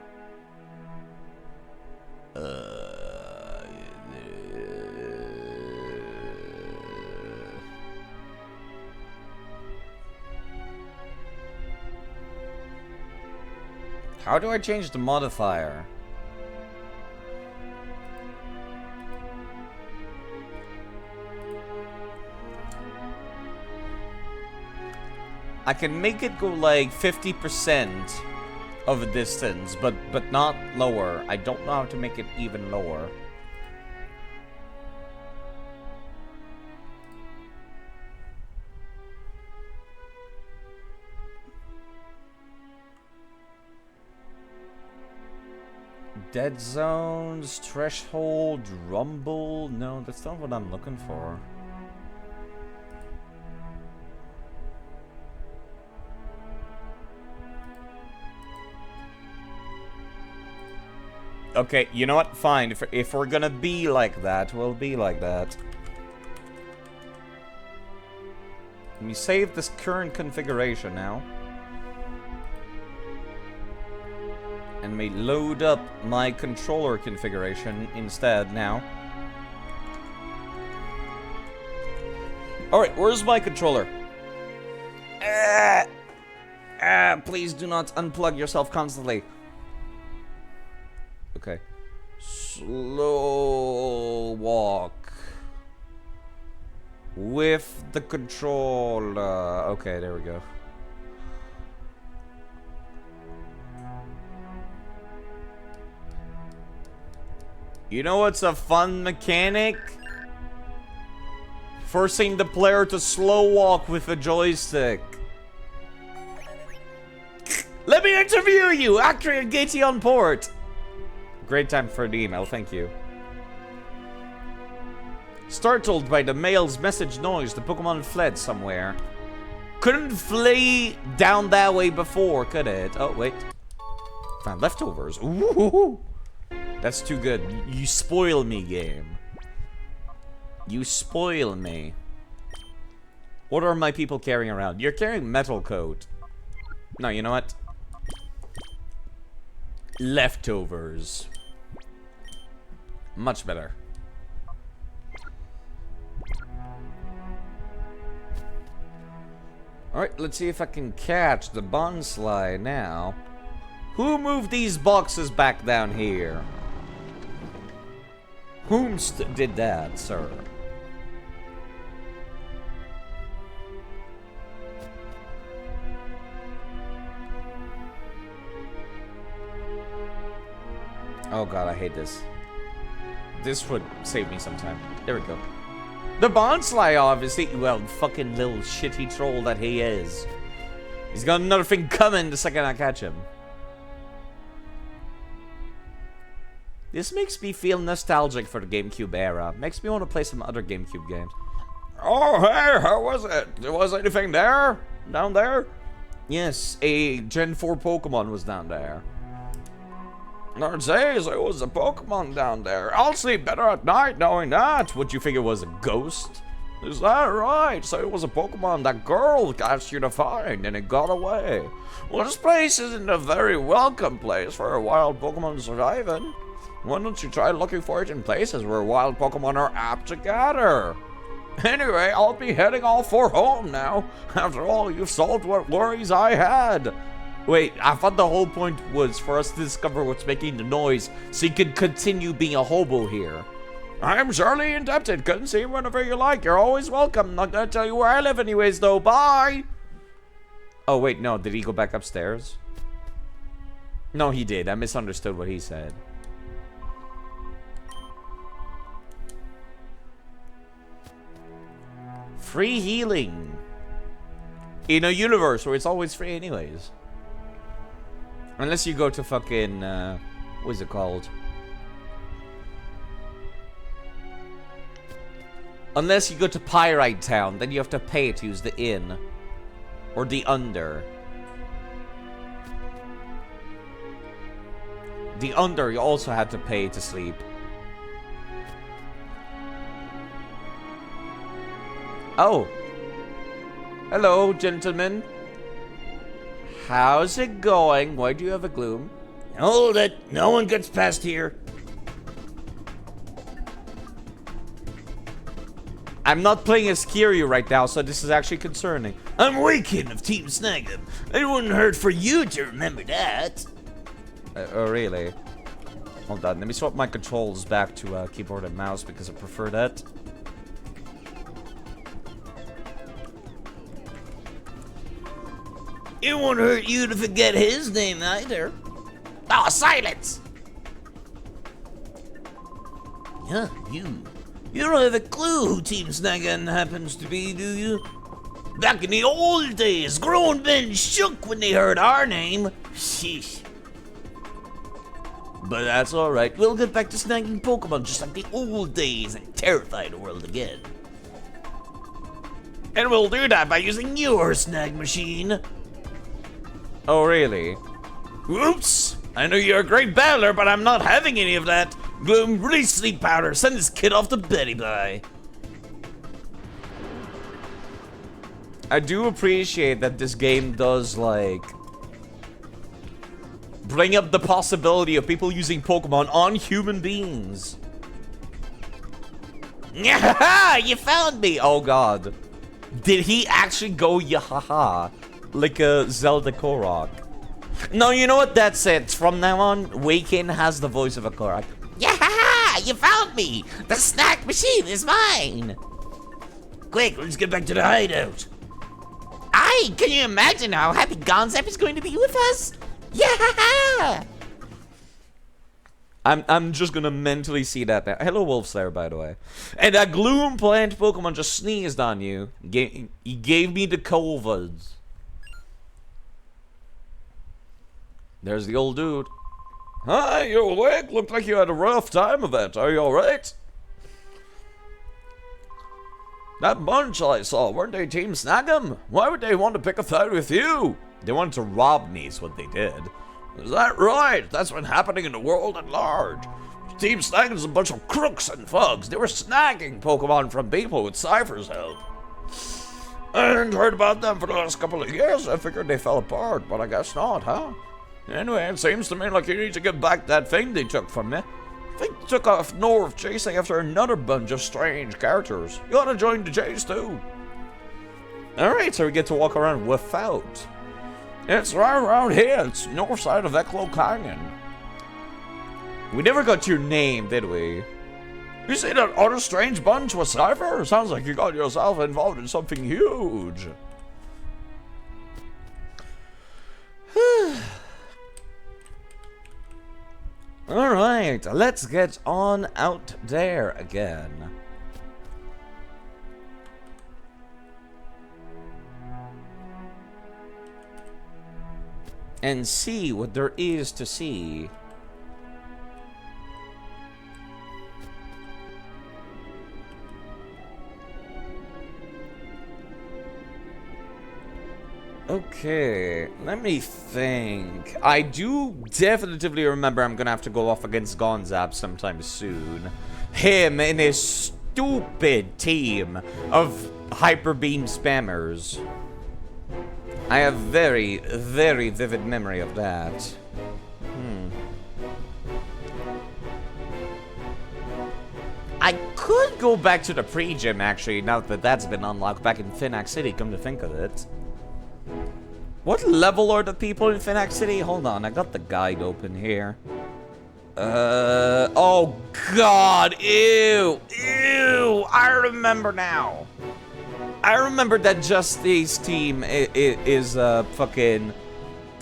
How do I change the modifier? I can make it go like 50% of a distance, but not lower. I don't know how to make it even lower. Dead zones, threshold, rumble. No, that's not what I'm looking for. Okay, you know what? Fine. If we're gonna be like that, we'll be like that. Let me save this current configuration now. And may load up my controller configuration instead now. Alright, where's my controller? Please do not unplug yourself constantly. Okay. Slow walk. With the controller. Okay, there we go. You know what's a fun mechanic? Forcing the player to slow walk with a joystick. Let me interview you, actor and Gatey on port. Great time for the email, thank you. Startled by the mail's message noise, the Pokemon fled somewhere. Couldn't flee down that way before, could it? Oh, wait. Found leftovers. Ooh. That's too good. You spoil me, game. You spoil me. What are my people carrying around? You're carrying metal coat. No, you know what? Leftovers. Much better. Alright, let's see if I can catch the bonsly now. Who moved these boxes back down here? Whom did that, sir? Oh god, I hate this. This would save me some time. There we go. The bonsly, obviously. Well, fucking little shitty troll that he is. He's got another thing coming the second I catch him. This makes me feel nostalgic for the GameCube era. Makes me want to play some other GameCube games.
Oh, hey, how was it? Was anything there? Down there?
Yes, a Gen 4 Pokemon was down there.
Lord says there was a Pokemon down there. I'll sleep better at night knowing that.
Would you think it was a ghost?
Is that right? So it was a Pokemon that girl asked you to find and it got away. Well, this place isn't a very welcome place for a wild Pokemon surviving. Why don't you try looking for it in places where wild Pokemon are apt to gather? Anyway, I'll be heading off for home now. After all, you've solved what worries I had.
Wait, I thought the whole point was for us to discover what's making the noise so you could continue being a hobo here.
I'm surely indebted. Come see whenever you like. You're always welcome. Not gonna tell you where I live anyways, though. Bye!
Oh, wait, no. Did he go back upstairs? No, he did. I misunderstood what he said. Free healing. In a universe where it's always free anyways. Unless you go to fucking, what is it called? Unless you go to Pyrite Town, then you have to pay to use the inn. Or the under. The under, you also had to pay to sleep. Oh. Hello, gentlemen. How's it going? Why do you have a gloom?
Hold it. No one gets past here.
I'm not playing as Kiryu right now, so this is actually concerning.
I'm Waken of Team Snag'em. It wouldn't hurt for you to remember that.
Oh, really? Hold on, let me swap my controls back to keyboard and mouse because I prefer that.
It won't hurt you to forget his name either.
Oh, silence!
Yeah, you don't have a clue who Team Snag'em happens to be, do you? Back in the old days, grown men shook when they heard our name. Sheesh. But that's alright. We'll get back to snagging Pokemon just like the old days and terrify the world again. And we'll do that by using your snag machine.
Oh, really?
Oops! I know you're a great battler, but I'm not having any of that. Gloom, release sleep powder. Send this kid off to Betty Bye.
I do appreciate that this game does, like, bring up the possibility of people using Pokemon on human beings.
Yahaha! You found me!
Oh god. Did he actually go yahaha? Like a Zelda Korok? No, you know what? That's it. From now on, Waken has the voice of a Korok.
Yahaha! You found me! The snack machine is mine! Quick, let's get back to the hideout. Aye, can you imagine how happy Gonzep is going to be with us? Yeah!
I'm just gonna mentally see that now. Hello, Wolfslayer, by the way. And that Gloom Plant Pokemon just sneezed on you. He gave me the Colvas. There's the old dude.
Hi, you awake? Looked like you had a rough time of it. Are you alright? That bunch I saw, weren't they Team Snag'em? Why would they want to pick a fight with you?
They wanted to rob me is what they did.
Is that right? That's been happening in the world at large. Team Snag is a bunch of crooks and thugs. They were snagging Pokemon from people with Cypher's help. I hadn't heard about them for the last couple of years. I figured they fell apart, but I guess not, huh? Anyway, it seems to me like you need to get back that thing they took from me. I think they took off north chasing after another bunch of strange characters. You ought to join the chase too.
Alright, so we get to walk around without.
It's right around here. It's north side of Echo Canyon.
We never got your name, did we?
You see that other strange bunch with Cypher? Sounds like you got yourself involved in something huge.
Alright, let's get on out there again. And see what there is to see. Okay, let me think. I do definitively remember I'm gonna have to go off against Gonzap sometime soon. Him and his stupid team of Hyper Beam spammers. I have very, very vivid memory of that. I could go back to the pre-gym, actually, now that that's been unlocked back in Finax City, come to think of it. What level are the people in Finax City? Hold on, I got the guide open here. Oh god, ew, I remember now. I remember that Justice team is fucking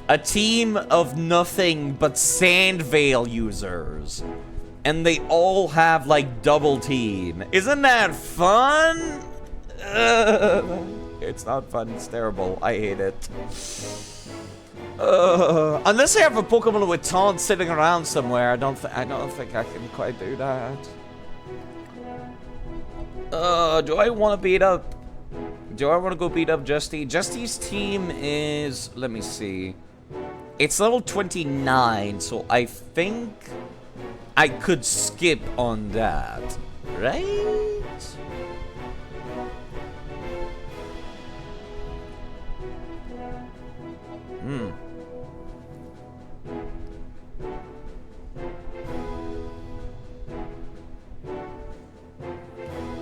a team of nothing but Sandvale users. And they all have, like, double team. Isn't that fun? It's not fun, it's terrible. I hate it. Unless I have a Pokemon with Taunt sitting around somewhere, I don't think I can quite do that. Do I want to beat up? Do I want to go beat up Justy? Justy's team is, let me see. It's level 29, so I think I could skip on that, right?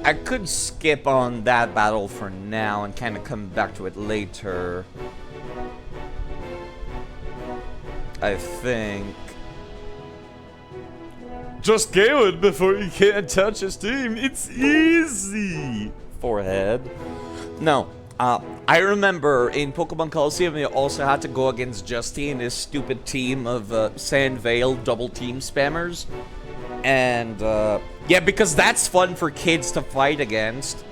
I could skip on that battle for now and kind of come back to it later. I think.
Just kill it before you can't touch his team. It's easy.
Forehead. No. I remember in Pokemon Coliseum, you also had to go against Justy and his stupid team of Sandvale double team spammers. And, yeah, because that's fun for kids to fight against.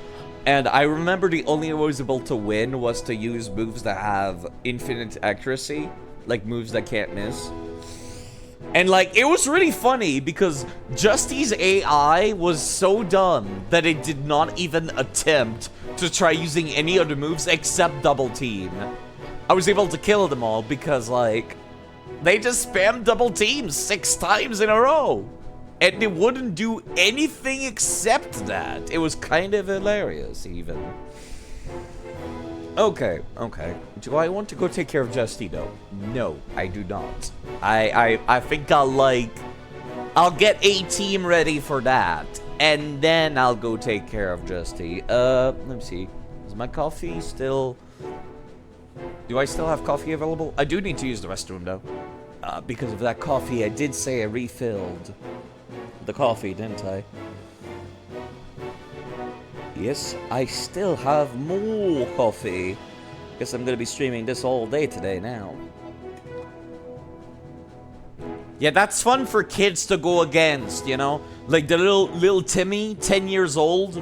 And I remember the only way I was able to win was to use moves that have infinite accuracy. Like, moves that can't miss. And, like, it was really funny because Justy's AI was so dumb that it did not even attempt to try using any other moves except double team. I was able to kill them all because, like, they just spammed double teams 6 times in a row. And they wouldn't do anything except that. It was kind of hilarious, even. Okay. Do I want to go take care of Justy, though? No, I do not. I think I'll get a team ready for that. And then I'll go take care of Justy. Let me see. Is my coffee still... Do I still have coffee available? I do need to use the restroom, though. Because of that coffee, I did say I refilled the coffee, didn't I? Yes, I still have more coffee. Guess I'm gonna be streaming this all day today now. Yeah, that's fun for kids to go against, you know? Like the little Timmy, 10 years old,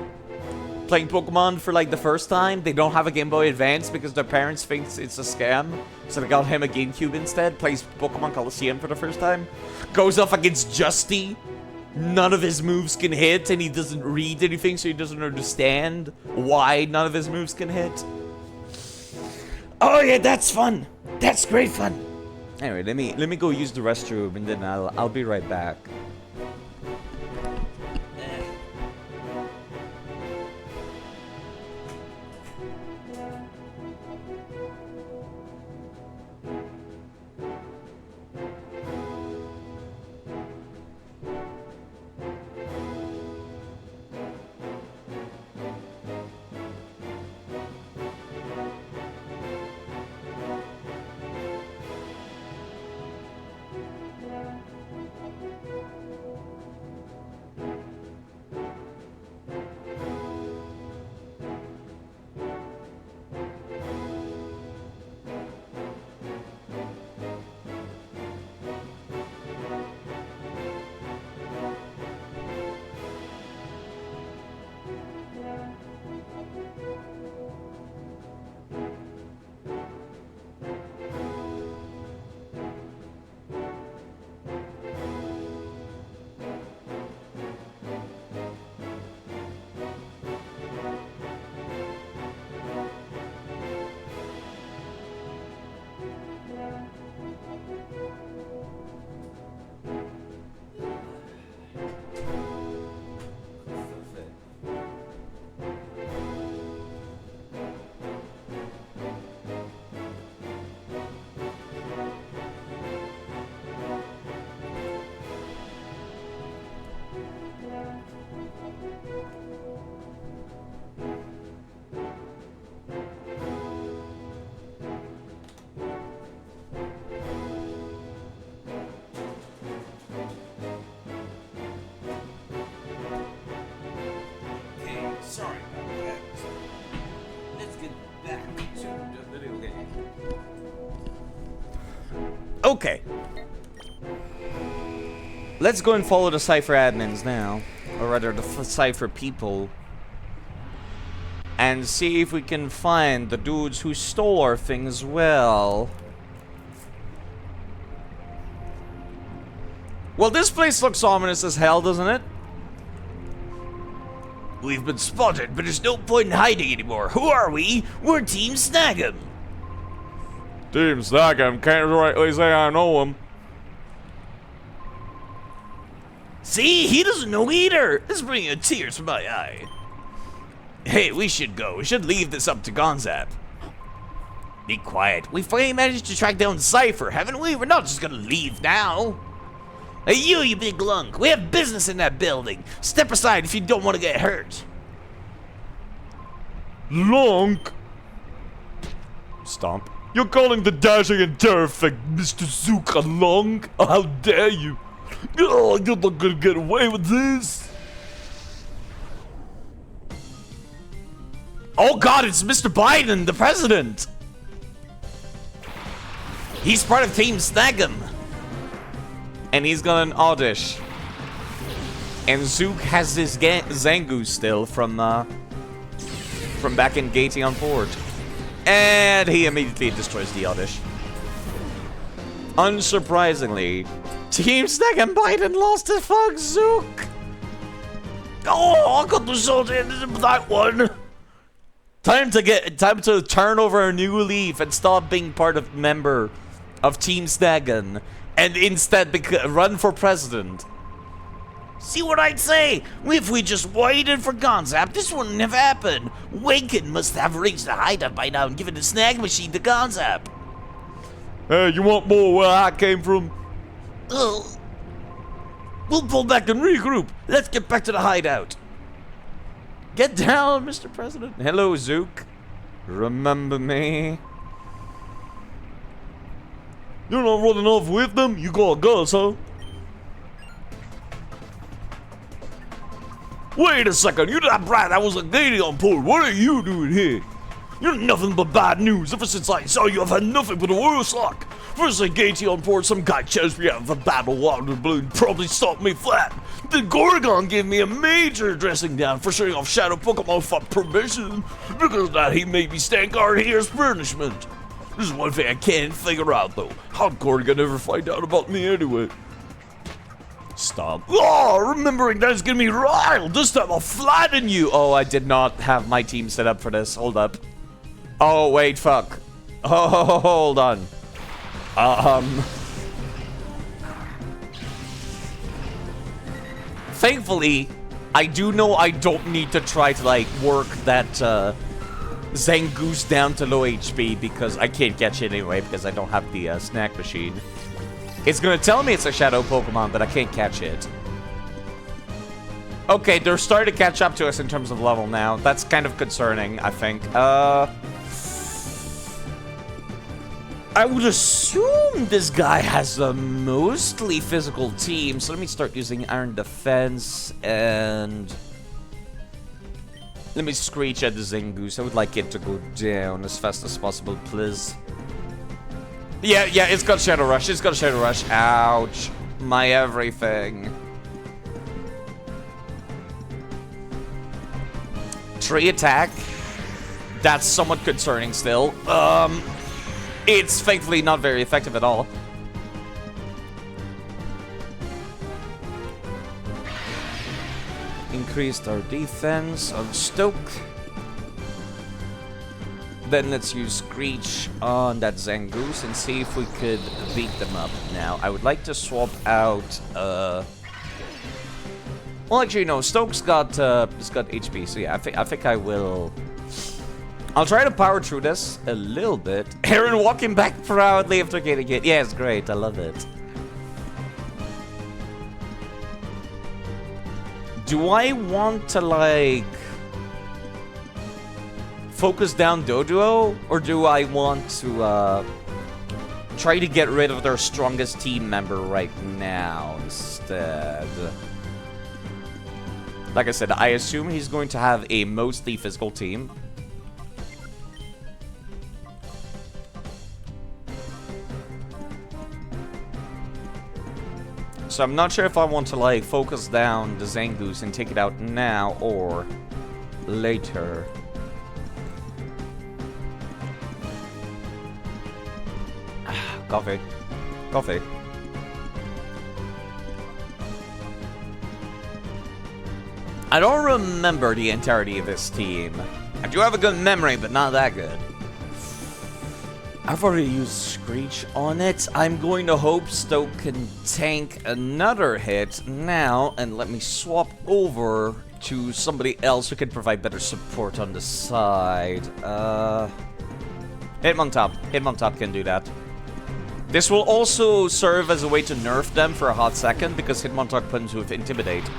playing Pokemon for like the first time. They don't have a Game Boy Advance because their parents think it's a scam. So they got him a GameCube instead. Plays Pokemon Coliseum for the first time. Goes off against Justy. None of his moves can hit, and he doesn't read anything, so he doesn't understand why none of his moves can hit. Oh yeah, that's fun. That's great fun. Anyway, let me go use the restroom, and then I'll be right back. Sorry. Let's get back to the video game. Okay. Let's go and follow the Cypher admins now. Or rather, the Cypher people. And see if we can find the dudes who stole our things well. Well, this place looks ominous as hell, doesn't it?
We've been spotted, but there's no point in hiding anymore. Who are we? We're Team Snag'em.
Team Snag'em, can't rightly say I know him.
See, he doesn't know either. This is bringing tears to my eye. Hey, we should go. We should leave this up to Gonzap. Be quiet. We finally managed to track down Cypher, haven't we? We're not just gonna leave now. Hey, you big lunk. We have business in that building. Step aside if you don't want to get hurt.
Lunk?
Stomp.
You're calling the dashing and terrific Mr. Zook a lunk? Oh, how dare you? Oh, you're not gonna get away with this.
Oh god, it's Mr. Biden, the president. He's part of Team Snag'em.
And he's got an Oddish. And Zook has this Zangoose still from back in Gateon Port. And he immediately destroys the Oddish. Unsurprisingly, Team Snag'em Biden lost to fuck Zook.
Oh, I got the result in that one.
Time to turn over a new leaf and stop being part of member of Team Snag'em. And instead run for president.
See what I'd say? If we just waited for Gonzap, this wouldn't have happened. Waken must have reached the hideout by now and given the snag machine to Gonzap.
Hey, you want more where I came from?
We'll pull back and regroup. Let's get back to the hideout.
Get down, Mr. President. Hello, Zook. Remember me?
You're not running off with them? You got guns, huh?
Wait a second, you that brat that was a Gateon Port. What are you doing here? You're nothing but bad news. Ever since I saw you, I've had nothing but the worst luck. First at Gateon Port, some guy chose me out of a battle out of the blue and probably stopped me flat. Then Gorgon gave me a major dressing down for showing off Shadow Pokemon without permission. Because of that, he made me stand guard here as punishment. This is one thing I can't figure out, though. How'd Gorgon ever find out about me anyway?
Stop.
Oh, remembering that's gonna be riled. This time I'll flatten you.
Oh, I did not have my team set up for this. Hold up. Oh, wait, fuck. Oh, hold on. Thankfully, I do know I don't need to try to, like, work that, Zangoose down to low HP because I can't catch it anyway because I don't have the, snack machine. It's gonna tell me it's a shadow Pokemon, but I can't catch it. Okay, they're starting to catch up to us in terms of level now. That's kind of concerning, I think. I would assume this guy has a mostly physical team, so let me start using Iron Defense, and let me screech at the Zangoose. I would like it to go down as fast as possible, please. Yeah, it's got Shadow Rush. It's got Shadow Rush. Ouch. My everything. Tree attack. That's somewhat concerning still. It's thankfully not very effective at all. Increased our defense on Stoke. Then let's use Screech on that Zangoose and see if we could beat them up. Now, I would like to swap out, well, actually, no, Stoke's got HP, so yeah, I think I will. I'll try to power through this a little bit. Aaron walking back proudly after getting it. Yeah, it's great, I love it. Do I want to, like, focus down Doduo, or do I want to try to get rid of their strongest team member right now instead? Like I said, I assume he's going to have a mostly physical team. So I'm not sure if I want to, like, focus down the Zangoose and take it out now or later. Coffee. Coffee. I don't remember the entirety of this team. I do have a good memory, but not that good. I've already used Screech on it. I'm going to hope Stoke can tank another hit now, and let me swap over to somebody else who can provide better support on the side. Hitmontop. Hitmontop can do that. This will also serve as a way to nerf them for a hot second, because Hitmontop comes with Intimidate.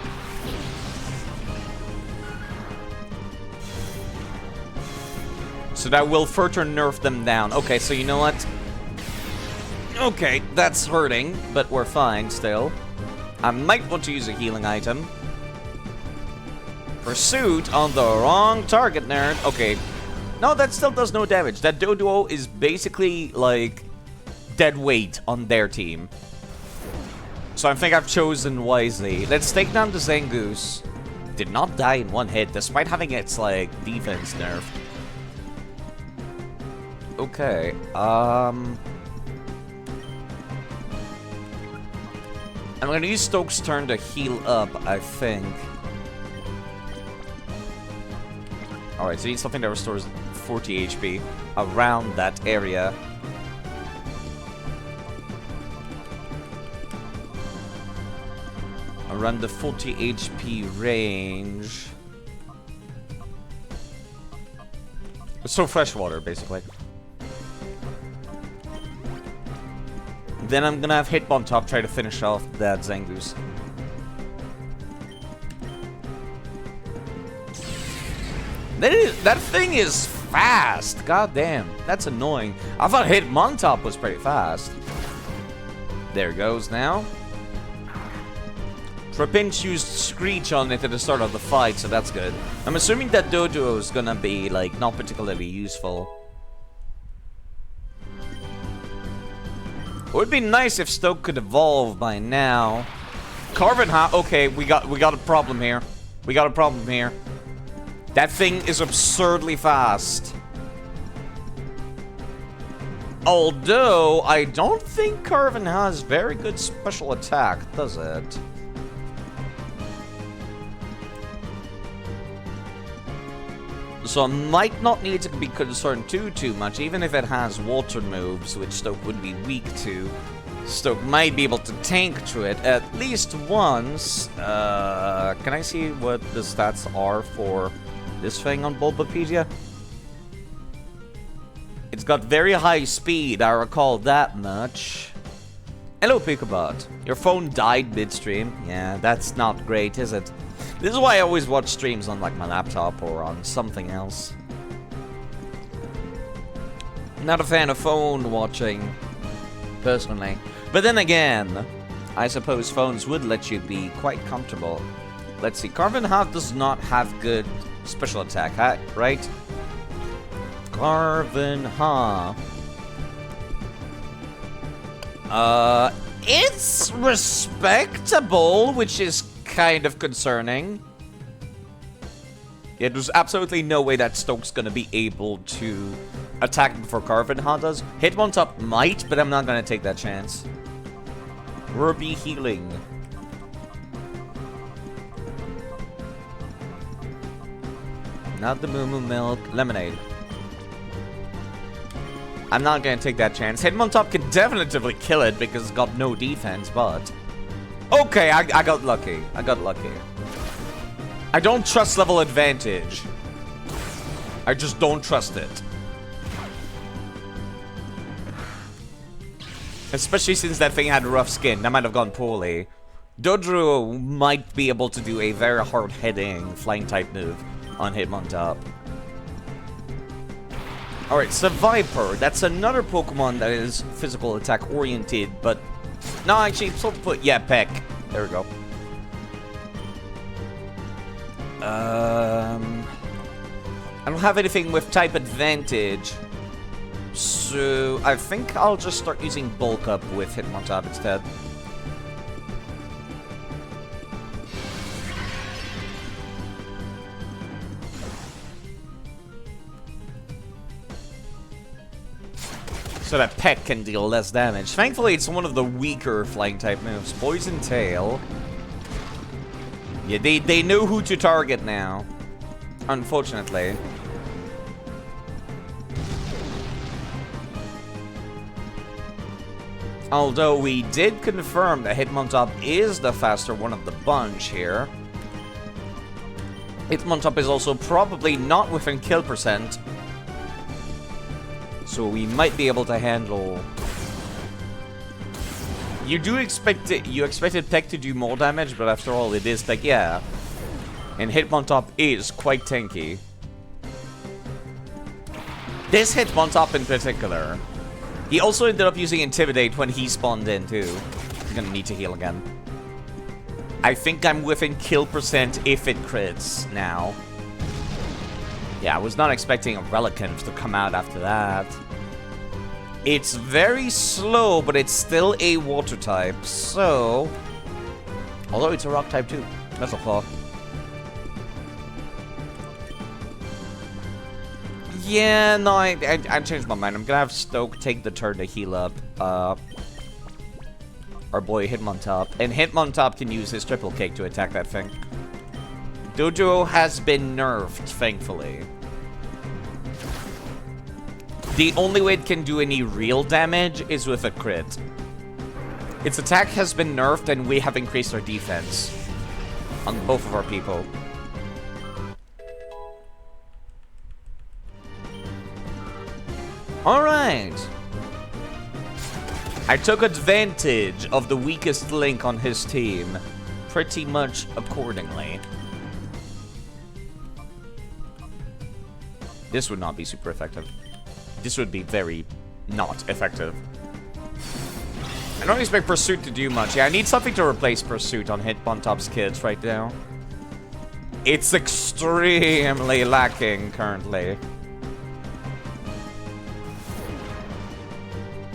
So that will further nerf them down. Okay, so you know what? Okay, that's hurting, but we're fine still. I might want to use a healing item. Pursuit on the wrong target, nerd. Okay. No, that still does no damage. That Doduo is basically, like, dead weight on their team. So I think I've chosen wisely. Let's take down the Zangoose. Did not die in one hit, despite having its, like, defense nerfed. Okay, I'm gonna use Stoke's turn to heal up, I think. Alright, so you need something that restores 40 HP around that area. Around the 40 HP range. So fresh water, basically. Then I'm gonna have Hitmontop try to finish off that Zangoose. That thing is fast! God damn, that's annoying. I thought Hitmontop was pretty fast. There it goes now. Trapinch used Screech on it at the start of the fight, so that's good. I'm assuming that Doduo is gonna be, like, not particularly useful. It would be nice if Stoke could evolve by now. Carvenha, okay, we got a problem here. We got a problem here. That thing is absurdly fast. Although, I don't think Carvenha has very good special attack, does it? So I might not need to be concerned too much, even if it has water moves, which Stoke would be weak to. Stoke might be able to tank through it at least once. Can I see what the stats are for this thing on Bulbapedia? It's got very high speed, I recall that much. Hello, Picobot. Your phone died midstream. Yeah, that's not great, is it? This is why I always watch streams on, like, my laptop or on something else. Not a fan of phone watching, personally. But then again, I suppose phones would let you be quite comfortable. Let's see, Carvenha does not have good special attack, right? Carvenha. It's respectable, which is kind of concerning. Yeah, there's absolutely no way that Stoke's gonna be able to attack before Carvenha does. Hitmontop might, but I'm not gonna take that chance. Ruby healing. Not the Moo Moo Milk. Lemonade. I'm not gonna take that chance. Hitmontop can definitively kill it because it's got no defense, but... Okay, I got lucky. I got lucky. I don't trust level advantage. I just don't trust it. Especially since that thing had rough skin. That might have gone poorly. Dodrio might be able to do a very hard-hitting flying type move on Hitmontop. Alright, Seviper. That's another Pokemon that is physical attack oriented, but... No, actually, so put... Yeah, Peck. There we go. I don't have anything with type advantage. So I think I'll just start using bulk up with Hitmontop instead. So that Peck can deal less damage. Thankfully, it's one of the weaker flying type moves. Poison Tail. Yeah, they know who to target now. Unfortunately. Although we did confirm that Hitmontop is the faster one of the bunch here. Hitmontop is also probably not within kill percent. So we might be able to handle... You expected Peck to do more damage, but after all, it is Peck, yeah. And Hitmontop is quite tanky. This Hitmontop in particular. He also ended up using Intimidate when he spawned in, too. I'm gonna need to heal again. I think I'm within kill percent if it crits now. Yeah, I was not expecting a Relicanth to come out after that. It's very slow, but it's still a water type, so... Although it's a rock type too. Metal Claw. Yeah, no, I changed my mind. I'm gonna have Stoke take the turn to heal up our boy Hitmontop. And Hitmontop can use his triple cake to attack that thing. Dojo has been nerfed, thankfully. The only way it can do any real damage is with a crit. Its attack has been nerfed and we have increased our defense on both of our people. Alright. I took advantage of the weakest link on his team, pretty much accordingly. This would not be super effective. This would be very not effective. I don't expect Pursuit to do much. Yeah, I need something to replace Pursuit on Hitmontop's kids right now. It's extremely lacking currently.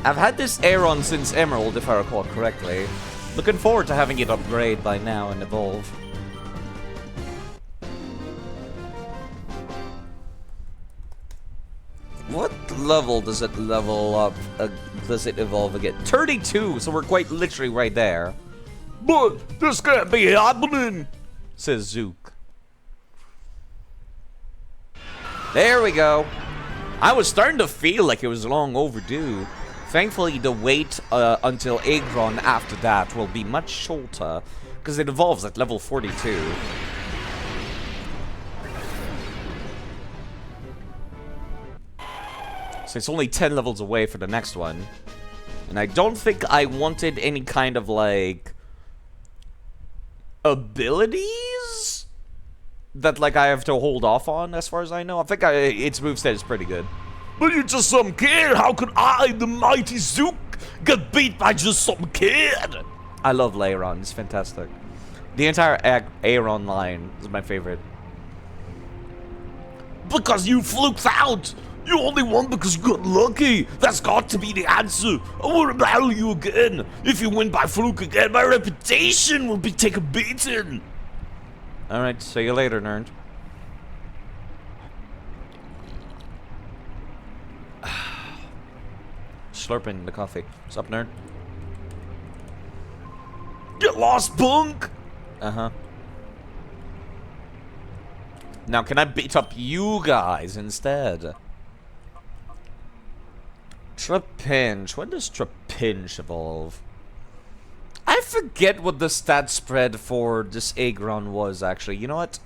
I've had this Aeron since Emerald, if I recall correctly. Looking forward to having it upgrade by now and evolve. What level does it level up? Does it evolve again? 32, so we're quite literally right there.
But this can't be happening,
says Zook. There we go. I was starting to feel like it was long overdue. Thankfully, the wait until Aggron after that will be much shorter, because it evolves at level 42. So it's only 10 levels away for the next one. And I don't think I wanted any kind of, like, abilities that, like, I have to hold off on, as far as I know. I think its moveset is pretty good.
But you're just some kid. How could I, the mighty Zook, get beat by just some kid?
I love Aeron. It's fantastic. The entire Aeron line is my favorite.
Because you fluked out. You only won because you got lucky. That's got to be the answer. I won't battle you again. If you win by fluke again, my reputation will be taken beating.
Alright, see you later, nerd. Slurping the coffee. What's up, nerd?
Get lost, punk!
Uh-huh. Now, can I beat up you guys instead? Trapinch. When does Trapinch evolve? I forget what the stat spread for this Aggron was, actually. You know what?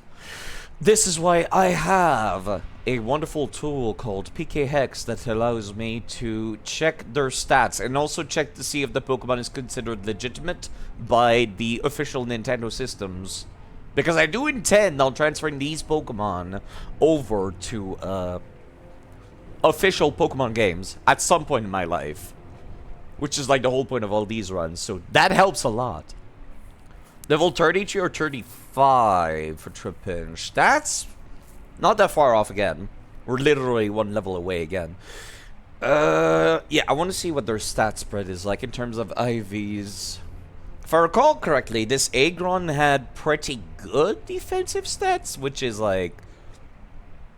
This is why I have a wonderful tool called PK Hex that allows me to check their stats and also check to see if the Pokemon is considered legitimate by the official Nintendo systems. Because I do intend on transferring these Pokemon over to official Pokemon games at some point in my life. Which is like the whole point of all these runs, so that helps a lot. Level 33 or 35 for Trapinch. That's not that far off again. We're literally one level away again. Yeah, I want to see what their stat spread is like in terms of IVs. If I recall correctly, this Aggron had pretty good defensive stats, which is like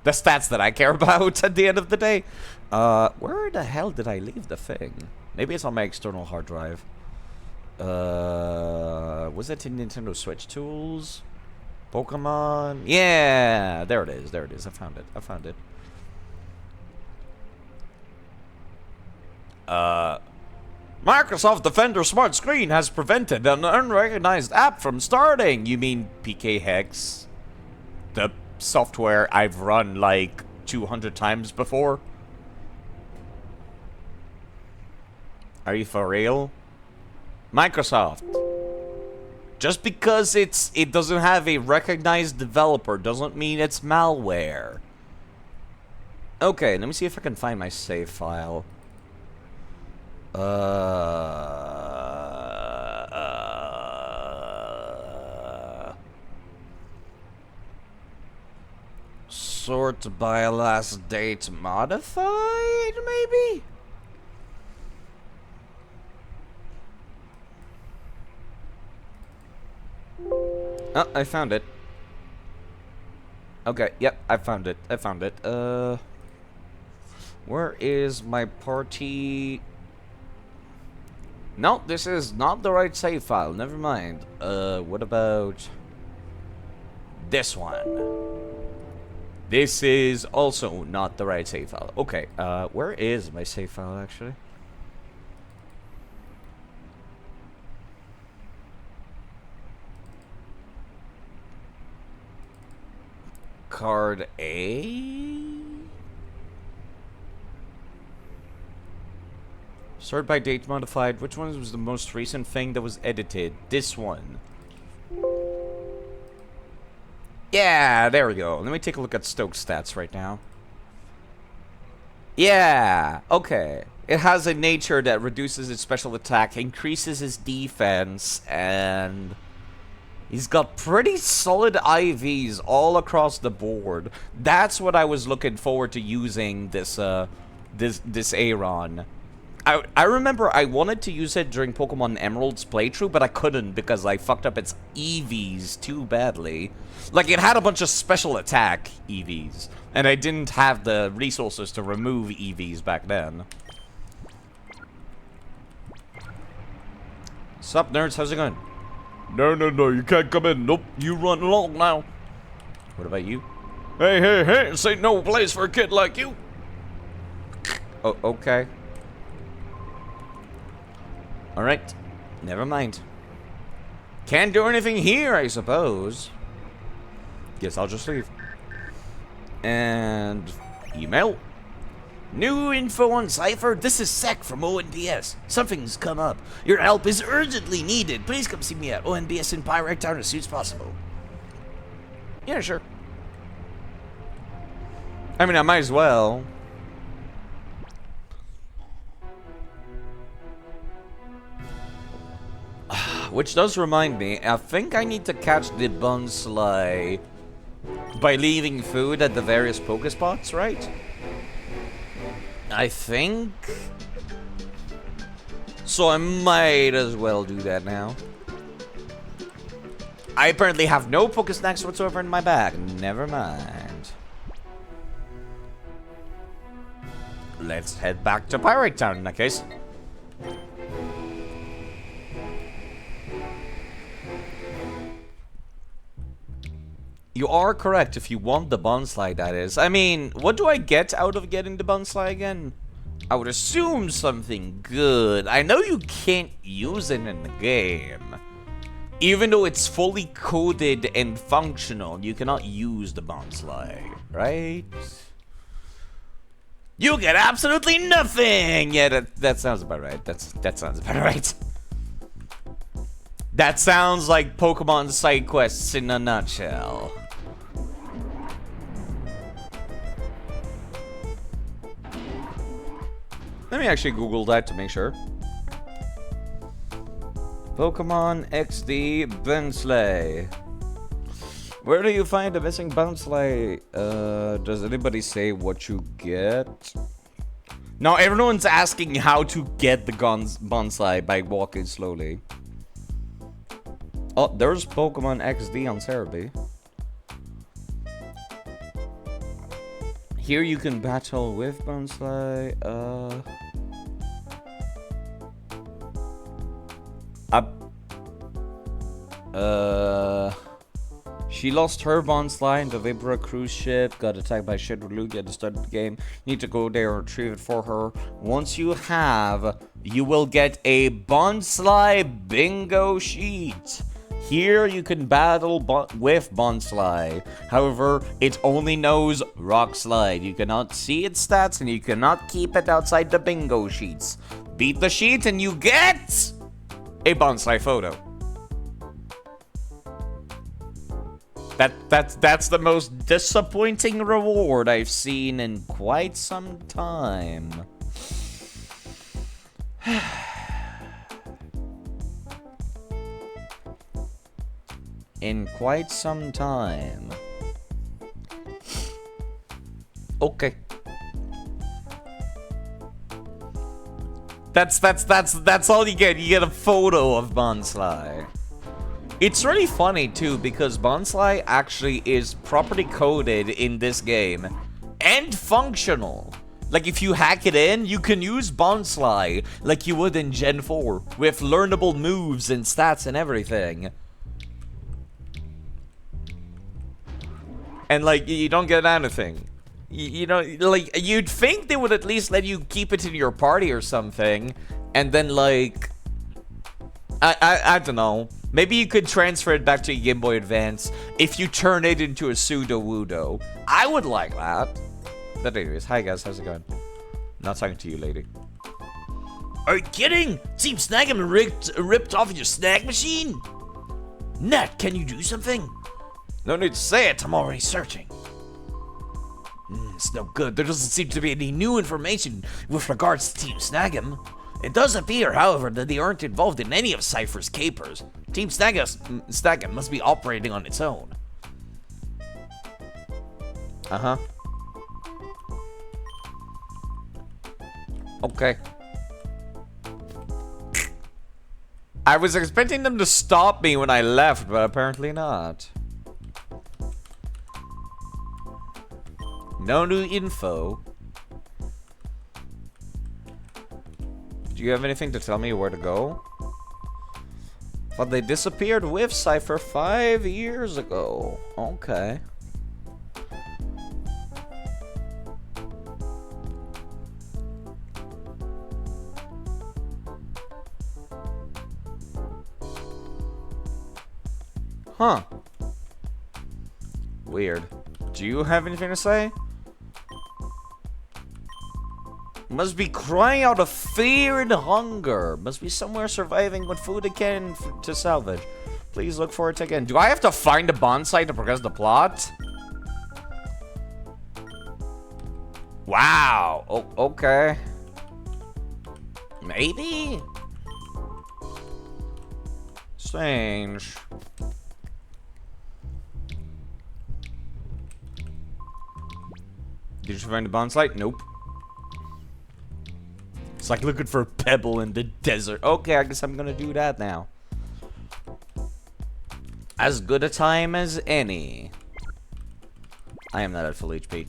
the stats that I care about at the end of the day. Where the hell did I leave the thing? Maybe it's on my external hard drive. Was it in Nintendo Switch Tools? Pokemon? Yeah, there it is. There it is. I found it. I found it. Microsoft Defender Smart Screen has prevented an unrecognized app from starting. You mean PK Hex? The software I've run like 200 times before? Are you for real? Microsoft. Just because it doesn't have a recognized developer doesn't mean it's malware. Okay, let me see if I can find my save file. Sort by last date modified, maybe? Oh, I found it. Okay, yep, I found it. I found it. Where is my party? No, this is not the right save file. Never mind. What about this one? This is also not the right save file. Okay, where is my save file actually? Card A? Sort by date modified. Which one was the most recent thing that was edited? This one. Yeah, there we go. Let me take a look at Stoke's stats right now. Yeah, okay. It has a nature that reduces its special attack, increases his defense, and he's got pretty solid IVs all across the board. That's what I was looking forward to using this this Aron. I remember I wanted to use it during Pokemon Emerald's playthrough, but I couldn't because I fucked up its EVs too badly. Like, it had a bunch of special attack EVs, and I didn't have the resources to remove EVs back then. Sup, nerds? How's it going?
No, you can't come in. Nope, you run along now.
What about you?
Hey, this ain't no place for a kid like you.
Oh, okay. Alright, never mind. Can't do anything here, I suppose. Guess I'll just leave. And email. New info on Cypher. This is Sec from ONBS. Something's come up. Your help is urgently needed. Please come see me at ONBS in Pyrite Town as soon as possible. Yeah, sure. I mean, I might as well. Which does remind me, I think I need to catch the Bonsly by leaving food at the various Pokespots, right? I think. So I might as well do that now. I apparently have no Pokesnacks whatsoever in my bag. Never mind. Let's head back to Pyrite Town in that case. You are correct if you want the Bonsly, that is. I mean, what do I get out of getting the Bonsly again? I would assume something good. I know you can't use it in the game. Even though it's fully coded and functional, you cannot use the Bonsly, right? You get absolutely nothing! Yeah, that sounds about right. That sounds about right. That sounds like Pokemon side quests in a nutshell. Let me actually Google that to make sure. Pokemon XD Bensley. Where do you find a missing Bensley? Does anybody say what you get? No, everyone's asking how to get the bonsai by walking slowly. Oh, there's Pokemon XD on Cerebi. Here you can battle with bonsai. She lost her bonsai in the Vibra cruise ship, got attacked by Shedlugia at the start of the game. You need to go there and retrieve it for her. Once you have, you will get a bonsai bingo sheet. Here you can battle with bonsai. However, it only knows Rock Slide. You cannot see its stats and you cannot keep it outside the bingo sheets. Beat the sheet and you get a bonsai photo. That's the most disappointing reward I've seen in quite some time. In quite some time. Okay. That's all you get. You get a photo of bonsai. It's really funny too because bonsai actually is properly coded in this game and functional. Like if you hack it in, you can use bonsai like you would in Gen 4 with learnable moves and stats and everything. And like you don't get anything. You know, like you'd think they would at least let you keep it in your party or something, and then like I don't know. Maybe you could transfer it back to your Game Boy Advance if you turn it into a pseudo-wudo. I would like that. But anyways, hi guys, how's it going? Not talking to you, lady.
Are you kidding? Team Snag'em ripped off your snag machine? Nat, can you do something?
No need to say it, I'm already
searching. It's no good. There doesn't seem to be any new information with regards to Team Snag'em. It does appear, however, that they aren't involved in any of Cypher's capers. Team Snag'em must be operating on its own.
Uh-huh. Okay. I was expecting them to stop me when I left, but apparently not. No new info. Do you have anything to tell me where to go? But they disappeared with Cypher 5 years ago. Okay. Huh. Weird. Do you have anything to say? Must be crying out of fear and hunger. Must be somewhere surviving with food again to salvage. Please look for it again. Do I have to find a bonsai to progress the plot? Wow. Oh, okay. Maybe? Strange. Did you find a bonsai? Nope. It's like looking for a pebble in the desert. Okay, I guess I'm gonna do that now. As good a time as any. I am not at full HP.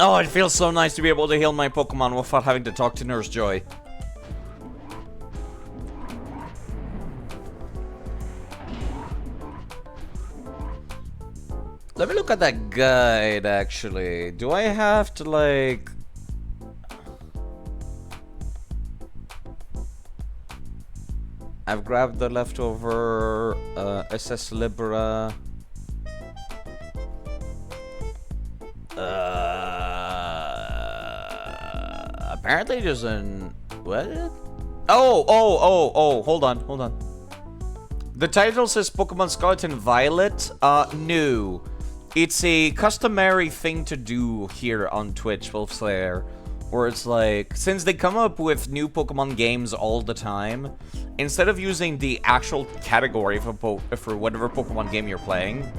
Oh, it feels so nice to be able to heal my Pokemon without having to talk to Nurse Joy. Let me look at that guide, actually. Do I have to, like... I've grabbed the leftover SS Libra. Apparently there's an... What? Oh, hold on. The title says Pokemon Scarlet and Violet. No. it's a customary thing to do here on Twitch, Wolfslayer, where it's like, since they come up with new Pokemon games all the time, instead of using the actual category for whatever Pokemon game you're playing,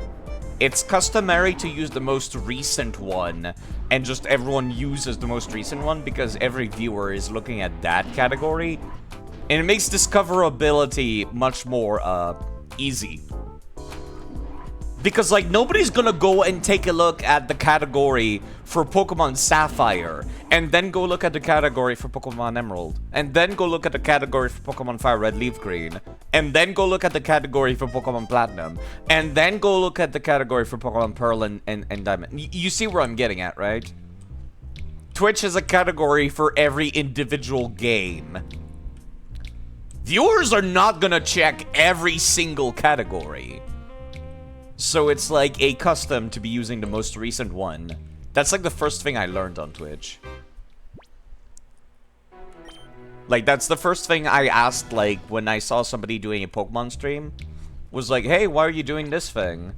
it's customary to use the most recent one, and just everyone uses the most recent one because every viewer is looking at that category, and it makes discoverability much more easy. Because, like, nobody's gonna go and take a look at the category for Pokemon Sapphire, and then go look at the category for Pokemon Emerald, and then go look at the category for Pokemon Fire Red Leaf Green, and then go look at the category for Pokemon Platinum, and then go look at the category for Pokemon Pearl and Diamond. You see where I'm getting at, right? Twitch has a category for every individual game. Viewers are not gonna check every single category. So it's like a custom to be using the most recent one. That's like the first thing I learned on Twitch. Like, that's the first thing I asked, like, when I saw somebody doing a Pokemon stream. Was like, hey, why are you doing this thing?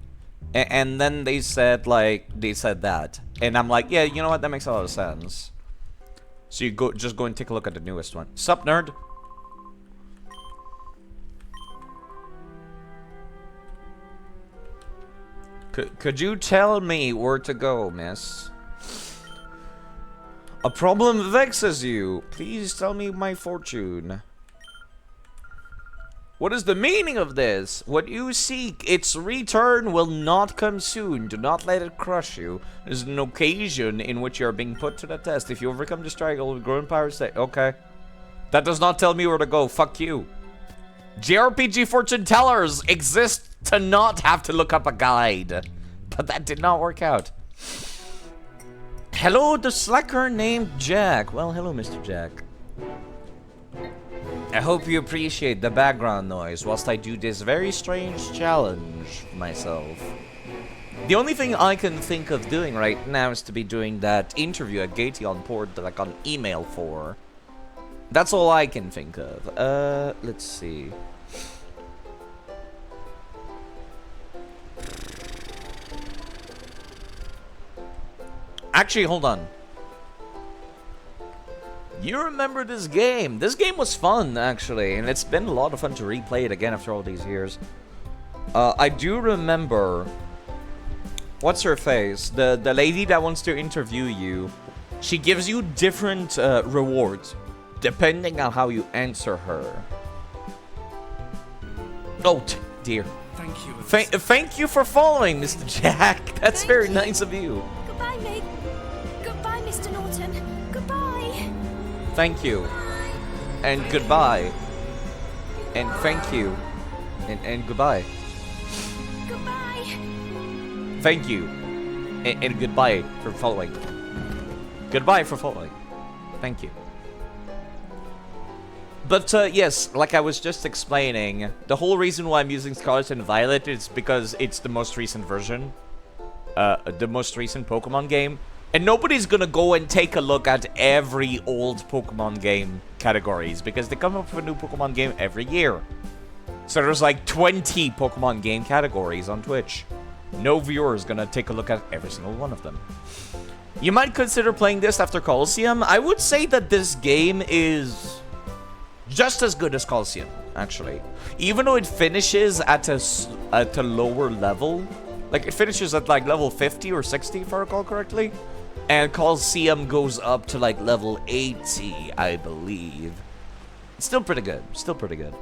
And then they said, like, they said that. And I'm like, yeah, you know what, that makes a lot of sense. So you just go and take a look at the newest one. Sup, nerd? Could you tell me where to go, miss? A problem vexes you. Please tell me my fortune. What is the meaning of this? What you seek, its return will not come soon. Do not let it crush you. It is an occasion in which you are being put to the test. If you overcome the struggle with growing power, stay. Okay. That does not tell me where to go. Fuck you. JRPG fortune tellers exist to not have to look up a guide. But that did not work out. Hello, the slacker named Jack. Well, hello, Mr. Jack. I hope you appreciate the background noise whilst I do this very strange challenge myself. The only thing I can think of doing right now is to be doing that interview at Gateon Port that I got an email for. That's all I can think of. Let's see. Actually, hold on. You remember this game? This game was fun, actually, and it's been a lot of fun to replay it again after all these years. I do remember... What's her face? The lady that wants to interview you. She gives you different rewards, depending on how you answer her. Oh, dear.
Thank you.
Thank you for following, Mr. Jack. That's
Thank
very
you.
nice of you.
Goodbye, mate. Goodbye, Mr. Norton. Goodbye.
Thank you. And goodbye. And thank you. And goodbye.
Goodbye.
Thank you. And goodbye for following. Goodbye for following. Thank you. But, yes, like I was just explaining, the whole reason why I'm using Scarlet and Violet is because it's the most recent version. The most recent Pokemon game. And nobody's gonna go and take a look at every old Pokemon game categories, because they come up with a new Pokemon game every year. So there's like 20 Pokemon game categories on Twitch. No viewer is gonna take a look at every single one of them. You might consider playing this after Colosseum. I would say that this game is just as good as Colosseum, actually. Even though it finishes at a lower level. Like, it finishes at, like, level 50 or 60, if I recall correctly. And Colosseum goes up to, like, level 80, I believe. It's still pretty good. Still pretty good.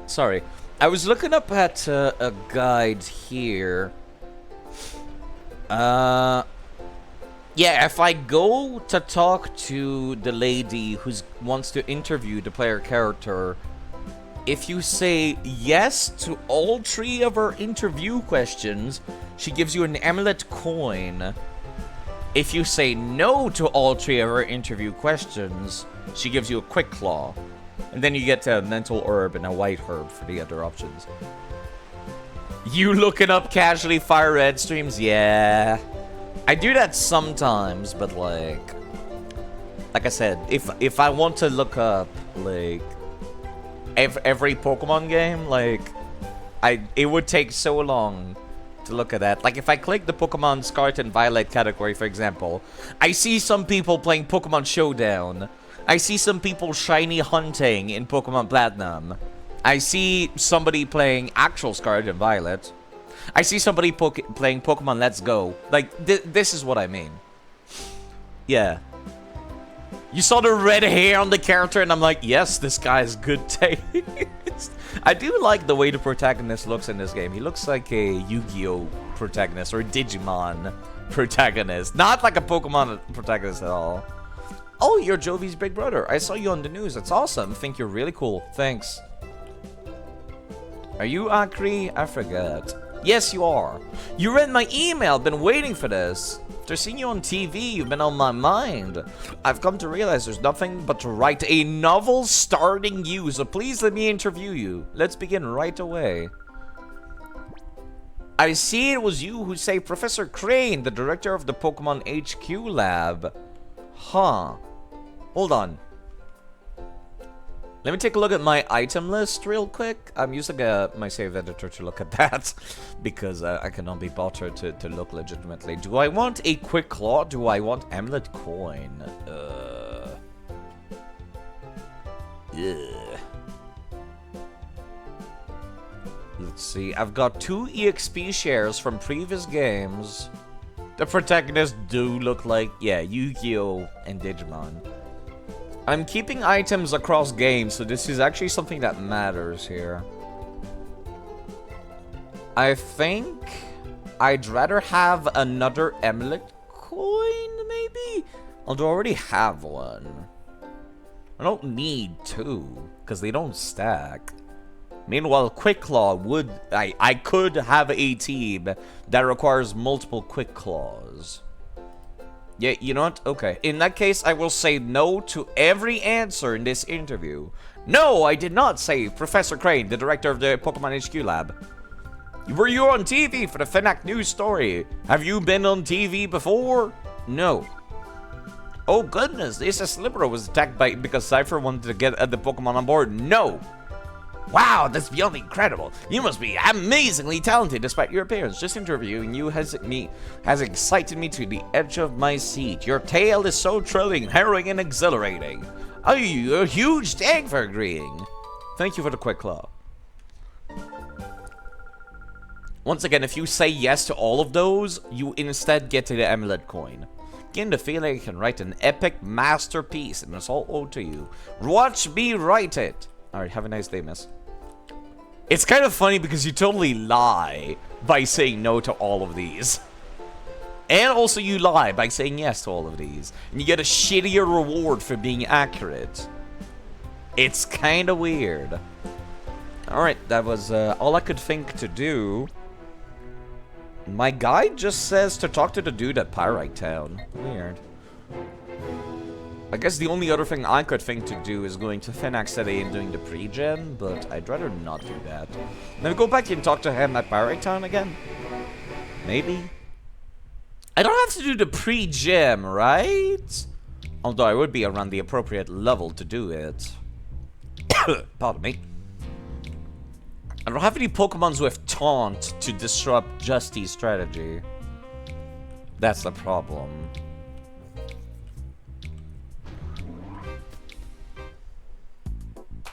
Sorry. I was looking up at a guide here. Yeah, if I go to talk to the lady who wants to interview the player character, if you say yes to all 3 of her interview questions, she gives you an amulet coin. If you say no to all 3 of her interview questions, she gives you a quick claw. And then you get a mental herb and a white herb for the other options. You looking up casually Fire Red streams? Yeah. I do that sometimes, but like I said, if I want to look up, like, every Pokemon game, like, it would take so long to look at that. Like, if I click the Pokemon Scarlet and Violet category, for example, I see some people playing Pokemon Showdown. I see some people shiny hunting in Pokemon Platinum. I see somebody playing actual Scarlet and Violet. I see somebody playing Pokemon Let's Go. Like, this is what I mean. Yeah. You saw the red hair on the character, and I'm like, yes, this guy has good taste. I do like the way the protagonist looks in this game. He looks like a Yu-Gi-Oh! Protagonist, or a Digimon protagonist. Not like a Pokemon protagonist at all. Oh, you're Jovi's big brother. I saw you on the news. That's awesome. I think you're really cool. Thanks. Are you Akri? I forget. Yes, you are. You read my email. Been waiting for this. After seeing you on TV, you've been on my mind. I've come to realize there's nothing but to write a novel starring you, so please let me interview you. Let's begin right away. I see it was you who saved Professor Crane, the director of the Pokemon HQ lab. Huh. Hold on. Let me take a look at my item list real quick. I'm using my save editor to look at that because I cannot be bothered to look legitimately. Do I want a Quick Claw? Do I want Amulet Coin? Yeah. Let's see. I've got 2 EXP shares from previous games. The protagonists do look like, yeah, Yu-Gi-Oh! And Digimon. I'm keeping items across games, so this is actually something that matters here. I think I'd rather have another Amulet Coin, maybe? Although I already have one. I don't need 2, because they don't stack. Meanwhile, Quick Claw would... I could have a team that requires multiple Quick Claws. Yeah, you know what? Okay. In that case, I will say no to every answer in this interview. No, I did not save Professor Crane, the director of the Pokemon HQ lab. Were you on TV for the Fnac news story? Have you been on TV before? No. Oh goodness, this Slipper was attacked because Cypher wanted to get the Pokemon on board. No. Wow, that's beyond incredible. You must be amazingly talented despite your appearance. Just interviewing you has excited me to the edge of my seat. Your tale is so thrilling, harrowing, and exhilarating. Oh, you're a huge thank for agreeing. Thank you for the Quick Claw. Once again, if you say yes to all of those, you instead get to the Amulet Coin. Getting the feeling you can write an epic masterpiece, and it's all owed to you. Watch me write it. Alright, have a nice day, miss. It's kind of funny because you totally lie by saying no to all of these. And also you lie by saying yes to all of these. And you get a shittier reward for being accurate. It's kind of weird. Alright, that was all I could think to do. My guide just says to talk to the dude at Pyrite Town. Weird. I guess the only other thing I could think to do is going to Fnac City and doing the pre-gen, but I'd rather not do that. Maybe go back and talk to him at Pyrite Town again? Maybe? I don't have to do the pre-gem, right? Although I would be around the appropriate level to do it. Pardon me. I don't have any Pokemons with Taunt to disrupt Justy's strategy. That's the problem.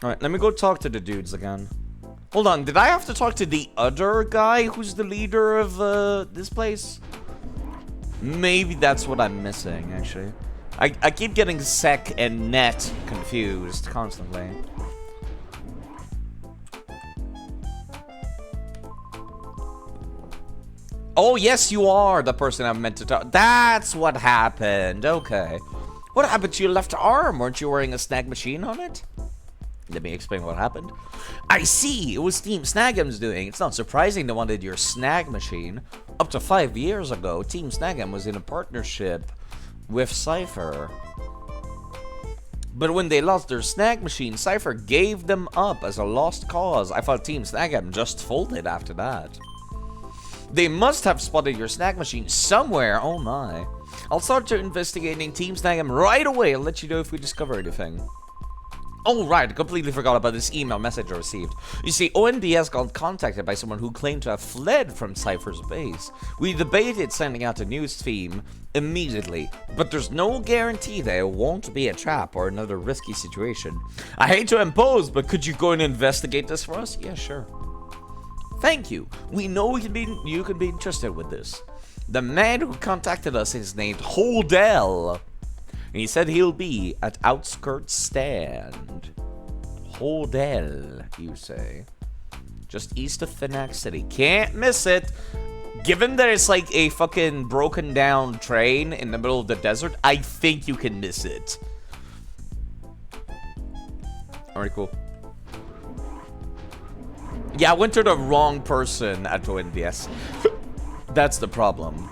Alright, let me go talk to the dudes again. Hold on, did I have to talk to the other guy who's the leader of this place? Maybe that's what I'm missing, actually. I keep getting Sec and Net confused constantly. Oh, yes, you are the person I'm meant to talk. That's what happened. Okay. What happened to your left arm? Weren't you wearing a snag machine on it? Let me explain what happened. I see. It was Team Snag'em's doing. It's not surprising they wanted your snag machine. Up to 5 years ago, Team Snag'em was in a partnership with Cypher. But when they lost their snag machine, Cypher gave them up as a lost cause. I thought Team Snag'em just folded after that. They must have spotted your snag machine somewhere. Oh my. I'll start investigating Team Snag'em right away. I'll let you know if we discover anything. Oh, right, I completely forgot about this email message I received. You see, ONDS got contacted by someone who claimed to have fled from Cypher's base. We debated sending out a news team immediately, but there's no guarantee that it won't be a trap or another risky situation. I hate to impose, but could you go and investigate this for us? Yeah, sure. Thank you. We know you can be interested with this. The man who contacted us is named Holdell. And he said he'll be at Outskirts Stand. Holdell, you say. Just east of Finax City. Can't miss it. Given that it's like a fucking broken down train in the middle of the desert, I think you can miss it. Alright, cool. Yeah, I went to the wrong person at ONDS. That's the problem.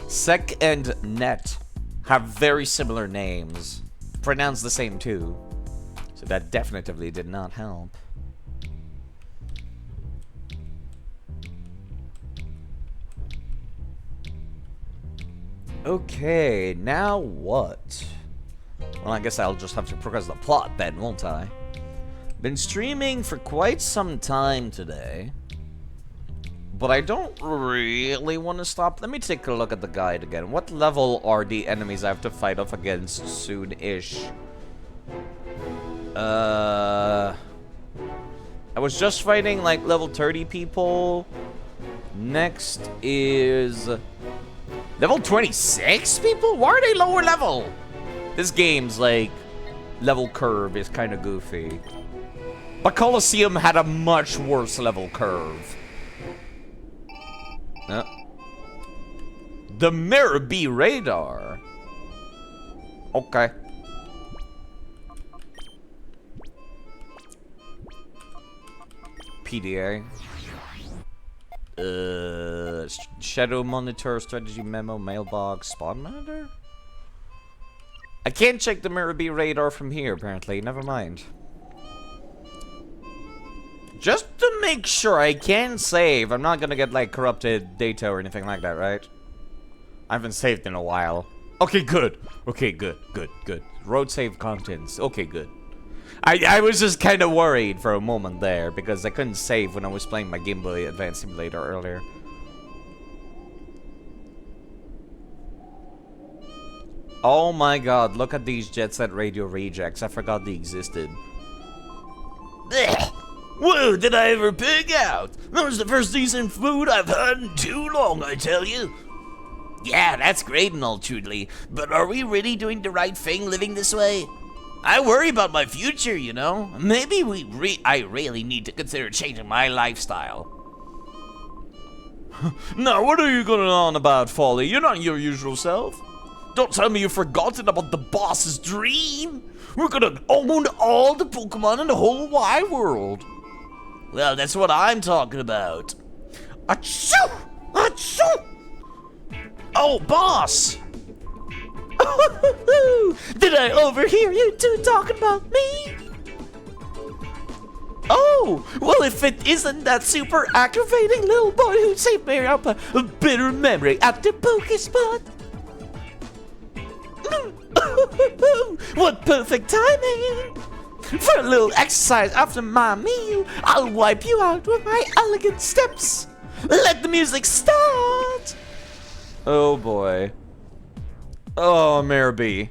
Sec and Net have very similar names. Pronounced the same too. So that definitively did not help. Okay, now what? Well, I guess I'll just have to progress the plot then, won't I? Been streaming for quite some time today. But I don't really want to stop. Let me take a look at the guide again. What level are the enemies I have to fight off against soon-ish? I was just fighting like level 30 people. Next is level 26 people? Why are they lower level? This game's like level curve is kind of goofy. But Colosseum had a much worse level curve. The Mirror B radar. Okay. PDA. Shadow monitor, strategy memo, mailbox, spawn monitor? I can't check the Mirror B radar from here, apparently. Never mind. Just to make sure I can save, I'm not gonna get like corrupted data or anything like that, right? I haven't saved in a while. Okay, good. Okay, good. Road save contents. Okay, good. I was just kind of worried for a moment there because I couldn't save when I was playing my Game Boy Advance Simulator earlier. Oh my god, look at these Jet Set Radio rejects. I forgot they existed.
Blech. Whoa, did I ever pig out? That was the first decent food I've had in too long, I tell you. Yeah, that's great and all, truly, but are we really doing the right thing living this way? I worry about my future, you know. Maybe I really need to consider changing my lifestyle.
Now, what are you going on about, Folly? You're not your usual self. Don't tell me you've forgotten about the boss's dream. We're gonna own all the Pokemon in the whole wide world.
Well, that's what I'm talking about.
Achoo! Achoo!
Oh, boss!
Did I overhear you two talking about me? Oh, well, if it isn't that super aggravating little boy who saved me up a bitter memory at the Poke Spot. What perfect timing! For a little exercise after my meal, I'll wipe you out with my elegant steps. Let the music start!
Oh boy. Oh, Mirabee.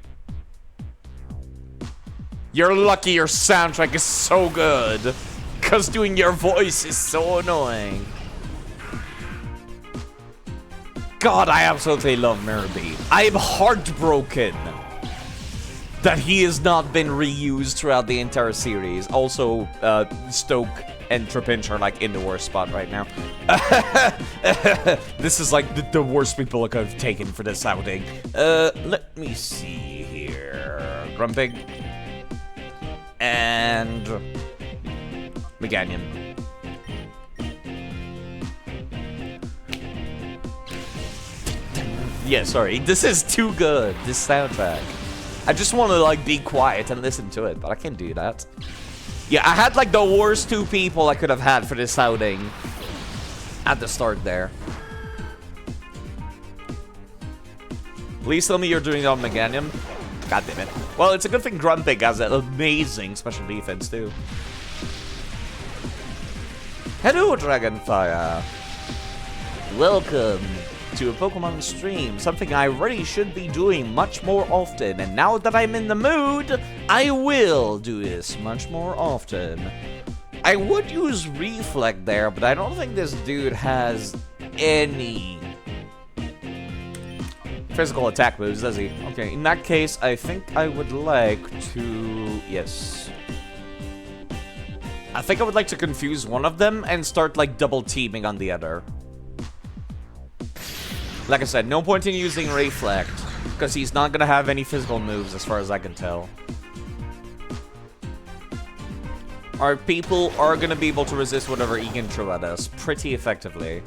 You're lucky your soundtrack is so good. Cause doing your voice is so annoying. God, I absolutely love Mirabee. I am heartbroken that he has not been reused throughout the entire series. Also, Stoke and Trapinch are like in the worst spot right now. This is like the worst people I could have taken for this outing. Let me see here. Grumpig. And Meganium. Yeah, sorry. This is too good, this soundtrack. I just want to like be quiet and listen to it, but I can't do that. Yeah, I had like the worst two people I could have had for this outing at the start there. Please tell me you're doing it on Meganium. God damn it. Well, it's a good thing Grumpig has an amazing special defense, too. Hello, Dragonfire. Welcome to a Pokemon stream, something I really should be doing much more often, and now that I'm in the mood, I will do this much more often. I would use Reflect there, but I don't think this dude has any physical attack moves, does he? Okay, in that case, I think I would like to... Yes. I think I would like to confuse one of them and start, like, double teaming on the other. Like I said, no point in using Reflect, because he's not going to have any physical moves as far as I can tell. Our people are going to be able to resist whatever he can throw at us pretty effectively.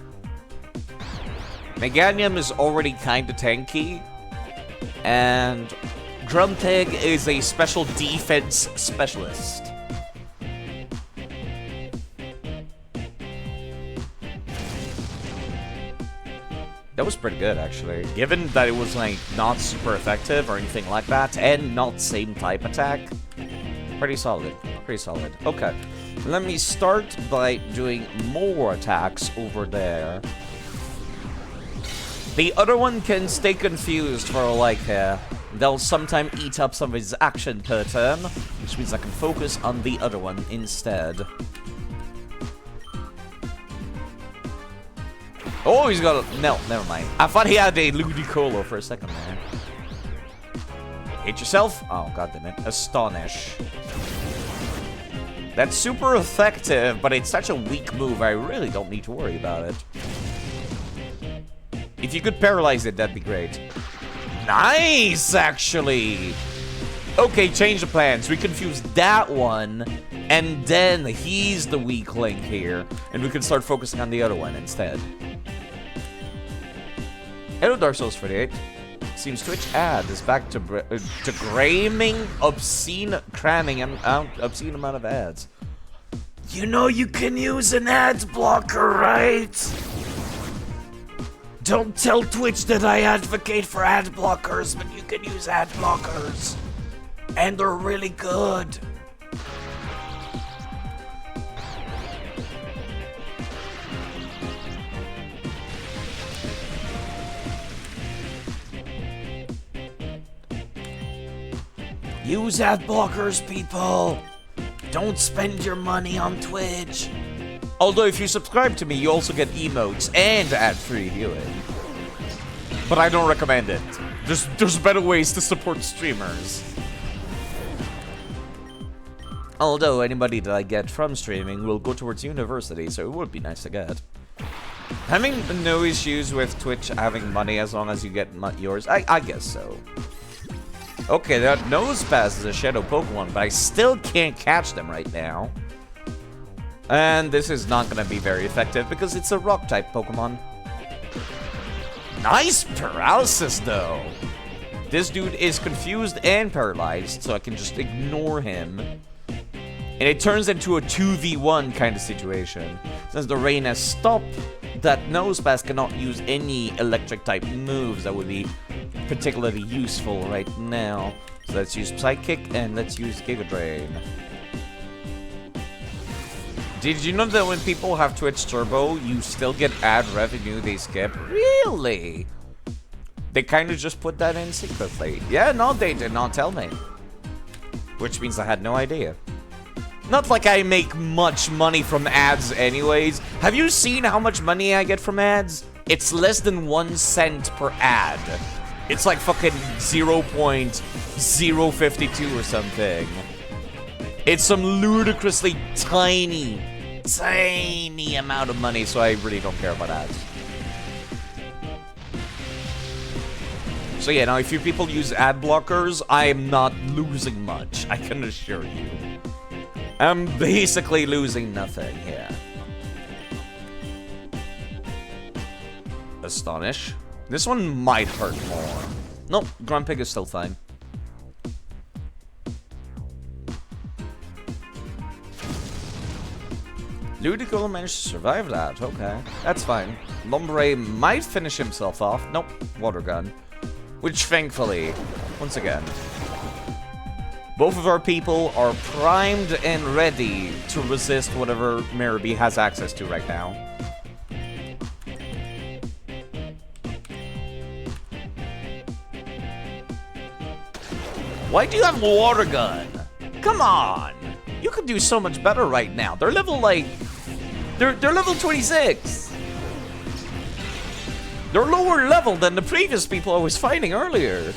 Meganium is already kind of tanky, and Grumpig is a special defense specialist. That was pretty good, actually. Given that it was, like, not super effective or anything like that, and not same type attack, pretty solid. Pretty solid. Okay. Let me start by doing more attacks over there. The other one can stay confused for, like, they'll sometime eat up some of his action per turn, which means I can focus on the other one instead. Oh, he's got a... No, never mind. I thought he had a Ludicolo for a second there. Hit yourself. Oh, goddammit. Astonish. That's super effective, but it's such a weak move, I really don't need to worry about it. If you could paralyze it, that'd be great. Nice, actually! Okay, change the plans. We confuse that one, and then he's the weak link here, and we can start focusing on the other one instead. Hello, Dark Souls 48. Seems Twitch ad is back to cramming obscene amount of ads.
You know you can use an ad blocker, right? Don't tell Twitch that I advocate for ad blockers, but you can use ad blockers. And they're really good. Use ad blockers, people. Don't spend your money on Twitch.
Although if you subscribe to me, you also get emotes and ad-free viewing. But I don't recommend it. There's better ways to support streamers. Although anybody that I get from streaming will go towards university, so it would be nice to get. Having no issues with Twitch having money as long as you get yours, I guess so. Okay, that Nosepass is a Shadow Pokemon, but I still can't catch them right now. And this is not going to be very effective because it's a Rock-type Pokemon. Nice paralysis, though. This dude is confused and paralyzed, so I can just ignore him. And it turns into a 2v1 kind of situation. Since the rain has stopped, that Nosepass cannot use any electric-type moves that would be particularly useful right now. So let's use Psychic and let's use Giga Drain. Did you know that when people have Twitch Turbo, you still get ad revenue they skip? Really? They kind of just put that in secretly. Yeah, no, they did not tell me. Which means I had no idea. Not like I make much money from ads anyways. Have you seen how much money I get from ads? It's less than 1 cent per ad. It's like fucking 0.052 or something. It's some ludicrously tiny amount of money, so I really don't care about ads. So yeah, now if you people use ad blockers, I am not losing much, I can assure you. I'm basically losing nothing here. Astonish. This one might hurt more. Nope, Grumpig is still fine. Ludicolo managed to survive that, okay. That's fine. Lombre might finish himself off. Nope, Water Gun. Which, thankfully, once again, Both of our people are primed and ready to resist whatever Maribee has access to right now. Why do you have a water gun? Come on! You could do so much better right now. They're level like... They're level 26! They're lower level than the previous people I was fighting earlier.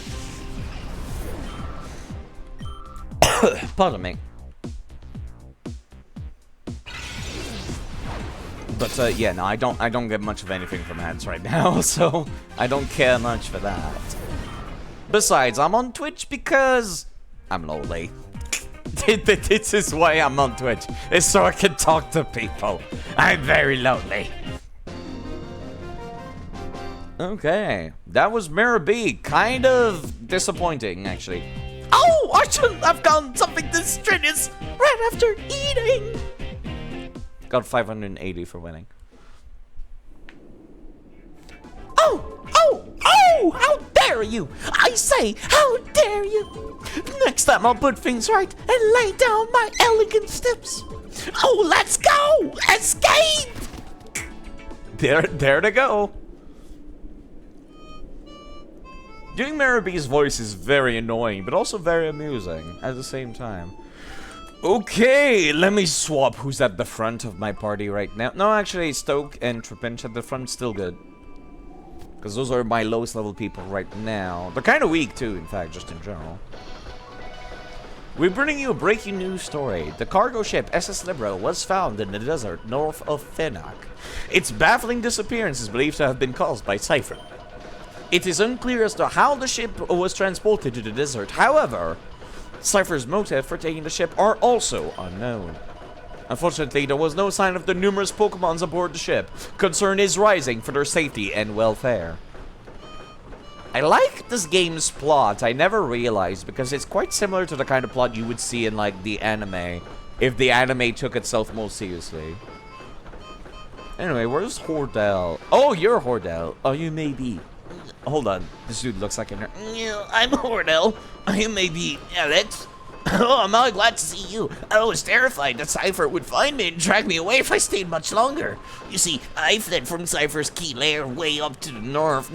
Pardon me. But yeah, no, I don't get much of anything from ads right now, so I don't care much for that. Besides, I'm on Twitch because I'm lonely. This is why I'm on Twitch. It's so I can talk to people. I'm very lonely. Okay, that was Maribee. Kind of disappointing, actually. Oh, I shouldn't have gotten something this strenuous right after eating. Got 580 for winning. Oh, how dare you! I say, how dare you! Next time I'll put things right and lay down my elegant steps. Oh, let's go! Escape! There to go. Doing Maribee's voice is very annoying, but also very amusing at the same time. Okay, let me swap who's at the front of my party right now. No, actually, Stoke and Trepinch at the front, still good. Because those are my lowest level people right now. They're kind of weak too, in fact, just in general. We're bringing you a breaking news story. The cargo ship SS Libero was found in the desert north of Fenak. Its baffling disappearance is believed to have been caused by Cypher. It is unclear as to how the ship was transported to the desert. However, Cypher's motive for taking the ship are also unknown. Unfortunately, there was no sign of the numerous Pokemons aboard the ship. Concern is rising for their safety and welfare. I like this game's plot. I never realized because it's quite similar to the kind of plot you would see in like the anime, if the anime took itself more seriously. Anyway, where's Hordell? Oh, you're Hordell. Oh, you may be. Hold on, this dude looks like a...
Yeah, I'm Hordell. I may be Alex. Oh, I'm all glad to see you. I was terrified that Cypher would find me and drag me away if I stayed much longer. You see, I fled from Cypher's key lair way up to the north.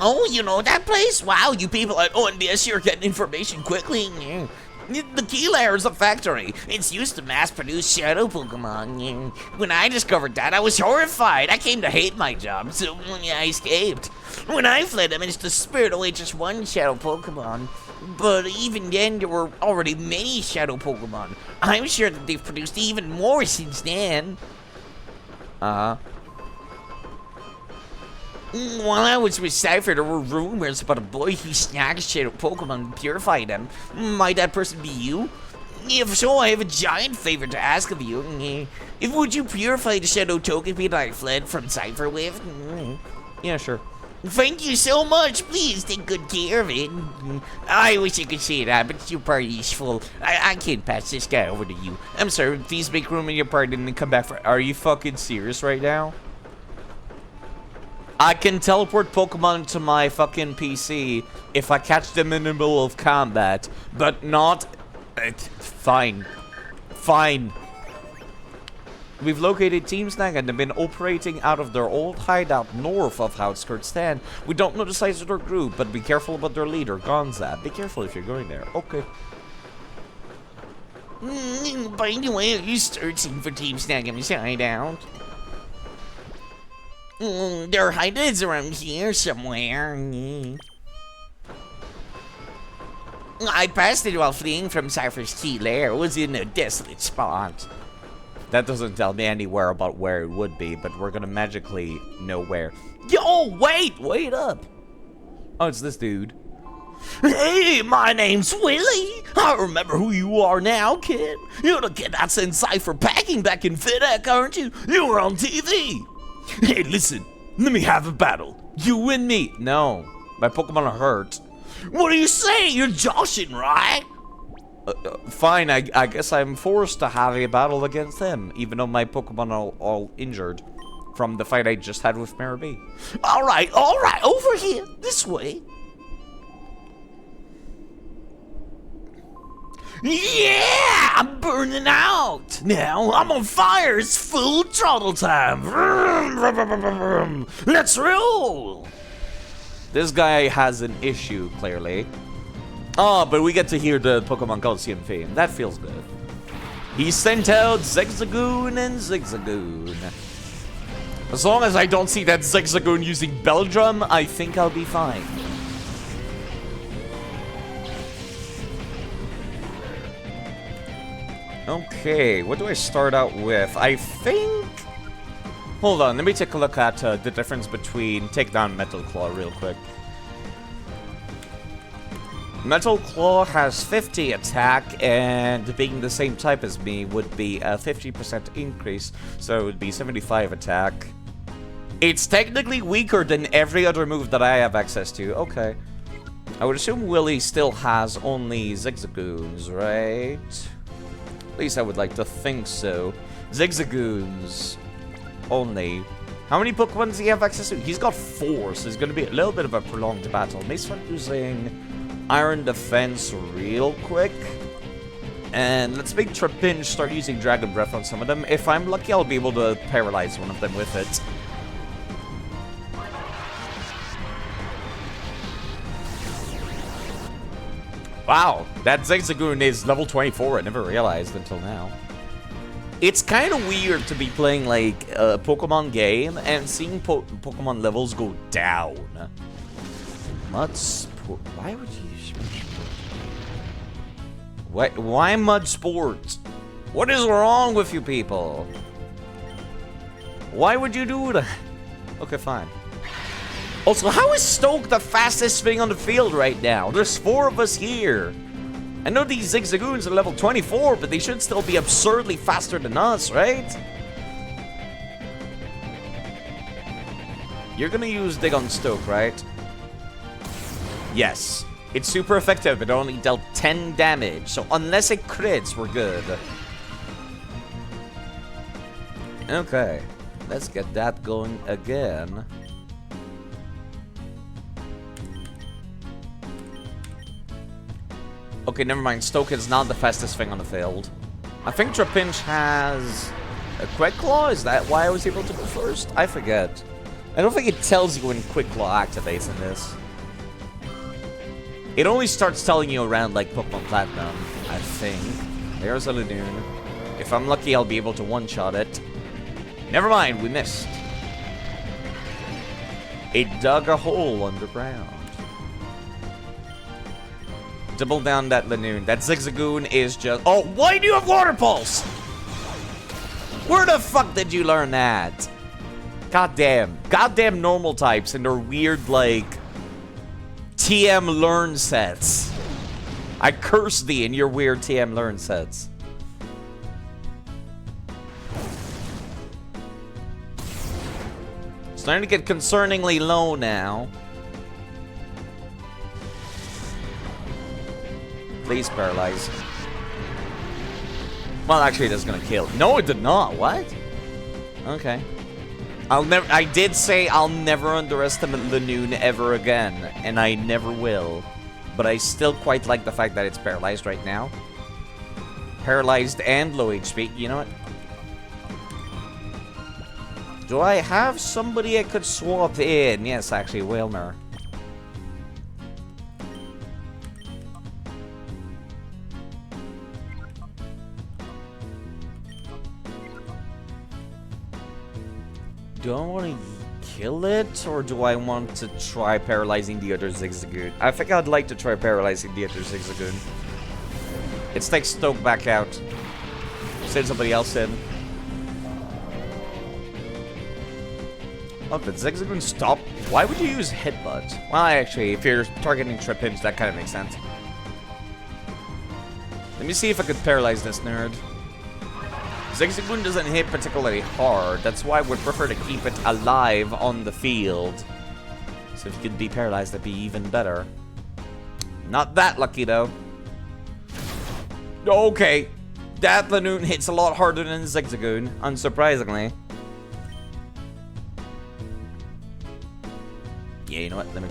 Oh, you know that place? Wow, you people at ONDS, you're getting information quickly. The key lair is a factory. It's used to mass-produce shadow Pokemon. When I discovered that, I was horrified. I came to hate my job, so I escaped. When I fled, I managed to spirit away just one shadow Pokemon. But even then, there were already many shadow Pokemon. I'm sure that they've produced even more since then. While I was with Cypher, there were rumors about a boy who snagged shadow Pokemon and purified them. Might that person be you? If so, I have a giant favor to ask of you. Would you purify the shadow Togepi that I fled from Cypher with?
Yeah, sure.
Thank you so much. Please take good care of it. I wish I could say that, but your party is full. I can't pass this guy over to you.
I'm sorry, please make room in your party and then come back for... Are you fucking serious right now? I can teleport Pokemon to my fucking PC if I catch them in the middle of combat, but not... Fine. Fine. We've located Team Snag and have been operating out of their old hideout north of Outskirts Stand. We don't know the size of their group, but be careful about their leader, Gonza. Be careful if you're going there. Okay.
By the way, are you searching for Team Snag in his hideout? Their hideout is around here somewhere. I passed it while fleeing from Cypher's key lair. It was in a desolate spot.
That doesn't tell me anywhere about where it would be, but we're gonna magically know where.
Yo, wait up.
Oh, it's this dude.
Hey, my name's Willie. I remember who you are now, kid. You're the kid that sent Cypher packing back in Fidak, aren't you? You were on TV. Hey, listen, let me have a battle.
You and me. No, my Pokemon are hurt.
What do you say? You're joshing, right?
Fine, I guess I'm forced to have a battle against them, even though my Pokemon are all injured from the fight I just had with Maribee.
All right, over here, this way. Yeah, I'm burning out. Now I'm on fire. It's full throttle time. Vroom, vroom, vroom, vroom, vroom. Let's roll.
This guy has an issue, clearly. Oh, but we get to hear the Pokemon Coliseum theme. That feels good. He sent out Zigzagoon and Zigzagoon. As long as I don't see that Zigzagoon using Beldrum, I think I'll be fine. Okay, what do I start out with? I think... Hold on, let me take a look at the difference between... Take down Metal Claw real quick. Metal Claw has 50 attack, and being the same type as me would be a 50% increase, so it would be 75 attack. It's technically weaker than every other move that I have access to. Okay. I would assume Willy still has only Zigzagoons, right? At least I would like to think so. Zigzagoons only. How many Pokemon does he have access to? He's got 4, so it's going to be a little bit of a prolonged battle. May start using Iron Defense real quick. And let's make Trapinch start using Dragon Breath on some of them. If I'm lucky, I'll be able to paralyze one of them with it. Wow, that Zigzagoon is level 24. I never realized until now. It's kind of weird to be playing, like, a Pokemon game and seeing Pokemon levels go down. Mud Sport. Why would you use Mud Sport? Why Mud Sport? What is wrong with you people? Why would you do that? Okay, fine. Also, how is Stoke the fastest thing on the field right now? There's 4 of us here. I know these Zigzagoons are level 24, but they should still be absurdly faster than us, right? You're gonna use Dig on Stoke, right? Yes. It's super effective, but it only dealt 10 damage, so unless it crits, we're good. Okay. Let's get that going again. Okay, never mind. Stoke is not the fastest thing on the field. I think Trapinch has a Quick Claw. Is that why I was able to go first? I forget. I don't think it tells you when Quick Claw activates in this. It only starts telling you around, like, Pokemon Platinum, I think. There's a Linoon. If I'm lucky, I'll be able to one-shot it. Never mind, we missed. It dug a hole underground. Double down that Linoon. That Zigzagoon is just... Oh, why do you have Water Pulse? Where the fuck did you learn that? Goddamn. Goddamn normal types and their weird, like... TM learn sets. I curse thee in your weird TM learn sets. It's starting to get concerningly low now. Please paralyze. Well, actually, that's gonna kill. No, it did not. What? Okay. I did say I'll never underestimate Linoon ever again, and I never will. But I still quite like the fact that it's paralyzed right now. Paralyzed and low HP. You know what? Do I have somebody I could swap in? Yes, actually, Wilmer. Do I want to kill it, or do I want to try paralyzing the other Zigzagoon? I think I'd like to try paralyzing the other Zigzagoon. Let's take Stoke back out. Send somebody else in. Oh, did Zigzagoon stop? Why would you use Headbutt? Well, actually, if you're targeting Trapinch, that kind of makes sense. Let me see if I could paralyze this nerd. Zigzagoon doesn't hit particularly hard. That's why I would prefer to keep it alive on the field. So if you could be paralyzed, that'd be even better. Not that lucky, though. Okay. That Linoon hits a lot harder than Zigzagoon, unsurprisingly. Yeah, you know what? Let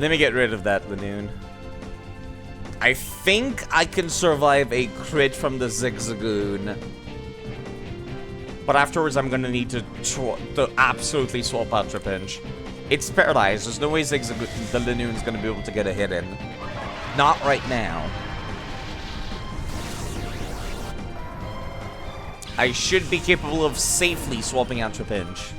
me get rid of that Linoon. I think I can survive a crit from the Zigzagoon. But afterwards, I'm gonna need to absolutely swap out Tripinch. It's paralyzed. There's no way the Linoon's gonna be able to get a hit in. Not right now. I should be capable of safely swapping out Tripinch.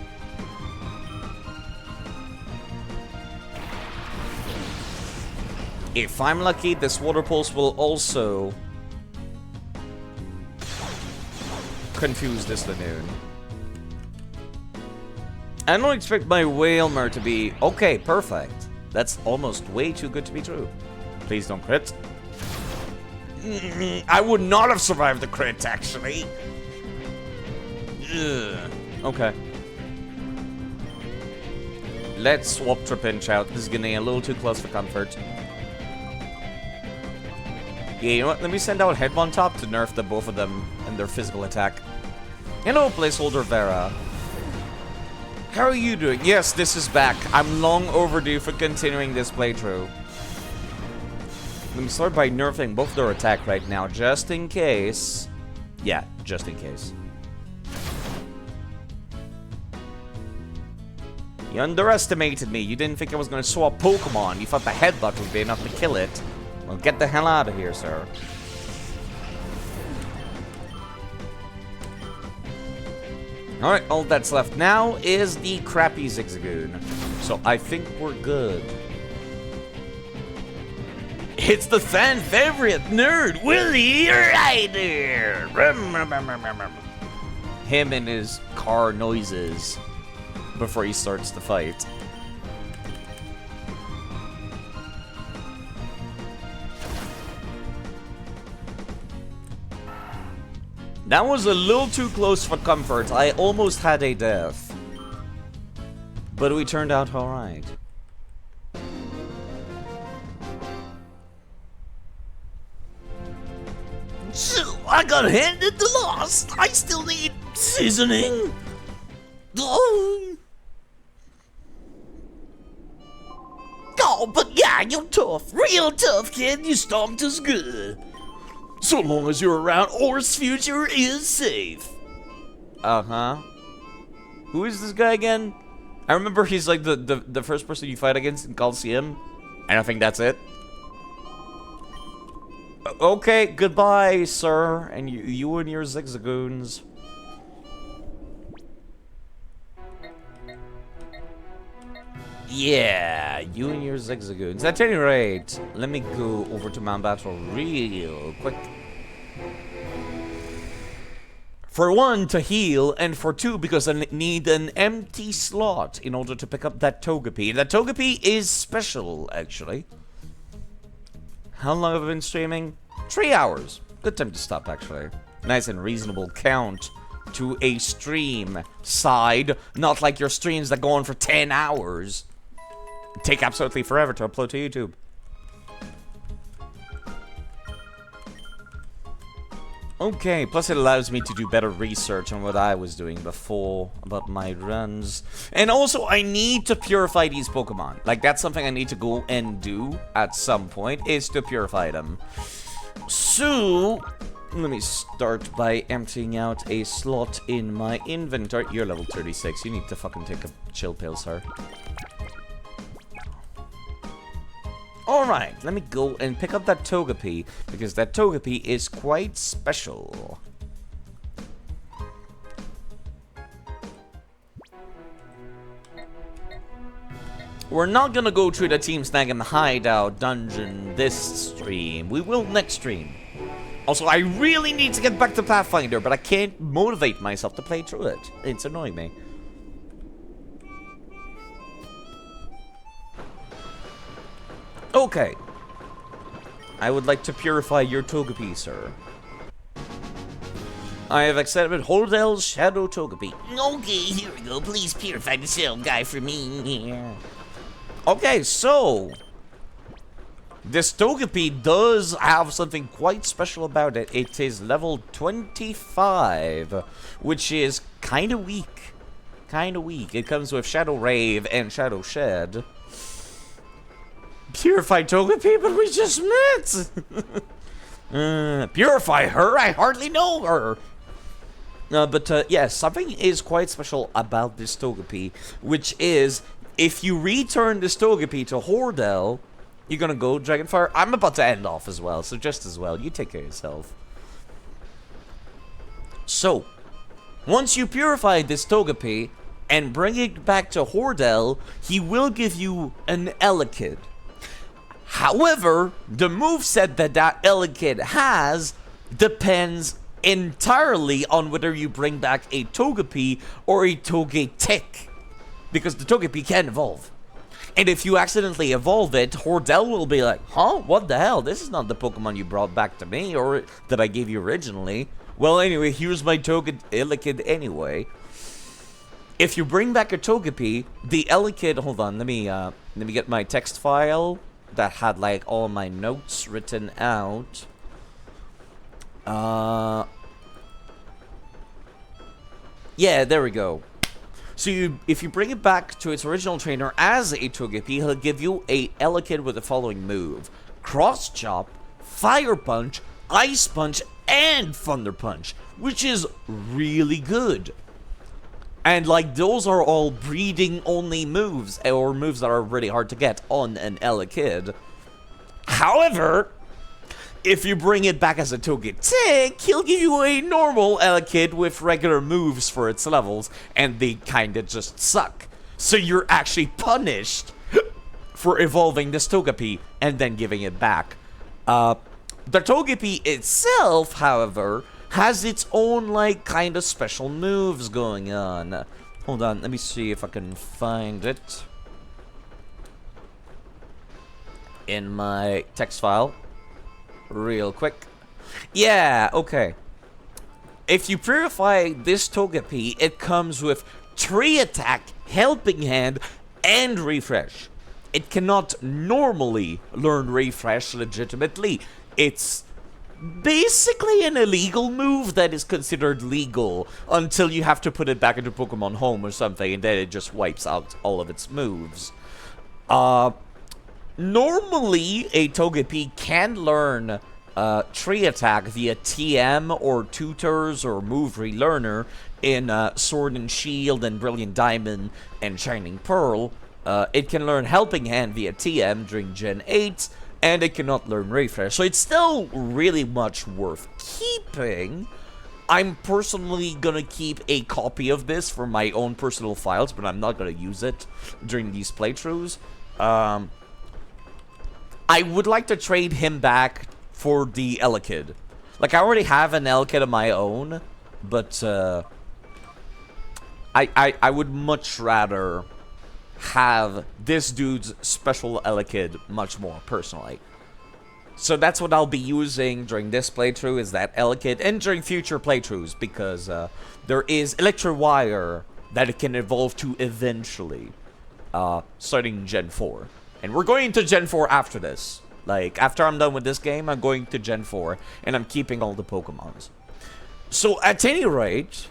If I'm lucky, this Water Pulse will also confuse this Linoon. I don't expect my Whalmer to be... Okay, perfect. That's almost way too good to be true. Please don't crit. I would not have survived the crit, actually. Ugh. Okay. Let's swap Tripinch out. This is getting a little too close for comfort. Yeah, you know what? Let me send out Headbone Top to nerf the both of them and their physical attack. Hello, placeholder Vera. How are you doing? Yes, this is back. I'm long overdue for continuing this playthrough. Let me start by nerfing both their attack right now, just in case. Yeah, just in case. You underestimated me. You didn't think I was going to swap Pokemon. You thought the headbutt would be enough to kill it. Well, get the hell out of here, sir. Alright, all that's left now is the crappy Zigzagoon. So I think we're good.
It's the fan favorite nerd, Willie Ryder.
Him and his car noises before he starts the fight. That was a little too close for comfort. I almost had a death. But we turned out alright.
So, I got handed the loss. I still need seasoning. Oh, but yeah, you're tough. Real tough, kid. You stomped us good. So long as you're around, Or's future is safe.
Uh-huh. Who is this guy again? I remember he's like the first person you fight against in Coliseum. And I think that's it. Okay, goodbye, sir. And you and your Zigzagoons. Yeah, you and your Zigzagoons. At any rate, let me go over to Mount Battle real quick. For one, to heal, and for two, because I need an empty slot in order to pick up that Togepi. That Togepi is special, actually. How long have I been streaming? 3 hours. Good time to stop, actually. Nice and reasonable count to a stream side. Not like your streams that go on for 10 hours. Take absolutely forever to upload to YouTube. Okay, plus it allows me to do better research on what I was doing before about my runs. And also, I need to purify these Pokemon. Like, that's something I need to go and do at some point, is to purify them. So, let me start by emptying out a slot in my inventory. You're level 36. You need to fucking take a chill pill, sir. Alright, let me go and pick up that Togepi, because that Togepi is quite special. We're not gonna go through the Team Snag and Hideout dungeon this stream. We will next stream. Also, I really need to get back to Pathfinder, but I can't motivate myself to play through it. It's annoying me. Okay. I would like to purify your Togepi, sir. I have accepted Holdel's Shadow Togepi.
Okay, here we go. Please purify the cell guy for me. Yeah.
Okay, so... this Togepi does have something quite special about it. It is level 25, which is kind of weak. Kind of weak. It comes with Shadow Rave and Shadow Shed. Purify Togepi, but we just met! Purify her? I hardly know her! But yes, something is quite special about this Togepi, which is, if you return this Togepi to Hordel, you're gonna go Dragonfire. I'm about to end off as well, so just as well, you take care of yourself. So, once you purify this Togepi and bring it back to Hordel, he will give you an Elekid. However, the moveset that Elekid has depends entirely on whether you bring back a Togepi or a Togetic, because the Togepi can evolve. And if you accidentally evolve it, Hordel will be like, huh? What the hell? This is not the Pokemon you brought back to me, or that I gave you originally. Well, anyway, here's my Elekid anyway. If you bring back a Togepi, the Elekid... Hold on, let me get my text file that had, like, all my notes written out. Yeah, there we go. So if you bring it back to its original trainer as a Togepi, he'll give you a Elekid with the following move: Cross Chop, Fire Punch, Ice Punch, and Thunder Punch, which is really good. And like, those are all breeding only moves, or moves that are really hard to get on an Elekid. However, if you bring it back as a Togetic, he'll give you a normal Elekid with regular moves for its levels, and they kinda just suck. So you're actually punished for evolving this Togepi and then giving it back. The Togepi itself, however, has its own, like, kinda special moves going on. Hold on, let me see if I can find it in my text file real quick. Yeah, okay. If you purify this Togepi, it comes with Tree Attack, Helping Hand, and Refresh. It cannot normally learn Refresh legitimately. It's basically an illegal move that is considered legal until you have to put it back into Pokemon Home or something, and then it just wipes out all of its moves. Normally, a Togepi can learn Tree Attack via TM or Tutors or Move Relearner in Sword and Shield and Brilliant Diamond and Shining Pearl. It can learn Helping Hand via TM during Gen 8, and it cannot learn Refresh, so it's still really much worth keeping. I'm personally gonna keep a copy of this for my own personal files, but I'm not gonna use it during these playthroughs. I would like to trade him back for the Elekid. Like, I already have an Elekid of my own, but I would much rather have this dude's special Elekid much more personally. So that's what I'll be using during this playthrough, is that Elekid, and during future playthroughs, because there is Electrovire that it can evolve to eventually, starting Gen 4. And we're going to Gen 4 after this. Like, after I'm done with this game, I'm going to Gen 4, and I'm keeping all the Pokemons. So, at any rate,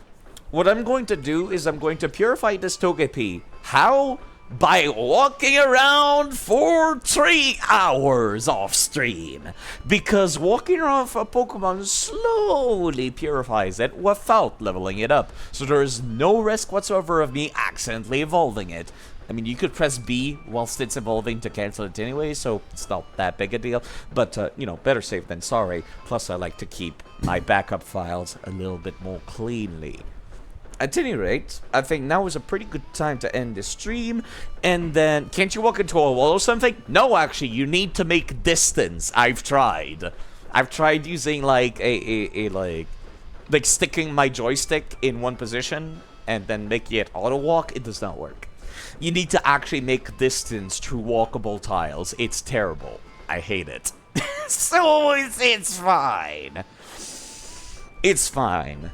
what I'm going to do is I'm going to purify this Togepi. How? By walking around for 3 hours off stream. Because walking around for a Pokemon slowly purifies it without leveling it up. So there is no risk whatsoever of me accidentally evolving it. I mean, you could press B whilst it's evolving to cancel it anyway, so it's not that big a deal. But, you know, better safe than sorry. Plus, I like to keep my backup files a little bit more cleanly. At any rate, I think now is a pretty good time to end this stream. And then, can't you walk into a wall or something? No, actually, you need to make distance. I've tried. I've tried using, like, like sticking my joystick in one position and then making it auto-walk. It does not work. You need to actually make distance through walkable tiles. It's terrible. I hate it. So, it's fine. It's fine.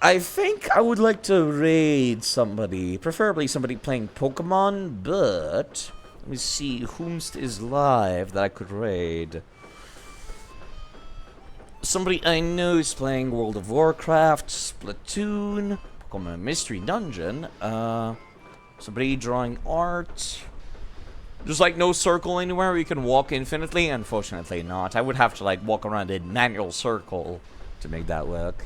I think I would like to raid somebody, preferably somebody playing Pokemon, but let me see whomst is live that I could raid. Somebody I know is playing World of Warcraft, Splatoon, Pokemon Mystery Dungeon, somebody drawing art. There's like no circle anywhere where you can walk infinitely? Unfortunately not. I would have to like walk around in manual circle to make that work.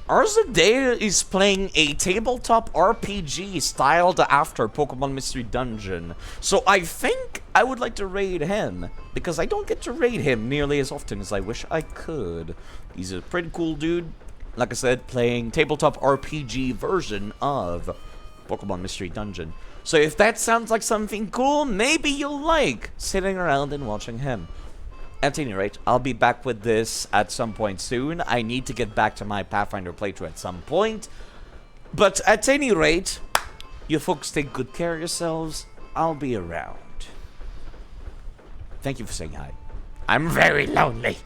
Arzadea is playing a tabletop RPG styled after Pokemon Mystery Dungeon. So I think I would like to raid him, because I don't get to raid him nearly as often as I wish I could. He's a pretty cool dude. Like I said, playing tabletop RPG version of Pokemon Mystery Dungeon. So if that sounds like something cool, maybe you'll like sitting around and watching him. At any rate, I'll be back with this at some point soon. I need to get back to my Pathfinder playthrough at some point. But at any rate, you folks take good care of yourselves. I'll be around. Thank you for saying hi. I'm very lonely.